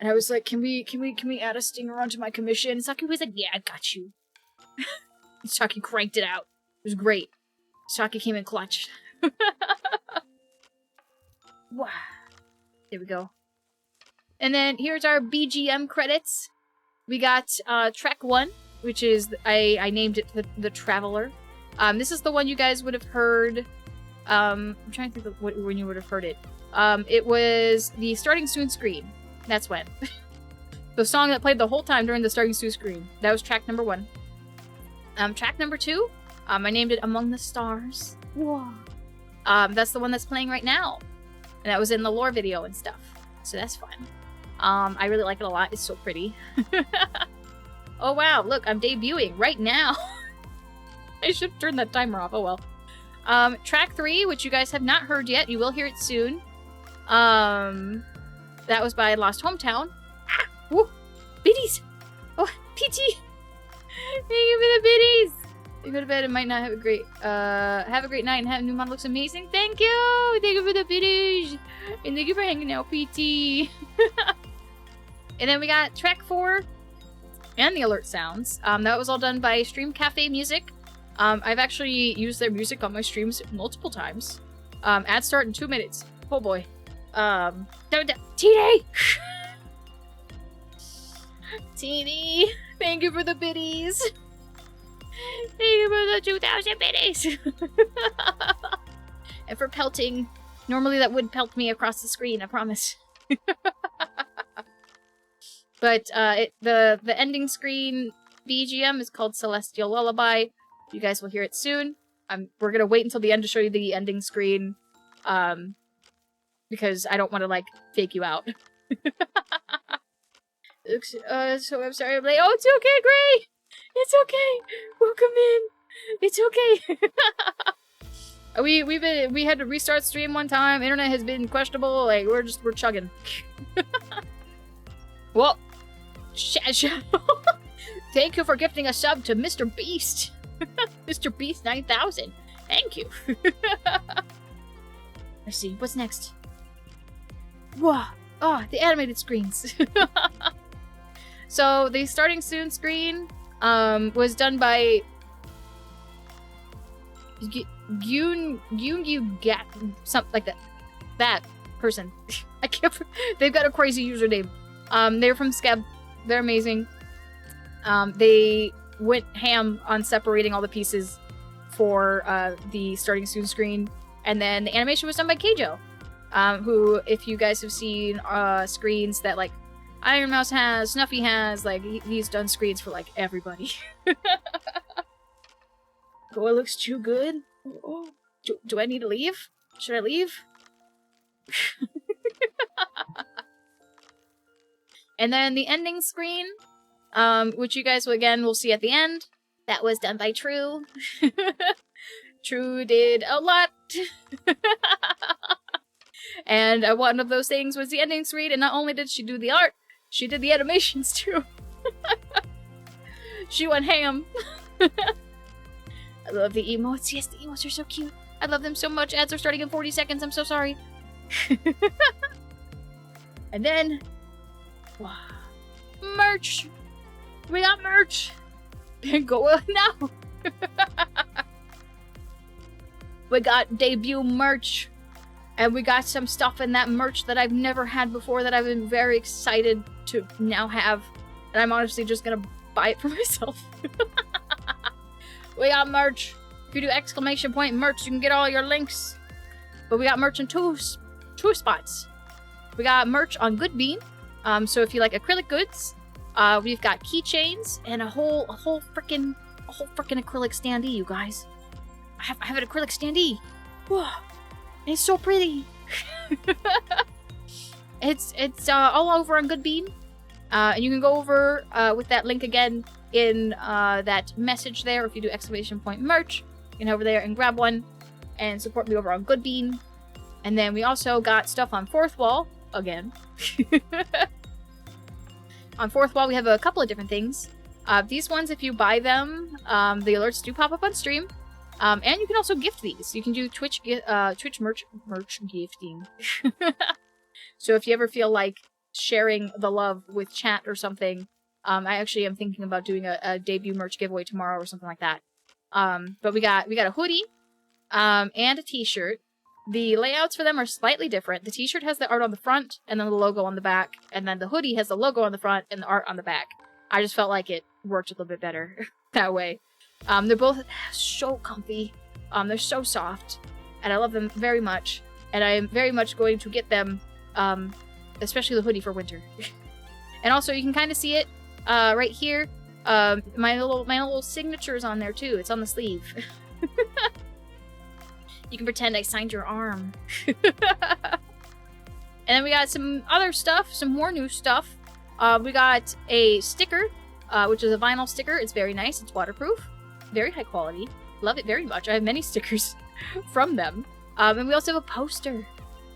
And I was like, can we add a stinger onto my commission? And Saki was like, yeah, I got you. Saki cranked it out. It was great. Saki came in clutch. Wow. There we go. And then here's our BGM credits. We got track 1, which is, I named it the Traveler. This is the one you guys would have heard. I'm trying to think of when you would have heard it. It was the Starting Soon screen. That's when. The song that played the whole time during the Starting Soon screen. That was track number 1. Track number 2, I named it Among the Stars. Whoa. That's the one that's playing right now. And that was in the lore video and stuff. So that's fun. I really like it a lot. It's so pretty. Oh wow, look, I'm debuting right now. I should turn that timer off. Oh well. Track 3, which you guys have not heard yet. You will hear it soon. That was by Lost Hometown. Ah! Woo! Biddies! Oh, PT! Thank you for the biddies! You go to bed and might not have a great night and have new model looks amazing. Thank you! Thank you for the biddies! And thank you for hanging out, PT. And then we got track 4 and the alert sounds. That was all done by Stream Cafe Music. I've actually used their music on my streams multiple times. Ad start in 2 minutes. Oh boy. TD! TD! Thank you for the biddies! Thank you for the 2,000 biddies! And for pelting. Normally that would pelt me across the screen, I promise. But the ending screen BGM is called Celestial Lullaby. You guys will hear it soon. We're gonna wait until the end to show you the ending screen. Because I don't want to, like, fake you out. So I'm sorry I'm late. Oh, it's okay, Gray! It's okay! Welcome in! It's okay! We had to restart stream one time. Internet has been questionable. Like, we're chugging. Well, thank you for gifting a sub to Mr. Beast. Mr. Beast 9000. Thank you. Let's see, what's next? Wow. Oh, the animated screens. So, the Starting Soon screen was done by something like that. That person. I can't. They've got a crazy username. They're from Skeb. They're amazing. They went ham on separating all the pieces for the Starting Soon screen, and then the animation was done by Keijo, who, if you guys have seen screens that like Iron Mouse has, Snuffy has, like he's done screens for like everybody. Oh, it looks too good. Oh, do I need to leave? Should I leave? And then the ending screen, which you guys will see at the end, that was done by True. True did a lot. And one of those things was the ending screen, and not only did she do the art, she did the animations too. She went ham. I love the emotes. Yes, the emotes are so cute. I love them so much. Ads are starting in 40 seconds. I'm so sorry. And then... Wow. Merch! We got merch! Go now! We got debut merch. And we got some stuff in that merch that I've never had before that I've been very excited to now have. And I'm honestly just gonna buy it for myself. We got merch. If you do exclamation point merch, you can get all your links. But we got merch in two spots. We got merch on Good Bean. So if you like acrylic goods, we've got keychains and a whole freaking acrylic standee, you guys. I have an acrylic standee. Whoa. It's so pretty. It's all over on Good Bean. And you can go over with that link again in that message there. If you do exclamation point merch, you can over there and grab one and support me over on Good Bean. And then we also got stuff on Fourth Wall again. On Fourth Wall, we have a couple of different things. These ones, if you buy them, the alerts do pop up on stream. And you can also gift these. You can do Twitch merch gifting. So if you ever feel like sharing the love with chat or something, I actually am thinking about doing a debut merch giveaway tomorrow or something like that. But we got a hoodie and a t-shirt. The layouts for them are slightly different. The t-shirt has the art on the front and then the logo on the back, and then the hoodie has the logo on the front and the art on the back. I just felt like it worked a little bit better that way. They're both so comfy. They're so soft, and I love them very much. And I am very much going to get them, especially the hoodie for winter. And also, you can kind of see it right here. My little signature's on there too. It's on the sleeve. You can pretend I signed your arm. And then we got some other stuff, some more new stuff. We got a sticker, which is a vinyl sticker. It's very nice. It's waterproof. Very high quality. Love it very much. I have many stickers from them. And we also have a poster.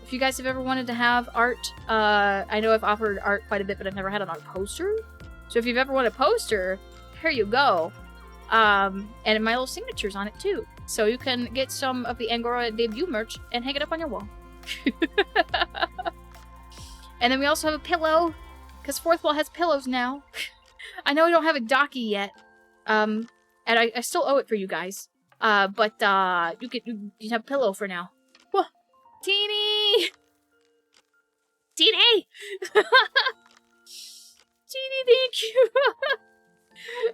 If you guys have ever wanted to have art, I know I've offered art quite a bit, but I've never had an art poster. So if you've ever wanted a poster, here you go. And my little signature's on it too. So you can get some of the Angora debut merch and hang it up on your wall. And then we also have a pillow, because Fourth Wall has pillows now. I know we don't have a docky yet. And I still owe it for you guys. But you can have a pillow for now. Whoa. Teeny! Teeny! Teeny, thank you!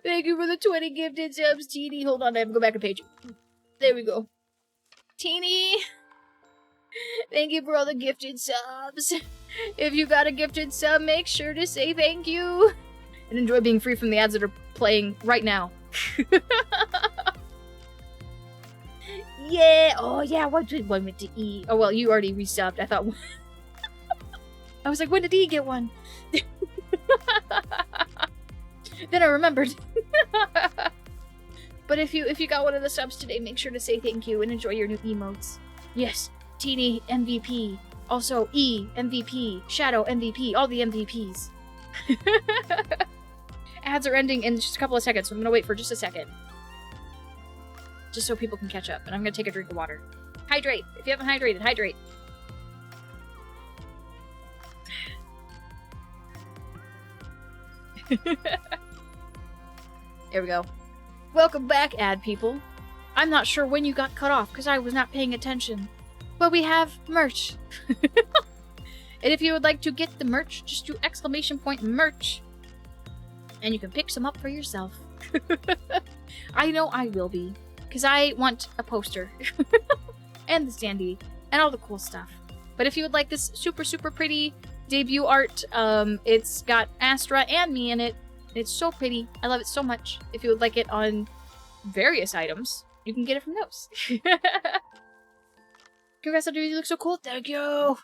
Thank you for the 20 gifted subs, Teeny. Hold on, I have to go back a page. There we go. Teeny! Thank you for all the gifted subs. If you got a gifted sub, make sure to say thank you. And enjoy being free from the ads that are playing right now. Yeah! Oh yeah, what did one went to E? Oh well, you already resubbed. I thought... I was like, when did E get one? Then I remembered. But if you got one of the subs today, make sure to say thank you and enjoy your new emotes. Yes, Teeny MVP. Also E MVP, Shadow MVP, all the MVPs. Ads are ending in just a couple of seconds, so I'm gonna wait for just a second. Just so people can catch up, and I'm gonna take a drink of water. Hydrate! If you haven't hydrated, hydrate! There we go. Welcome back, ad people. I'm not sure when you got cut off, because I was not paying attention. But we have merch. And if you would like to get the merch, just do exclamation point merch. And you can pick some up for yourself. I know I will be. Because I want a poster. And the standee. And all the cool stuff. But if you would like this super, super pretty debut art, it's got Astra and me in it. It's so pretty. I love it so much. If you would like it on various items, you can get it from those. Congrats, dude, you look so cool. Thank you.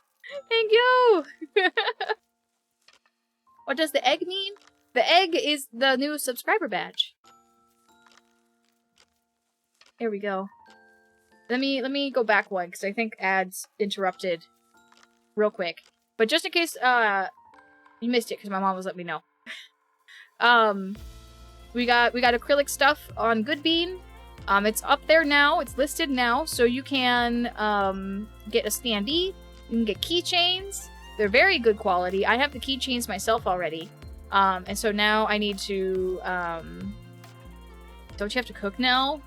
Thank you. What does the egg mean? The egg is the new subscriber badge. There we go. Let me go back one, because I think ads interrupted real quick. But just in case you missed it, because my mom was letting me know. We got acrylic stuff on Good Bean. It's up there now. It's listed now, so you can get a standee. You can get keychains. They're very good quality. I have the keychains myself already. And so now I need to, don't you have to cook now?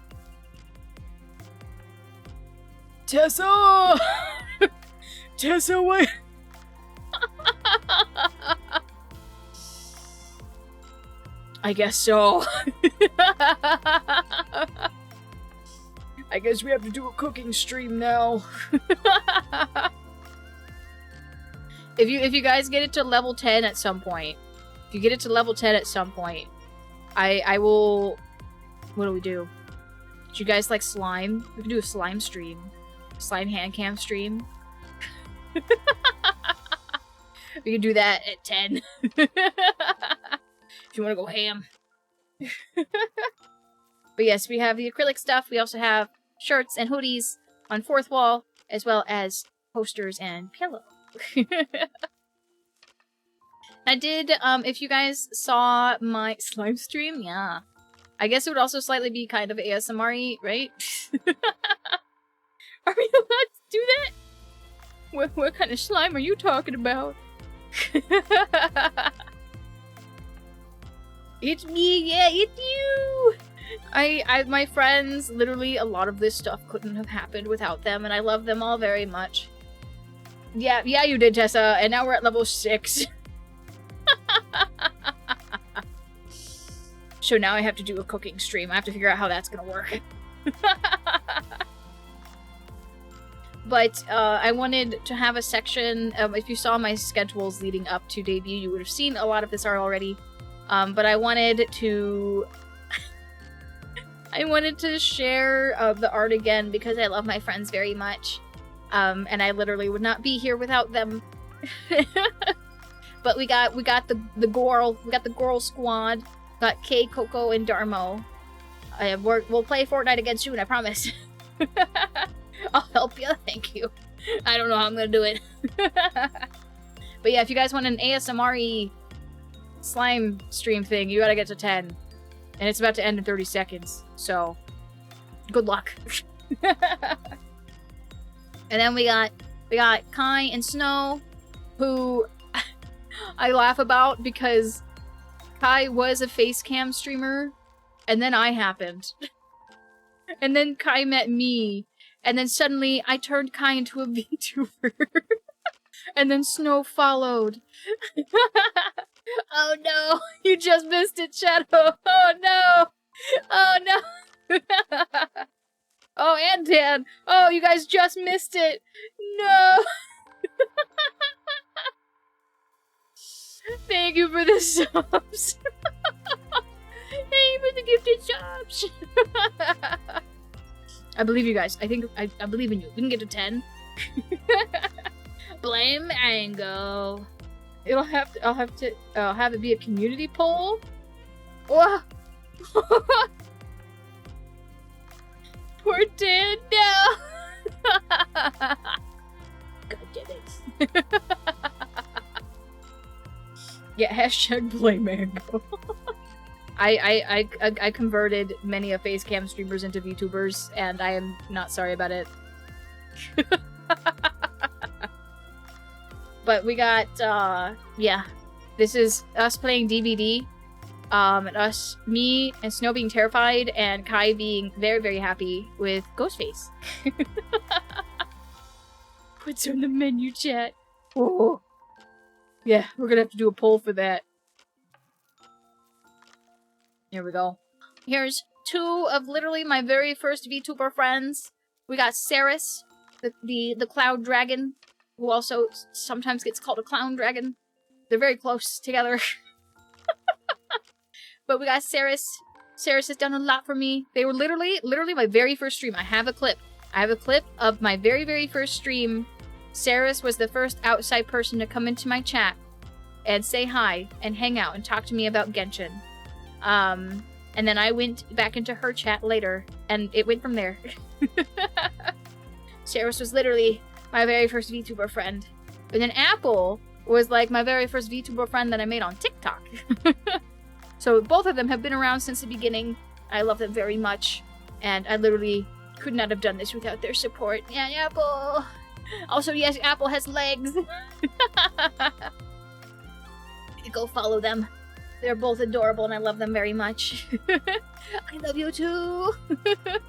Tessa! Tessa, wait! I guess so. I guess we have to do a cooking stream now. If you guys get it to level 10 at some point, if you get it to level 10 at some point, I will... What do we do? Do you guys like slime? We can do a slime stream. Slime hand cam stream. We can do that at 10. If you want to go ham. But yes, we have the acrylic stuff. We also have shirts and hoodies on fourth wall, as well as posters and pillow. I did, if you guys saw my slime stream, yeah. I guess it would also slightly be kind of ASMR-y, right? Are we allowed to do that? What kind of slime are you talking about? It's me, yeah, it's you! My friends, literally a lot of this stuff couldn't have happened without them, and I love them all very much. Yeah, you did, Tessa, and now we're at level 6. So now I have to do a cooking stream. I have to figure out how that's gonna work. But I wanted to have a section, if you saw my schedules leading up to debut, you would have seen a lot of this art already. But I wanted to... I wanted to share the art again because I love my friends very much. And I literally would not be here without them. But we got the Goral squad. Got Kay, Coco, and Darmo. We'll play Fortnite again soon, I promise. I'll help you, thank you. I don't know how I'm gonna do it. But yeah, if you guys want an ASMR-y slime stream thing, you gotta get to 10. And it's about to end in 30 seconds, so good luck. And then we got Kai and Snow, who I laugh about because Kai was a face cam streamer, and then I happened. And then Kai met me, and then suddenly I turned Kai into a VTuber. And then Snow followed. Oh no, you just missed it, Shadow. Oh no. Oh no. Oh, and Dan. Oh, you guys just missed it. No. Thank you for the subs. Thank you for the gifted subs. I believe you guys. I believe in you. We can get to 10. Blame Ango. I'll have it be a community poll. Whoa. Poor Dan. No. God damn it. Yeah, hashtag blame Mango. I converted many of facecam streamers into VTubers, and I am not sorry about it. But we got, yeah. This is us playing DBD. And me and Snow being terrified, and Kai being very, very happy with Ghostface. What's on the menu, chat? Oh. Yeah, we're gonna have to do a poll for that. Here we go. Here's 2 of literally my very first VTuber friends. We got Saris, the cloud dragon, who also sometimes gets called a clown dragon. They're very close together. But we got Saris. Saris has done a lot for me. They were literally my very first stream. I have a clip. I have a clip of my very, very first stream. Saris was the first outside person to come into my chat and say hi and hang out and talk to me about Genshin. And then I went back into her chat later, and it went from there. Saris was literally my very first VTuber friend. And then Apple was like my very first VTuber friend that I made on TikTok. So both of them have been around since the beginning. I love them very much. And I literally could not have done this without their support. Yeah, Apple! Also, yes, Apple has legs. Go follow them. They're both adorable and I love them very much. I love you too. And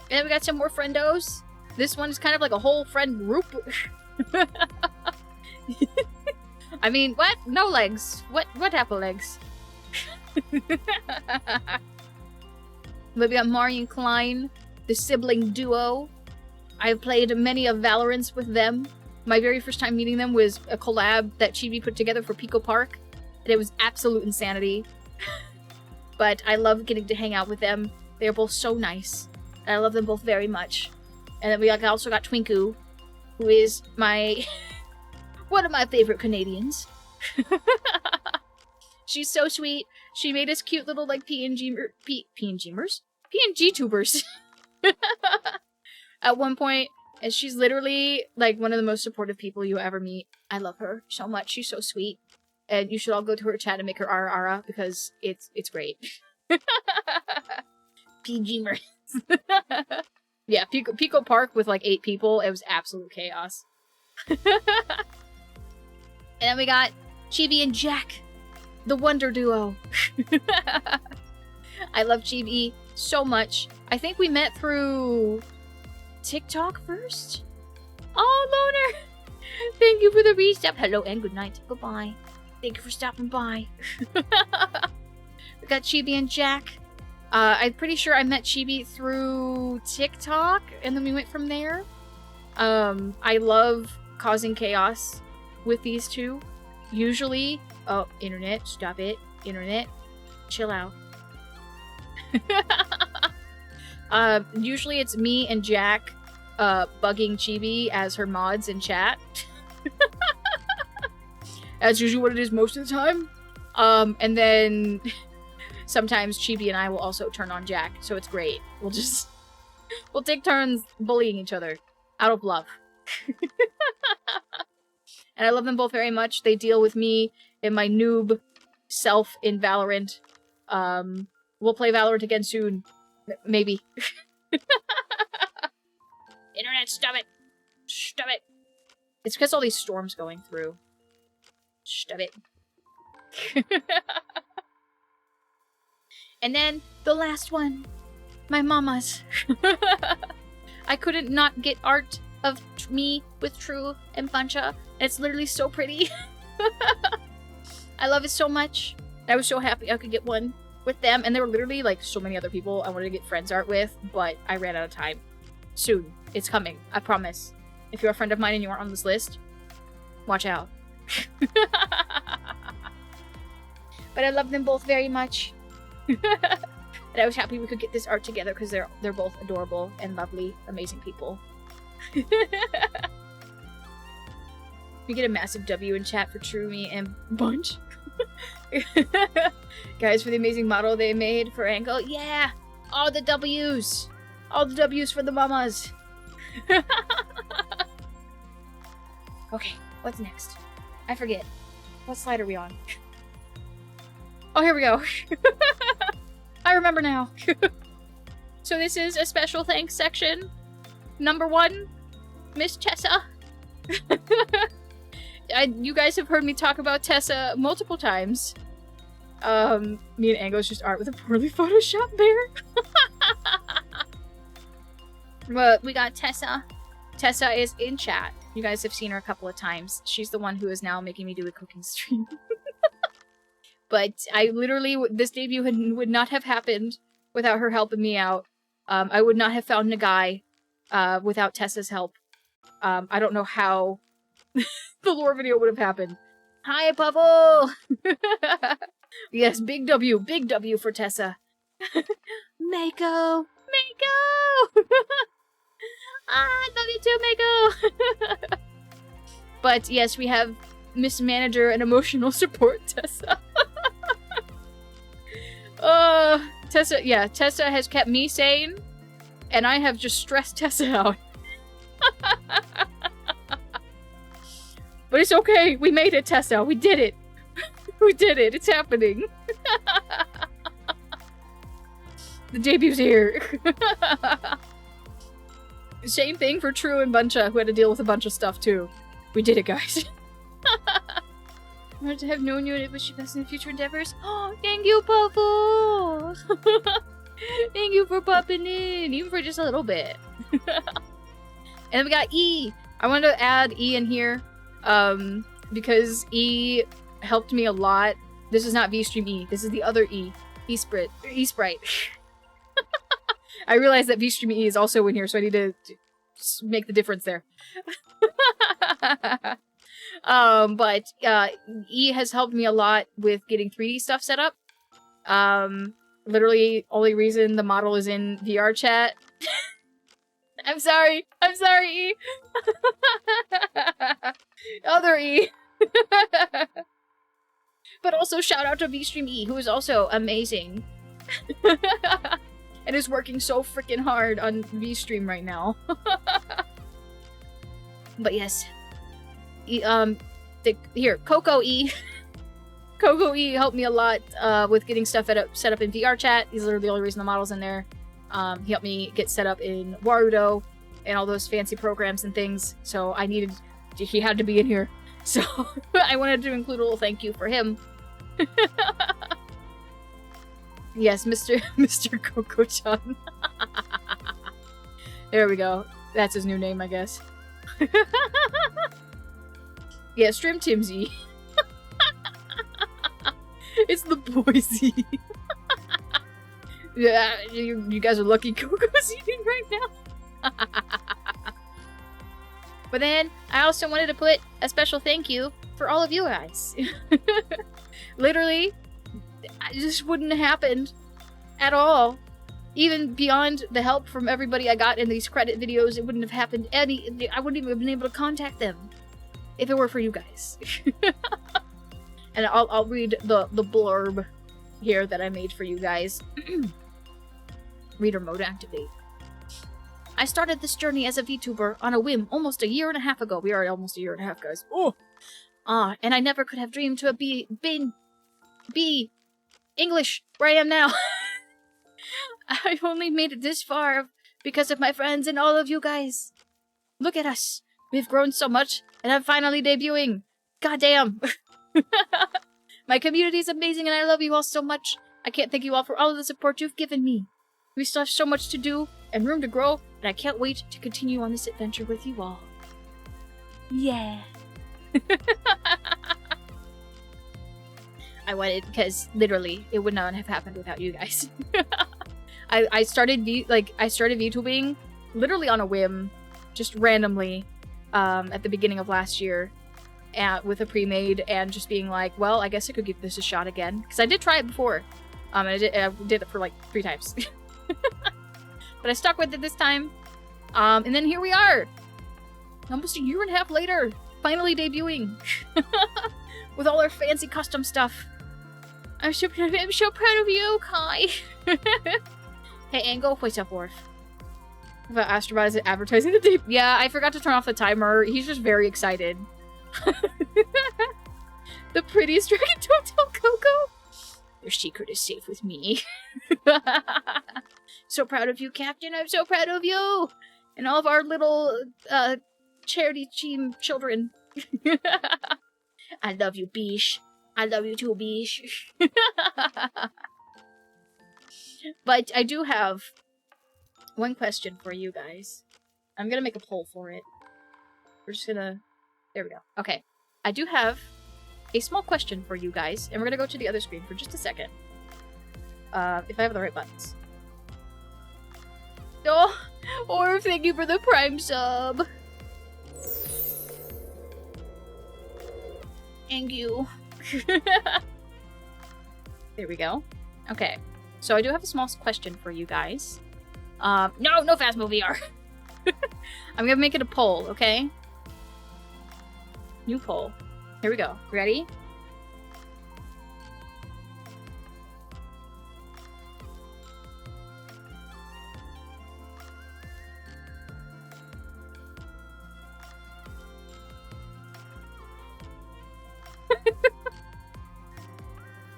then we got some more friendos. This one's kind of like a whole friend group. I mean, what? No legs. What happened legs? But we got Mari and Klein, the sibling duo. I've played many of Valorants with them. My very first time meeting them was a collab that Chibi put together for Pico Park. And it was absolute insanity. But I love getting to hang out with them. They're both so nice. And I love them both very much. And then we also got Twinku, who is my... one of my favorite Canadians. She's so sweet. She made us cute little, like, PNG tubers. At one point, and she's literally, like, one of the most supportive people you ever meet. I love her so much. She's so sweet. And you should all go to her chat and make her Ara because it's great. PGmers. Yeah, Pico Park with like 8 people. It was absolute chaos. And then we got Chibi and Jack, the Wonder Duo. I love Chibi so much. I think we met through TikTok first. Oh, Loner! Thank you for the restep. Hello and good night. Goodbye. Thank you for stopping by. We got Chibi and Jack. I'm pretty sure I met Chibi through TikTok, and then we went from there. I love causing chaos with these two. Usually... Oh, internet, stop it. Internet, chill out. Usually it's me and Jack bugging Chibi as her mods in chat. That's usually what it is most of the time. And then sometimes Chibi and I will also turn on Jack, so it's great. We'll take turns bullying each other out of love. And I love them both very much. They deal with me and my noob self in Valorant. We'll play Valorant again soon. Maybe. Internet, stop it! Stop it! It's because all these storms going through. Stop it. And then, the last one. My mama's. I couldn't not get art of me with True and Pancha. It's literally so pretty. I love it so much. I was so happy I could get one with them. And there were literally, like, so many other people I wanted to get friends art with, but I ran out of time. Soon. It's coming. I promise. If you're a friend of mine and you aren't on this list, watch out. But I love them both very much. And I was happy we could get this art together because they're both adorable and lovely, amazing people. We get a massive W in chat for True, Me, and Bunch. Guys, for the amazing model they made for Anko. Yeah! All the W's! All the W's for the mamas! Okay, what's next? I forget. What slide are we on? Oh, here we go. I remember now. So this is a special thanks section. Number 1, Miss Tessa. You guys have heard me talk about Tessa multiple times. Me and Ango's just art with a poorly photoshopped bear. But we got Tessa. Tessa is in chat. You guys have seen her a couple of times. She's the one who is now making me do a cooking stream. But I literally, this debut would not have happened without her helping me out. I would not have found Nagai without Tessa's help. I don't know how the lore video would have happened. Hi, Bubble! Yes, big W for Tessa. Mako! Mako! I love you too, Mako! But yes, we have Miss Manager and Emotional Support Tessa. Tessa has kept me sane, and I have just stressed Tessa out. But it's okay, we made it, Tessa, we did it. We did it, it's happening. The debut's here. Same thing for True and Buncha, who had to deal with a bunch of stuff too. We did it, guys. wanted to have known you and I wish you best in future endeavors. Oh, thank you, Papa! Thank you for popping in, even for just a little bit. And then we got E. I wanted to add E in here, because E helped me a lot. This is not VStream E. This is the other E. E-Sprite. I realized that VStream E is also in here, so I need to make the difference there. But E has helped me a lot with getting 3D stuff set up. Literally, only reason the model is in VR chat. I'm sorry, E. Other E. But also shout out to VStream E, who is also amazing. And is working so freaking hard on VStream right now. But yes. Here, Coco E. Coco E helped me a lot with getting stuff set up in VR chat. He's literally the only reason the model's in there. He helped me get set up in Warudo and all those fancy programs and things. So he had to be in here. So I wanted to include a little thank you for him. Yes, Mr. Coco-chan. There we go. That's his new name, I guess. Yeah, Stream Timsy. It's the Boise. Yeah, you guys are lucky Coco's eating right now. But then, I also wanted to put a special thank you for all of you guys. Literally, this wouldn't have happened at all. Even beyond the help from everybody I got in these credit videos, it wouldn't have happened I wouldn't even have been able to contact them if it were for you guys. And I'll read the blurb here that I made for you guys. Reader mode activate. I started this journey as a VTuber on a whim almost a year and a half ago. We are almost a year and a half, guys. Oh! And I never could have dreamed to have been English where I am now. I've only made it this far because of my friends and all of you guys. Look at us. We've grown so much, and I'm finally debuting. Goddamn. My community is amazing, and I love you all so much. I can't thank you all for all of the support you've given me. We still have so much to do and room to grow, and I can't wait to continue on this adventure with you all. Yeah. I wanted, because literally, it would not have happened without you guys. I started VTubing literally on a whim, just randomly, at the beginning of last year, with a pre-made, and just being like, well, I guess I could give this a shot again, because I did try it before. And I did it for like 3 times. But I stuck with it this time. And then here we are, almost a year and a half later, finally debuting. With all our fancy custom stuff. I'm so proud of you, Kai. Hey, Ango, what's up, Worf? About Astrobot is advertising the tape. Yeah, I forgot to turn off the timer. He's just very excited. The prettiest dragon, don't tell Coco. Your secret is safe with me. So proud of you, Captain. I'm so proud of you. And all of our little charity team children. I love you, Bish. I love you too, Bish. But I do have one question for you guys. I'm gonna make a poll for it. We're just gonna... There we go. Okay. I do have a small question for you guys, and we're gonna go to the other screen for just a second. If I have the right buttons. Oh, or thank you for the Prime sub. Thank you. There we go. Okay. So I do have a small question for you guys. No Phasmo VR. I'm gonna make it a poll, okay? New poll. Here we go. Ready?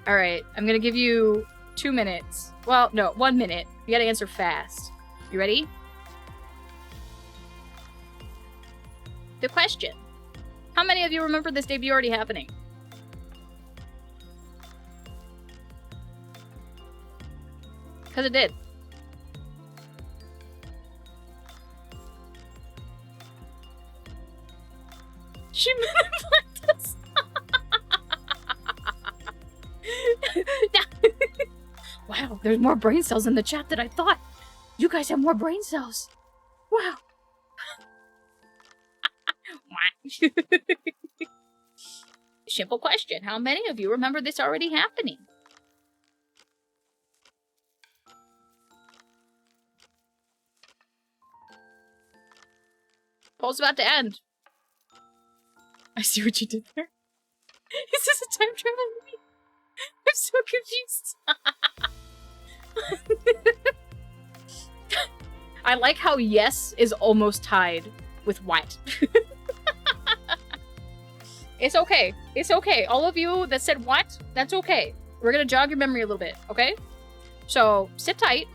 Alright, I'm gonna give you 2 minutes. Well, no, 1 minute. You gotta answer fast. You ready? The question. How many of you remember this debut already happening? Because it did. She manipulated us. Wow, there's more brain cells in the chat than I thought. You guys have more brain cells. Wow. Simple question. How many of you remember this already happening? Poll's about to end. I see what you did there. Is this a time travel movie? I'm so confused. I like how yes is almost tied with what. It's okay. It's okay. All of you that said what, that's okay. We're gonna jog your memory a little bit, okay? So sit tight.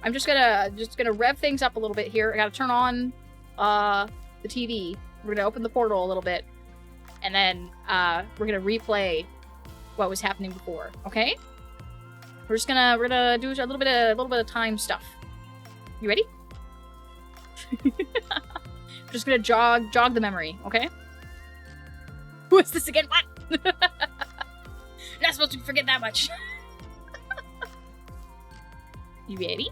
I'm just gonna rev things up a little bit here. I gotta turn on the TV. We're gonna open the portal a little bit, and then we're gonna replay what was happening before. Okay? We're gonna do a little bit of time stuff. You ready? Just gonna jog the memory. Okay? What's this again? What? Not supposed to forget that much. You ready?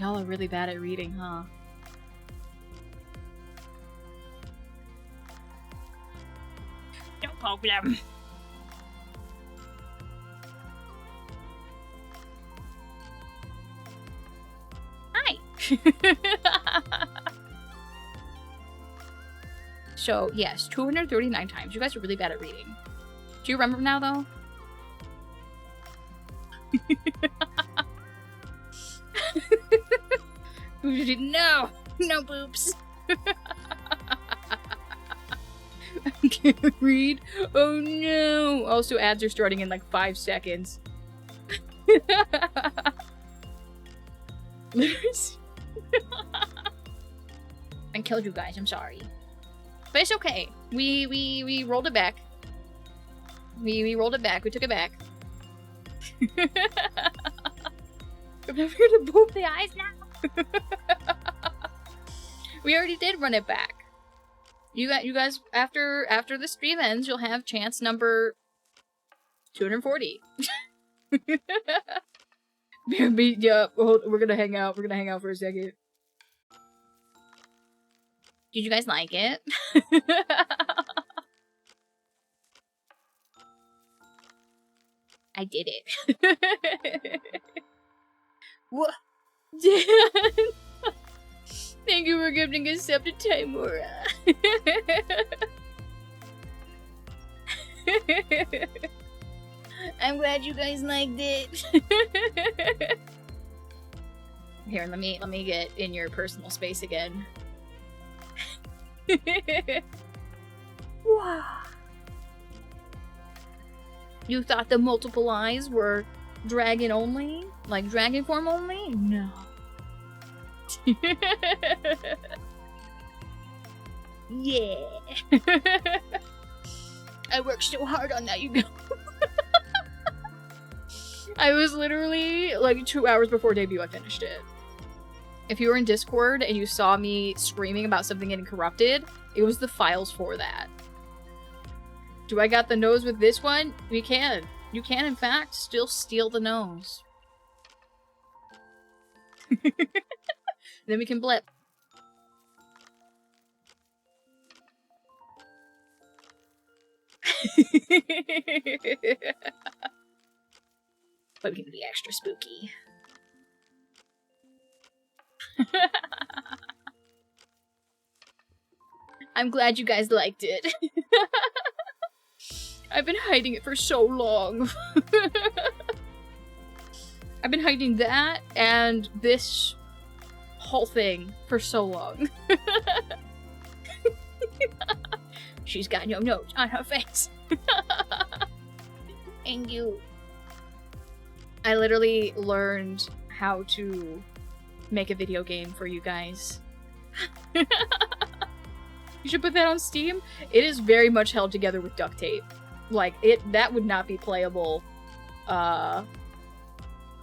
Y'all are really bad at reading, huh? No problem. Hi. So, yes, 239 times. You guys are really bad at reading. Do you remember now, though? No! No boobs! I can't read. Oh no! Also, ads are starting in like 5 seconds. I killed you guys, I'm sorry. But it's okay. We rolled it back. We rolled it back. We took it back. Remember to boop the eyes now. We already did run it back. You guys after the stream ends, you'll have chance number 240. Yeah, we're gonna hang out. We're gonna hang out for a second. Did you guys like it? I did it. What? Dan! Thank you for gifting a sub to Timura. I'm glad you guys liked it. Here, let me get in your personal space again. Wow. You thought the multiple eyes were dragon only? Like dragon form only? No. Yeah. I worked so hard on that, you know. I was literally like 2 hours before debut I finished it. If you were in Discord and you saw me screaming about something getting corrupted, it was the files for that. Do I got the nose with this one? We can. You can, in fact, still steal the nose. Then we can blip. But we can be extra spooky. I'm glad you guys liked it. I've been hiding it for so long. I've been hiding that and this whole thing for so long. She's got no nose on her face. And you. I literally learned how to make a video game for you guys. You should put that on Steam. It is very much held together with duct tape. Like, that would not be playable, by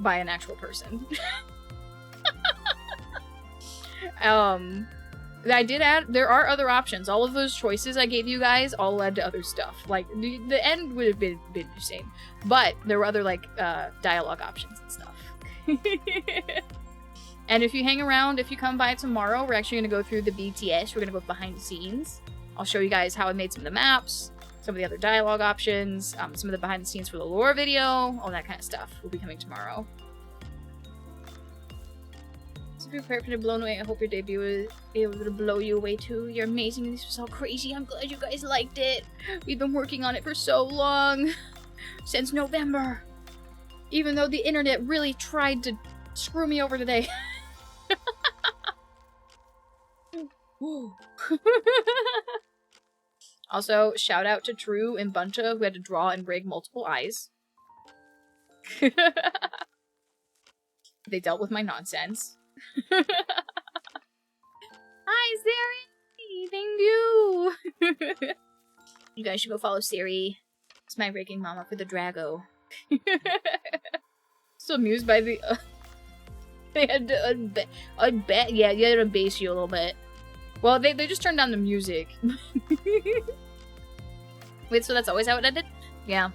an actual person. I did add, there are other options. All of those choices I gave you guys all led to other stuff. Like, the end would have been the same. But there were other, like, dialogue options and stuff. And if you hang around, if you come by tomorrow, we're actually going to go through the BTS. We're going to go behind the scenes. I'll show you guys how I made some of the maps, some of the other dialogue options, some of the behind the scenes for the lore video, all that kind of stuff will be coming tomorrow. So be prepared for the blown away. I hope your debut is able to blow you away too. You're amazing. This was so crazy. I'm glad you guys liked it. We've been working on it for so long. Since November. Even though the internet really tried to screw me over today. Also, shout out to True and Buncha who had to draw and rig multiple eyes. They dealt with my nonsense. Hi, Siri! Thank you! You guys should go follow Siri. It's my rigging mama for the Drago. So amused by the... they had to unbase... Yeah, you had to unbase you a little bit. Well, they just turned down the music. Wait, so that's always how it ended? Yeah.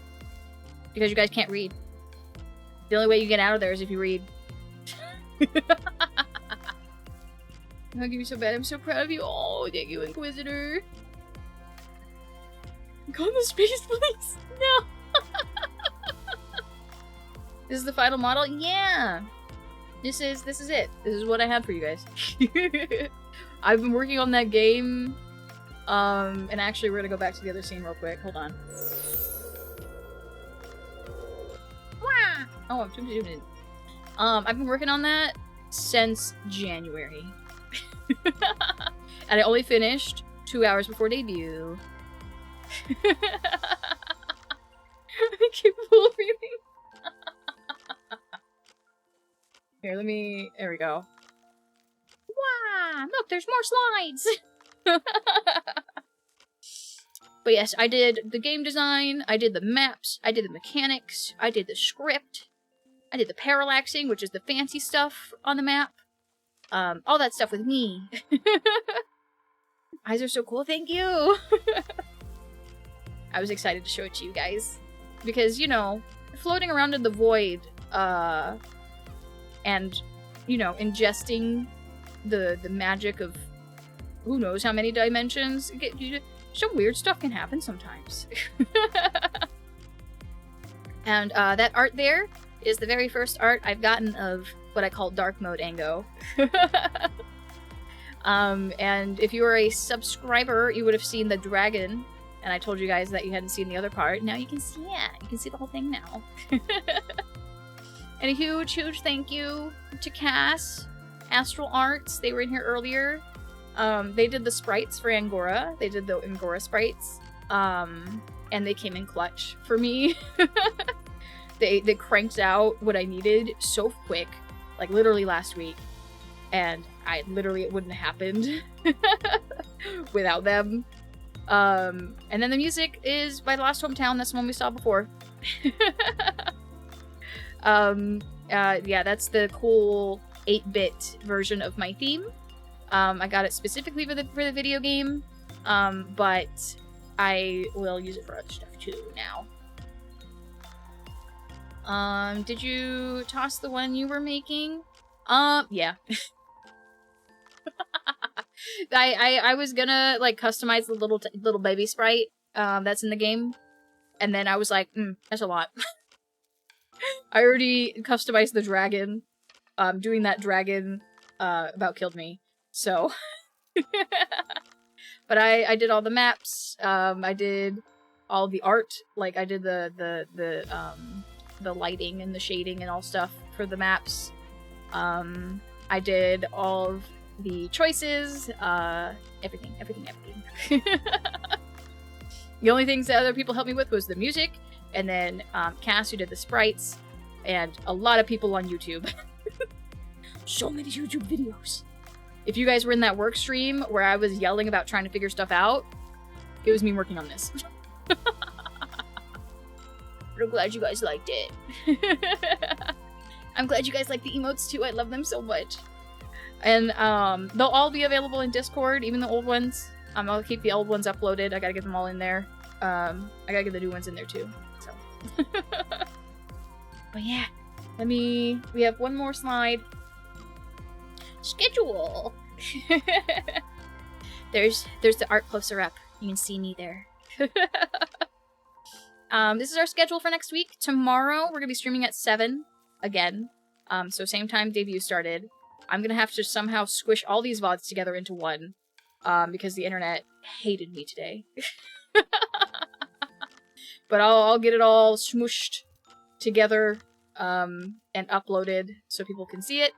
Because you guys can't read. The only way you get out of there is if you read. hugging you so bad. I'm so proud of you. Oh, thank you, Inquisitor. Go in the space, please. No. This is the final model? Yeah. This is it. This is what I have for you guys. I've been working on that game. And actually we're gonna go back to the other scene real quick. Hold on. Wah! Oh, I'm zoomed in. I've been working on that since January. And I only finished 2 hours before debut. I keep breathing. Here, there we go. Wow! Look, there's more slides! But yes, I did the game design, I did the maps, I did the mechanics, I did the script, I did the parallaxing, which is the fancy stuff on the map. All that stuff with me. Eyes are so cool, thank you! I was excited to show it to you guys. Because, you know, floating around in the void, and, you know, ingesting the magic of who knows how many dimensions, some weird stuff can happen sometimes. And that art there is the very first art I've gotten of what I call dark mode Ango. And if you were a subscriber, you would have seen the dragon, and I told you guys that you hadn't seen the other part. Now you can see it. You can see the whole thing now. And a huge, huge thank you to Cass, Astral Arts. They were in here earlier. They did the sprites for Angora. They did the Angora sprites. And they came in clutch for me. They cranked out what I needed so quick. Like, literally last week. And it wouldn't have happened without them. And then the music is by The Lost Hometown. That's the one we saw before. Yeah, that's the cool 8-bit version of my theme. I got it specifically for the video game, but I will use it for other stuff too now. Did you toss the one you were making? Yeah. I was gonna, like, customize the little baby sprite, that's in the game, and then I was like, that's a lot. I already customized the dragon. Doing that dragon, about killed me. So. But I did all the maps, I did all the art, like I did the lighting and the shading and all stuff for the maps. I did all of the choices, everything. The only things that other people helped me with was the music, and then Cass, who did the sprites, and a lot of people on YouTube. So many YouTube videos. If you guys were in that work stream where I was yelling about trying to figure stuff out, it was me working on this. I'm glad you guys liked it. I'm glad you guys like the emotes too. I love them so much. And they'll all be available in Discord, even the old ones. I'll keep the old ones uploaded. I gotta get them all in there. I gotta get the new ones in there too. So. But yeah, we have one more slide. Schedule. There's the art closer up. You can see me there. This is our schedule for next week. Tomorrow we're gonna be streaming at 7 again. So same time debut started. I'm gonna have to somehow squish all these VODs together into one, because the internet hated me today. But I'll get it all smooshed together, and uploaded so people can see it.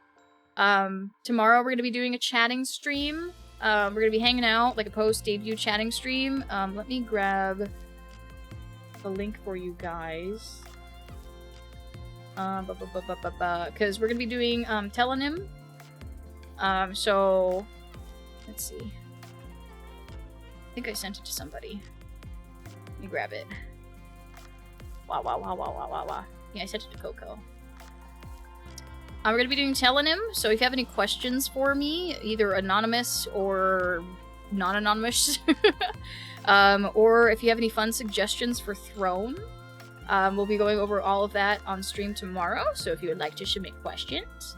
Tomorrow we're gonna be doing a chatting stream. We're gonna be hanging out, like a post-debut chatting stream. Let me grab the link for you guys. Because we're gonna be doing, Telonym. So, let's see. I think I sent it to somebody. Let me grab it. Wow. Yeah, I sent it to Coco. We're going to be doing Telonym, so if you have any questions for me, either anonymous or non-anonymous, or if you have any fun suggestions for Throne, we'll be going over all of that on stream tomorrow, so if you would like to submit questions,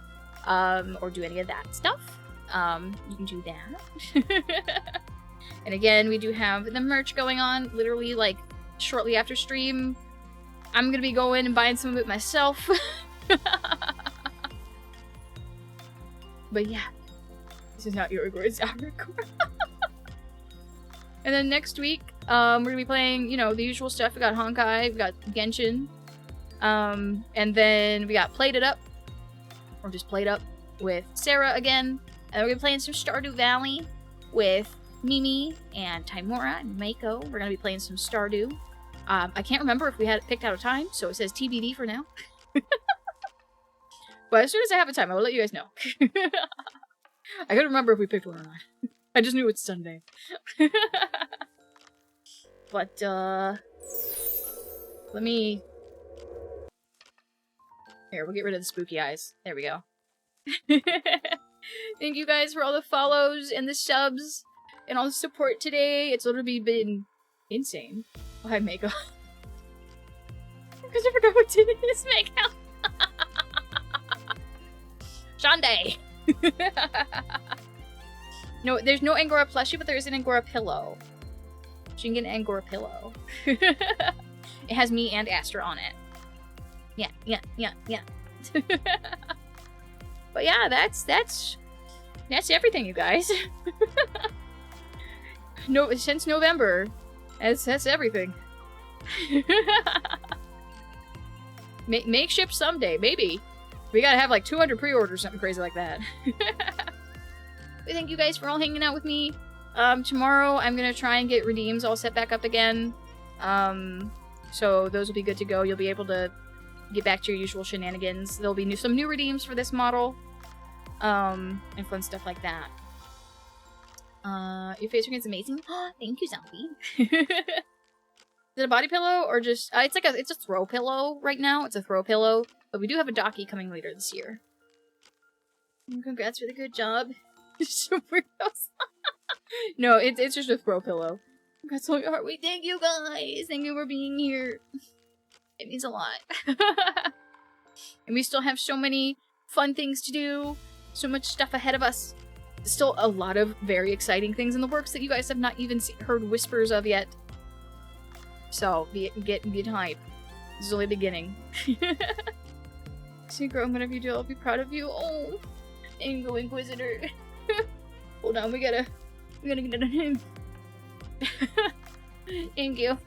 or do any of that stuff, you can do that. And again, we do have the merch going on, literally, like, shortly after stream. I'm gonna be going and buying some of it myself. But yeah, this is not your words, And then next week, we're gonna be playing, you know, the usual stuff. We got Honkai, we got Genshin, and then we got Played It Up, or just Played Up, with Sarah again. And we're gonna be playing some Stardew Valley with Mimi and Timora and Mako. We're gonna be playing some Stardew. I can't remember if we had picked out a time, so it says TBD for now. But as soon as I have a time, I will let you guys know. I couldn't remember if we picked one or not. I just knew it's Sunday. But, let me... Here, we'll get rid of the spooky eyes. There we go. Thank you guys for all the follows and the subs and all the support today. It's literally been insane. Oh, hi, Mako. Because I forgot what day it is, Mako. Shande! No, there's no Angora plushie, but there is an Angora pillow. So you can get an Angora pillow. It has me and Aster on it. Yeah. But yeah, that's everything, you guys. No, since November, that's everything. Make ship someday, maybe. We gotta have like 200 pre-orders, something crazy like that. Thank you guys for all hanging out with me. Tomorrow I'm gonna try and get redeems all set back up again. So those will be good to go. You'll be able to get back to your usual shenanigans. There'll be some new redeems for this model. And fun stuff like that. Your face ring is amazing. Thank you, Zombie. Is it a body pillow or just... it's a throw pillow right now. It's a throw pillow. But we do have a Docky coming later this year. And congrats for the good job. No, it's just a throw pillow. Congrats on your heart. Wait, thank you guys. Thank you for being here. It means a lot. And we still have so many fun things to do. So much stuff ahead of us. Still a lot of very exciting things in the works that you guys have not even heard whispers of yet. So, get hype. This is only the beginning. See, girl, whatever you do, I'll be proud of you. Oh, Angel Inquisitor. Hold on, we gotta get it on him. Thank you.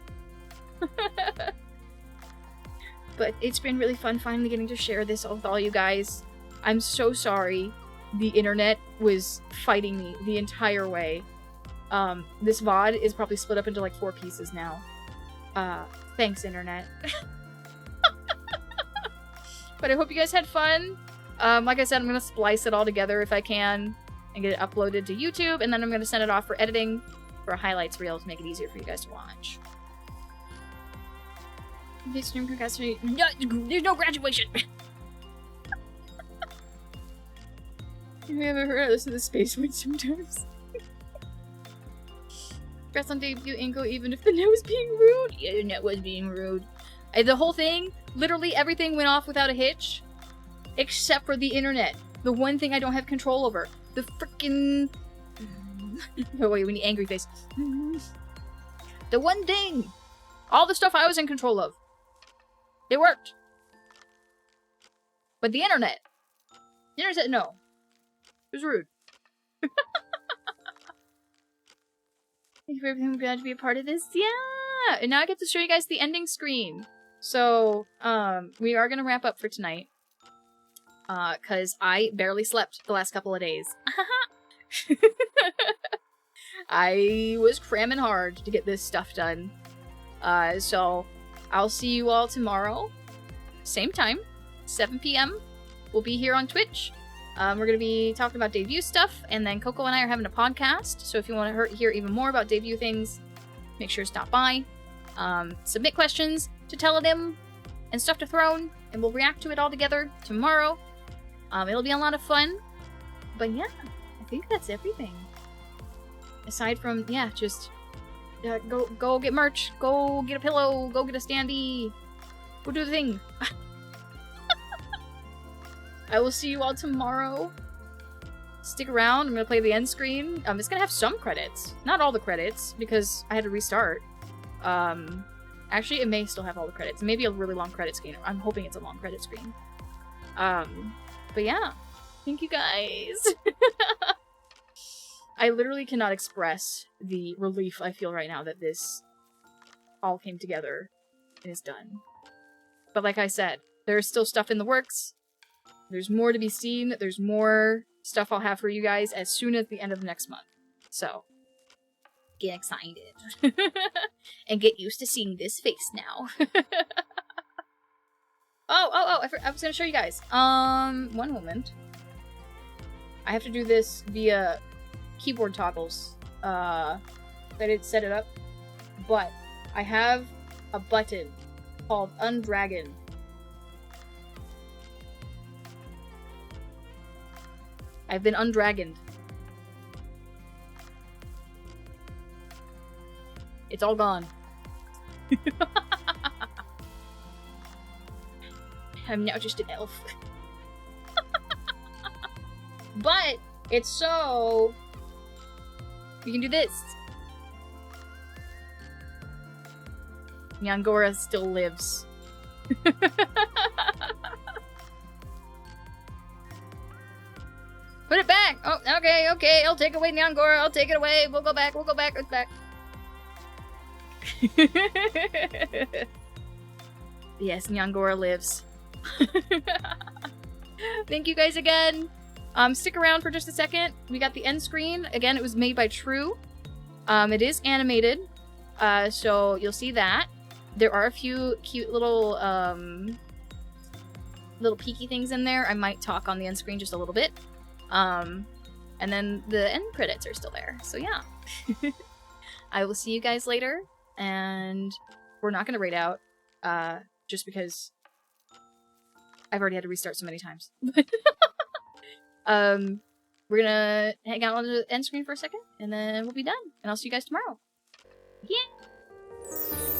But it's been really fun finally getting to share this with all you guys. I'm so sorry. The internet was fighting me the entire way. This VOD is probably split up into like 4 pieces now. Thanks, internet. But I hope you guys had fun. Like I said, I'm gonna splice it all together if I can and get it uploaded to YouTube, and then I'm gonna send it off for editing for a highlights reel to make it easier for you guys to watch. This stream procrastination. No, there's no graduation. You haven't heard of this in the space wait sometimes. Congrats on debut, Inko, even if the net was being rude. Yeah, the net was being rude. The whole thing, literally everything went off without a hitch. Except for the internet. The one thing I don't have control over. The frickin'... Oh wait, we need angry face. The one thing! All the stuff I was in control of. It worked. But the internet. The internet said no. It was rude. Thank you for everything. I'm glad to be a part of this. Yeah! And now I get to show you guys the ending screen. So, we are gonna wrap up for tonight. Cause I barely slept the last couple of days. I was cramming hard to get this stuff done. So, I'll see you all tomorrow. Same time, 7 p.m. We'll be here on Twitch. We're gonna be talking about debut stuff, and then Coco and I are having a podcast, so if you want to hear even more about debut things, make sure to stop by. Submit questions to tell them, and stuff to Throne, and we'll react to it all together tomorrow. It'll be a lot of fun. But yeah, I think that's everything. Aside from, yeah, just go get merch, go get a pillow, go get a standee, go do the thing. I will see you all tomorrow. stick around. I'm gonna play the end screen. It's gonna have some credits. Not all the credits, because I had to restart. Actually, it may still have all the credits. Maybe a really long credit screen. I'm hoping it's a long credit screen. But yeah. Thank you guys. I literally cannot express the relief I feel right now that this all came together and is done. But like I said, there's still stuff in the works. There's more to be seen. There's more stuff I'll have for you guys as soon as the end of next month. So, get excited. And get used to seeing this face now. I was gonna show you guys. One moment. I have to do this via keyboard toggles. I didn't set it up. But I have a button called Undragon. I've been undragoned. It's all gone. I'm now just an elf. But it's so you can do this. Angora still lives. Put it back! Oh, okay, I'll take away Angora, I'll take it away, we'll go back, it's back. Yes, Angora lives. Thank you guys again. Stick around for just a second. We got the end screen. Again, it was made by True. It is animated, so you'll see that. There are a few cute little, little peeky things in there. I might talk on the end screen just a little bit. And then the end credits are still there. So yeah. I will see you guys later, and we're not going to raid out, just because I've already had to restart so many times. We're gonna hang out on the end screen for a second, and then we'll be done. And I'll see you guys tomorrow. Yeah!